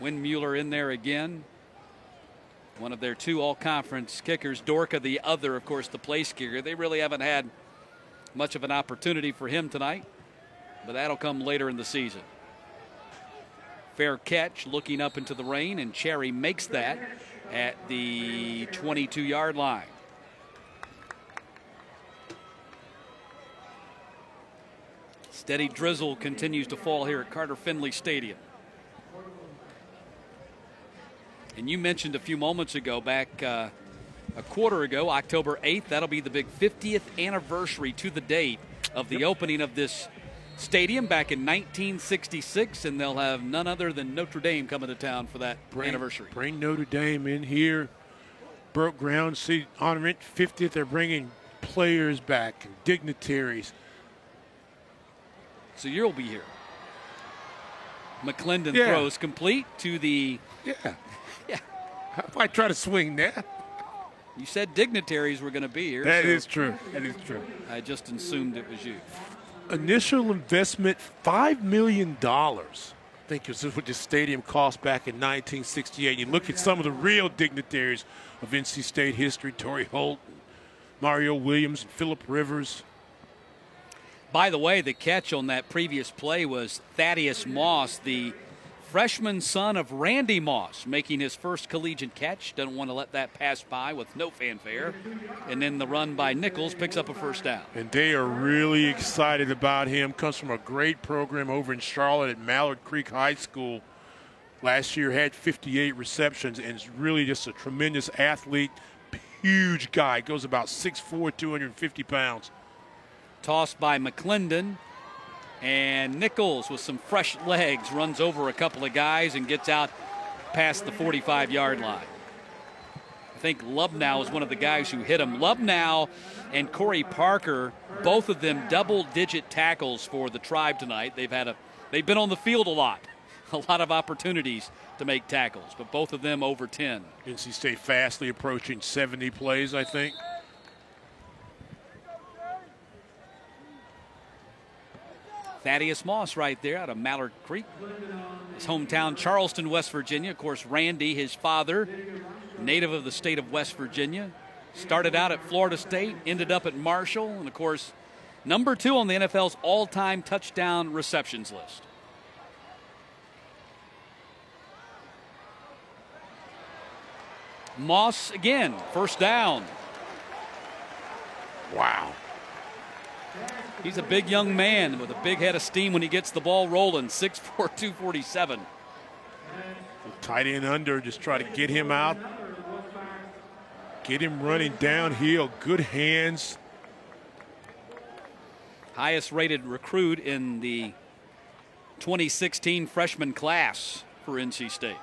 Windmuller in there again. One of their 2 all-conference kickers. Dorka, the other, of course, the place kicker. They really haven't had much of an opportunity for him tonight, but that'll come later in the season. Fair catch, looking up into the rain, and Cherry makes that at the 22-yard line. Steady drizzle continues to fall here at Carter-Finley Stadium. And you mentioned a few moments ago, back a quarter ago, October 8th, that'll be the big 50th anniversary to the date of the opening of this stadium back in 1966, and they'll have none other than Notre Dame coming to town for that anniversary. Bring Notre Dame in here, broke ground, see, honoring 50th, they're bringing players back and dignitaries. So you'll be here. McClendon throws complete to the... Yeah. If I try to swing that. You said dignitaries were going to be here. That is true. That is true. I just assumed it was you. Initial investment, $5 million. I think is what this stadium cost back in 1968. You look at some of the real dignitaries of NC State history, Torrey Holt, Mario Williams, and Phillip Rivers. By the way, the catch on that previous play was Thaddeus Moss, the freshman son of Randy Moss, making his first collegiate catch. Doesn't want to let that pass by with no fanfare. And then the run by Nichols picks up a 1st down. And they are really excited about him. Comes from a great program over in Charlotte at Mallard Creek High School. Last year had 58 receptions and is really just a tremendous athlete. Huge guy. Goes about 6'4", 250 pounds. Tossed by McClendon. And Nichols with some fresh legs runs over a couple of guys and gets out past the 45-yard line. I think Lubnow is one of the guys who hit him. Lubnow and Corey Parker, both of them double-digit tackles for the Tribe tonight. They've been on the field a lot of opportunities to make tackles, but both of them over 10. NC State fastly approaching 70 plays, I think. Thaddeus Moss right there out of Mallard Creek. His hometown, Charleston, West Virginia. Of course, Randy, his father, native of the state of West Virginia. Started out at Florida State, ended up at Marshall, and of course, number 2 on the NFL's all-time touchdown receptions list. Moss again, first down. Wow. He's a big young man with a big head of steam when he gets the ball rolling, 6'4", 247. Tight end under, just try to get him out. Get him running downhill, good hands. Highest rated recruit in the 2016 freshman class for NC State.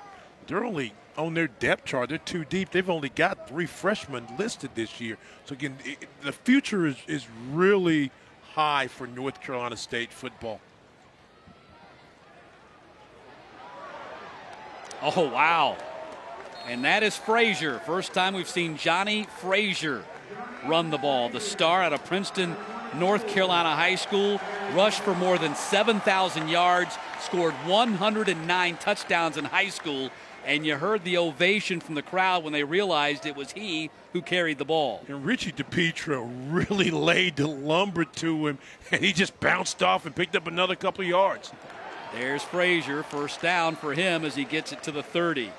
They're only on their depth chart, they're too deep. They've only got 3 freshmen listed this year. So again, the future is really high for North Carolina State football. Oh, wow. And that is Frazier. First time we've seen Johnny Frazier run the ball. The star out of Princeton, North Carolina High School, rushed for more than 7,000 yards, scored 109 touchdowns in high school, and you heard the ovation from the crowd when they realized it was he who carried the ball. And Richie DiPietro really laid the lumber to him, and he just bounced off and picked up another couple of yards. There's Frazier, first down for him as he gets it to the 30.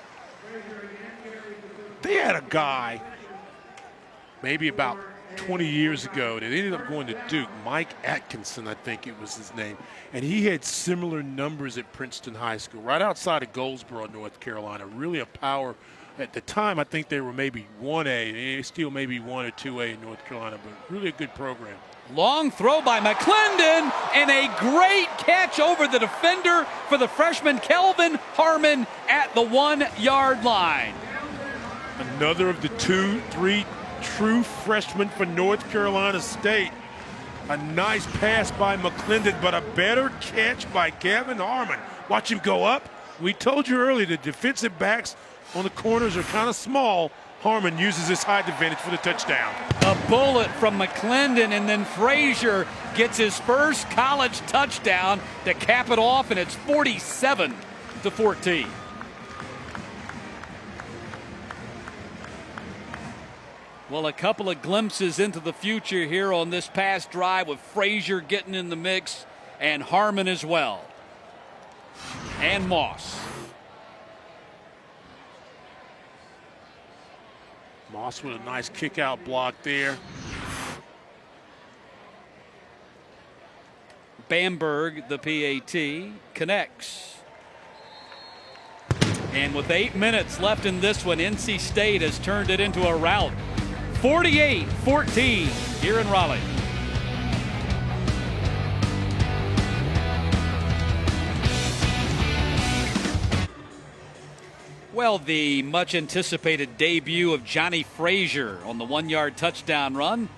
They had a guy maybe about 20 years ago that ended up going to Duke, Mike Atkinson, I think it was his name, and he had similar numbers at Princeton High School, right outside of Goldsboro, North Carolina. Really a power. At the time, I think they were maybe 1A. They still maybe 1 or 2A in North Carolina, but really a good program. Long throw by McClendon, and a great catch over the defender for the freshman Kelvin Harmon at the 1-yard line. Another of the 2-3 true freshmen for North Carolina State. A nice pass by McClendon, but a better catch by Kevin Harmon. Watch him go up. We told you earlier the defensive backs on the corners are kind of small. Harmon uses his height advantage for the touchdown. A bullet from McClendon, and then Frazier gets his first college touchdown to cap it off, and it's 47-14. Well, a couple of glimpses into the future here on this past drive with Frazier getting in the mix and Harmon as well. And Moss. Moss with a nice kick out block there. Bamberg, the PAT, connects. And with 8 minutes left in this one, NC State has turned it into a rout. 48-14 here in Raleigh. Well, the much anticipated debut of Johnny Frazier on the 1-yard touchdown run.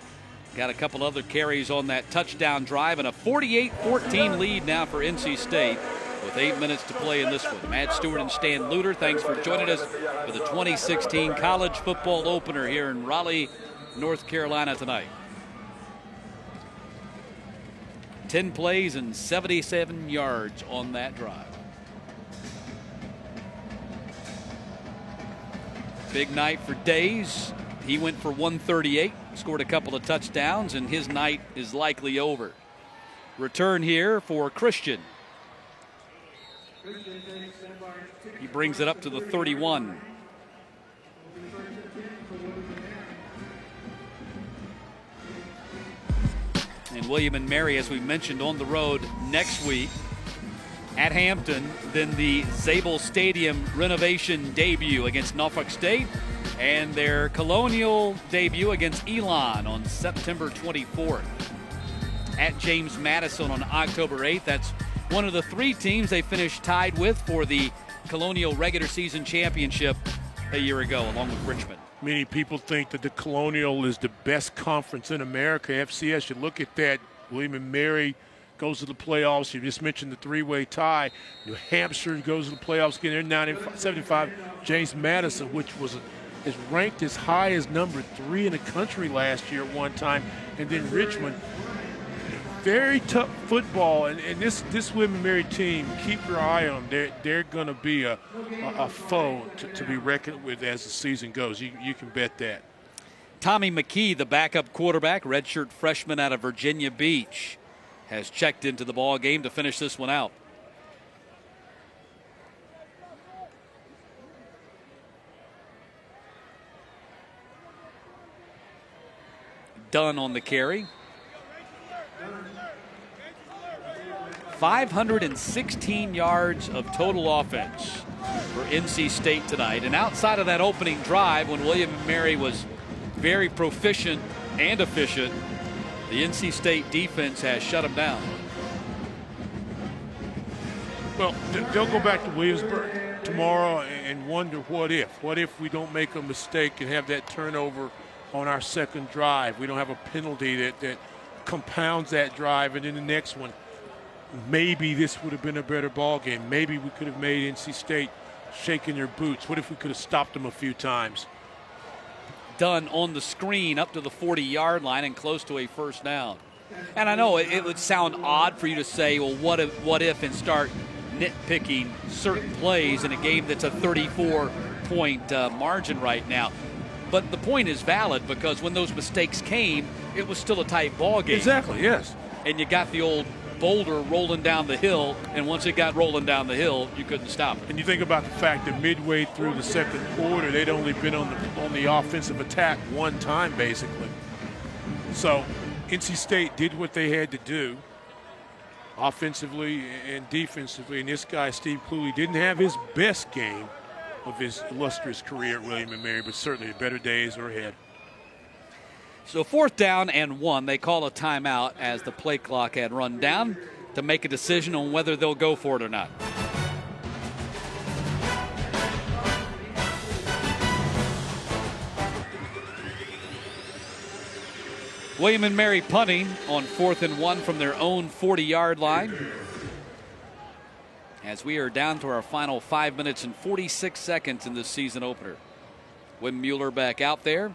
Got a couple other carries on that touchdown drive, and a 48-14 lead now for NC State with 8 minutes to play in this one. Matt Stewart and Stan Luter, thanks for joining us for the 2016 college football opener here in Raleigh, North Carolina tonight. 10 plays and 77 yards on that drive. Big night for Days. He went for 138, scored a couple of touchdowns, and his night is likely over. Return here for Christian. He brings it up to the 31. And William and Mary, as we mentioned, on the road next week at Hampton, then the Zabel Stadium renovation debut against Norfolk State, and their Colonial debut against Elon on September 24th. At James Madison on October 8th. That's one of the 3 teams they finished tied with for the Colonial regular season championship a year ago, along with Richmond. Many people think that the Colonial is the best conference in America. FCS, you look at that. William and Mary goes to the playoffs. You just mentioned the 3-way tie. New Hampshire goes to the playoffs again. They're 9-75. James Madison, which is ranked as high as number 3 in the country last year at one time. And then Richmond. Very tough football, and this William and Mary team, keep your eye on them. They're going to be a foe to be reckoned with as the season goes. You can bet that. Tommy McKee, the backup quarterback, redshirt freshman out of Virginia Beach, has checked into the ball game to finish this one out. Dunn on the carry. 516 yards of total offense for NC State tonight. And outside of that opening drive, when William & Mary was very proficient and efficient, the NC State defense has shut them down. Well, they'll go back to Williamsburg tomorrow and wonder what if. What if we don't make a mistake and have that turnover on our second drive? We don't have a penalty that compounds that drive, and then the next one, maybe this would have been a better ball game. Maybe we could have made NC State shaking their boots. What if we could have stopped them a few times? Dunn on the screen up to the 40-yard line and close to a first down. And I know it would sound odd for you to say, well, what if, and start nitpicking certain plays in a game that's a 34-point margin right now. But the point is valid, because when those mistakes came, it was still a tight ball game. Exactly, yes. And you got the old boulder rolling down the hill, and once it got rolling down the hill, you couldn't stop it. And you think about the fact that midway through the second quarter, they'd only been on the offensive attack one time, basically. So NC State did what they had to do offensively and defensively, and this guy, Steve Cluley, didn't have his best game of his illustrious career at William & Mary, but certainly better days are ahead. So 4th down and 1. They call a timeout as the play clock had run down to make a decision on whether they'll go for it or not. William & Mary punting on 4th and 1 from their own 40-yard line, as we are down to our final 5 minutes and 46 seconds in this season opener. Windmuller back out there.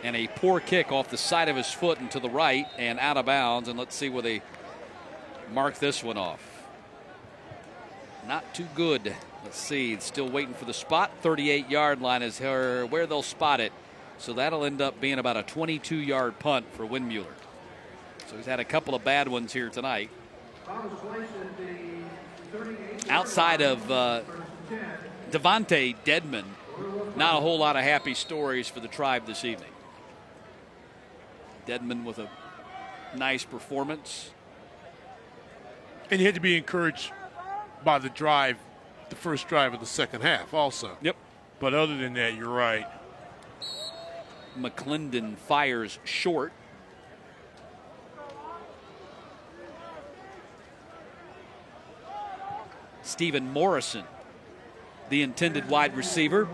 And a poor kick off the side of his foot and to the right and out of bounds. And let's see where they mark this one off. Not too good. Let's see. Still waiting for the spot. 38-yard line is where they'll spot it. So that'll end up being about a 22-yard punt for Windmuller. So he's had a couple of bad ones here tonight. Outside of Devontae Dedman, not a whole lot of happy stories for the Tribe this evening. Dedman with a nice performance. And you had to be encouraged by the drive, the first drive of the second half also. Yep. But other than that, you're right. McClendon fires short. Stephen Morrison, the intended wide receiver,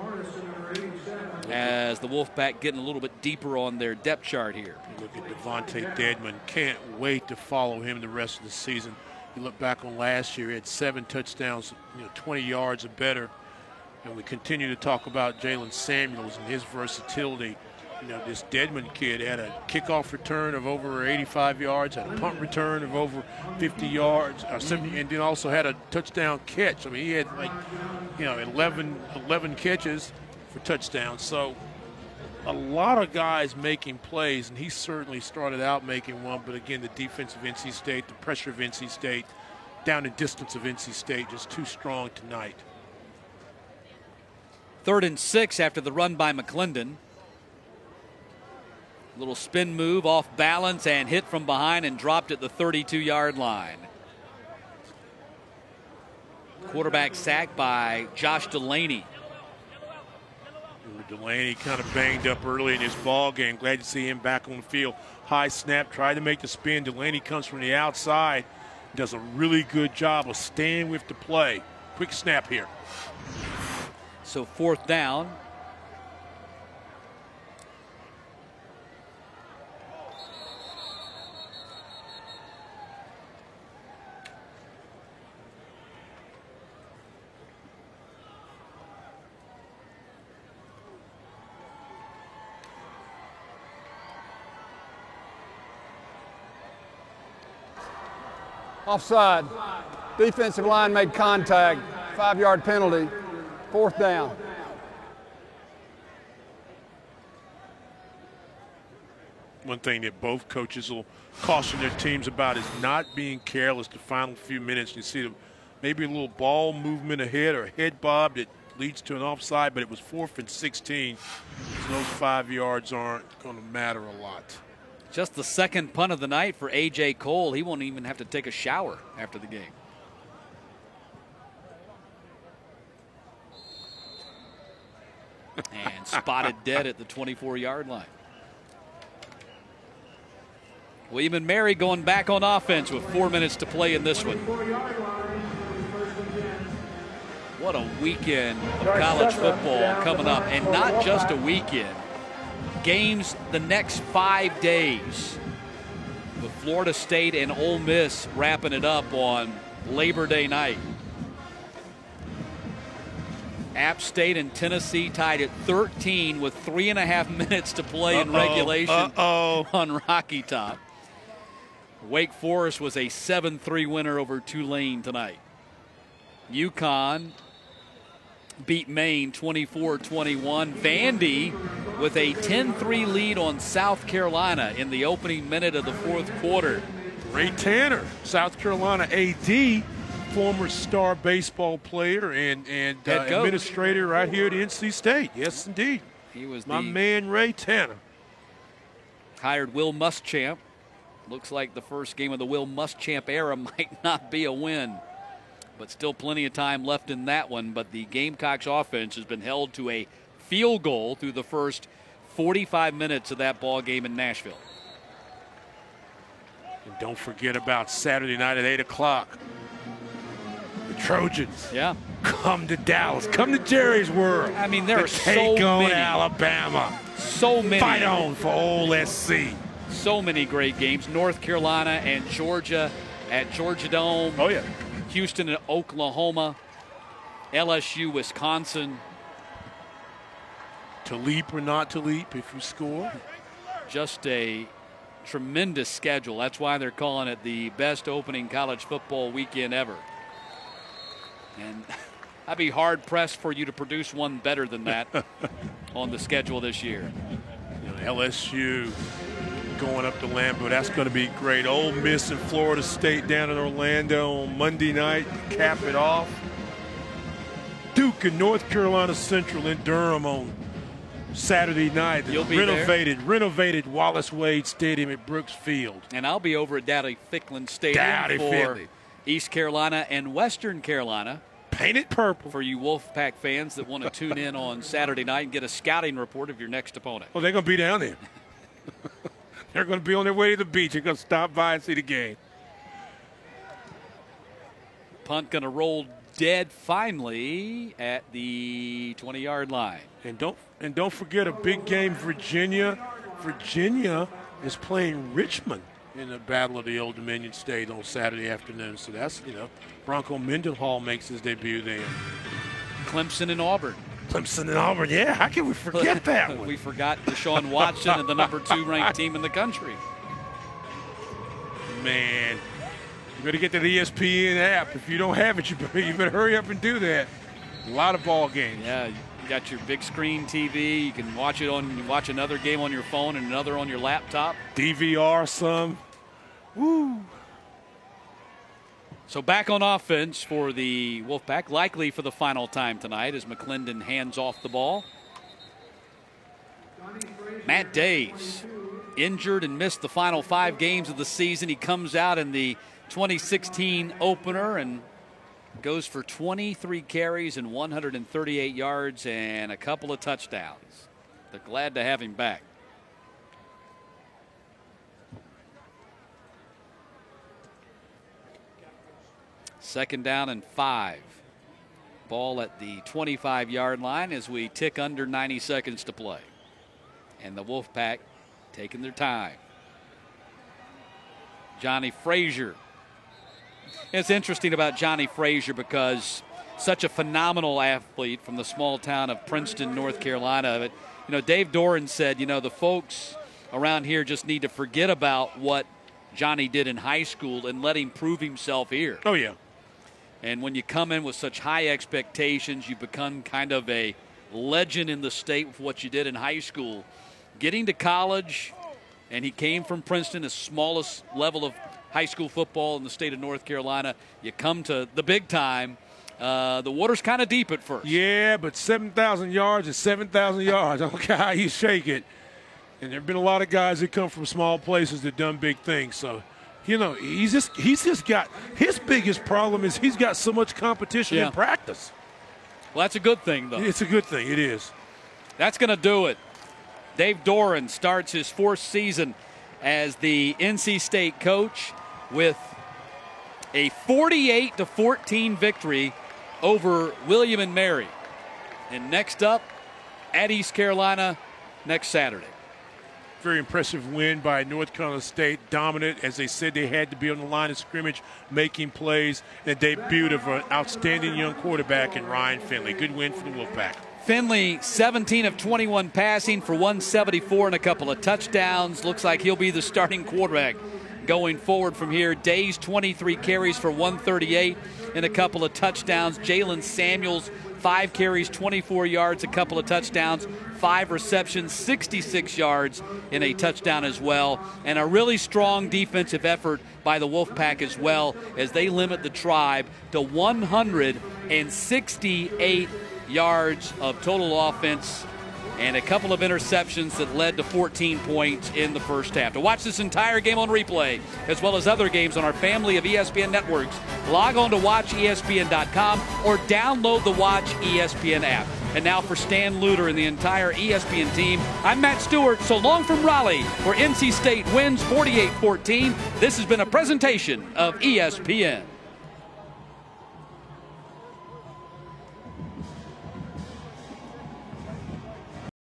as the Wolfpack getting a little bit deeper on their depth chart here. Look at Devontae Dedman. Can't wait to follow him the rest of the season. You look back on last year, he had 7 touchdowns, 20 yards or better. And we continue to talk about Jalen Samuels and his versatility. This Dedman kid had a kickoff return of over 85 yards, had a punt return of over 50 yards, 70, and then also had a touchdown catch. I mean, he had 11 catches for touchdowns. So a lot of guys making plays, and he certainly started out making one. But again, the defense of NC State, the pressure of NC State, down and distance of NC State, just too strong tonight. 3rd and 6 after the run by McClendon. Little spin move off balance and hit from behind and dropped at the 32-yard line. Quarterback sacked by Josh Delaney. Delaney kind of banged up early in his ball game. Glad to see him back on the field. High snap, tried to make the spin. Delaney comes from the outside, does a really good job of staying with the play. Quick snap here. So 4th down. Offside. Defensive line made contact. 5-yard penalty. 4th down. one thing that both coaches will caution their teams about is not being careless the final few minutes. You see maybe a little ball movement ahead or a head bob that leads to an offside, but it was 4th and 16. So those 5 yards aren't going to matter a lot. Just the second punt of the night for A.J. Cole. He won't even have to take a shower after the game. And spotted dead at the 24-yard line. William and Mary going back on offense with 4 minutes to play in this one. What a weekend of college football coming up. And not just a weekend. Games the next 5 days. With Florida State and Ole Miss wrapping it up on Labor Day night. App State and Tennessee tied at 13 with 3.5 minutes to play in regulation on Rocky Top. Wake Forest was a 7-3 winner over Tulane tonight. UConn beat Maine 24-21. Vandy with a 10-3 lead on South Carolina in the opening minute of the fourth quarter. Ray Tanner, South Carolina AD, former star baseball player and administrator right here at NC State. Yes, indeed. He was my man, Ray Tanner. Hired Will Muschamp. Looks like the first game of the Will Muschamp era might not be a win, but still plenty of time left in that one. But the Gamecocks offense has been held to a field goal through the first 45 minutes of that ball game in Nashville. And don't forget about Saturday night at 8 o'clock. The Trojans. Yeah. Come to Dallas. Come to Jerry's World. I mean, there are so take on many. Alabama. So many. Fight on for Ole SC. So many great games. North Carolina and Georgia at Georgia Dome. Oh, yeah. Houston and Oklahoma. LSU, Wisconsin. To leap or not to leap if you score. Just a tremendous schedule. That's why they're calling it the best opening college football weekend ever. And I'd be hard-pressed for you to produce one better than that on the schedule this year. LSU going up to Lambeau. That's going to be great. Ole Miss and Florida State down in Orlando on Monday night to cap it off. Duke and North Carolina Central in Durham on Saturday night. You'll be renovated Wallace Wade Stadium at Brooks Field. And I'll be over at Dowdy-Ficklen Stadium for East Carolina and Western Carolina. Painted purple. For you Wolfpack fans that want to tune in on Saturday night and get a scouting report of your next opponent. Well, they're going to be down there. They're going to be on their way to the beach. They're going to stop by and see the game. Punt going to roll dead finally at the 20-yard line. And don't forget a big game, Virginia. Virginia is playing Richmond in the Battle of the Old Dominion State on Saturday afternoon. So that's, Bronco Mendenhall makes his debut there. Clemson and Auburn. Clemson and Auburn, yeah. How can we forget that one? We forgot Deshaun Watson and the number 2 ranked team in the country. Man, you better get that ESPN app. If you don't have it, you better hurry up and do that. A lot of ball games. Yeah, you got your big screen TV. You can watch another game on your phone and another on your laptop. DVR some. Woo. So back on offense for the Wolfpack, likely for the final time tonight as McClendon hands off the ball. Matt Days, injured and missed the final 5 games of the season. He comes out in the 2016 opener and goes for 23 carries and 138 yards and a couple of touchdowns. They're glad to have him back. Second down and 5. Ball at the 25-yard line as we tick under 90 seconds to play. And the Wolfpack taking their time. Johnny Frazier. It's interesting about Johnny Frazier because such a phenomenal athlete from the small town of Princeton, North Carolina. But, Dave Doran said, the folks around here just need to forget about what Johnny did in high school and let him prove himself here. Oh, yeah. And when you come in with such high expectations, you become kind of a legend in the state with what you did in high school. Getting to college and he came from Princeton, the smallest level of high school football in the state of North Carolina. You come to the big time, the water's kind of deep at first. Yeah, but 7,000 yards is 7,000 yards. I don't care how you shake it. And there have been a lot of guys that come from small places that done big things. So, you know, he's just got – his biggest problem is he's got so much competition in practice. Well, that's a good thing, though. It's a good thing. It is. That's going to do it. Dave Doran starts his 4th season as the NC State coach with a 48-14 victory over William and Mary. And next up, at East Carolina next Saturday. Very impressive win by North Carolina State. Dominant, as they said they had to be on the line of scrimmage, making plays. And a debut of an outstanding young quarterback in Ryan Finley. Good win for the Wolfpack. Finley, 17 of 21 passing for 174 and a couple of touchdowns. Looks like he'll be the starting quarterback going forward from here. Days, 23 carries for 138 and a couple of touchdowns. Jalen Samuels, 5 carries, 24 yards, a couple of touchdowns, 5 receptions, 66 yards, and a touchdown as well. And a really strong defensive effort by the Wolfpack as well, as they limit the Tribe to 168 yards of total offense and a couple of interceptions that led to 14 points in the first half. To watch this entire game on replay, as well as other games on our family of ESPN networks, log on to watchespn.com or download the Watch ESPN app. And now for Stan Luter and the entire ESPN team, I'm Matt Stewart. So long from Raleigh, where NC State wins 48-14. This has been a presentation of ESPN.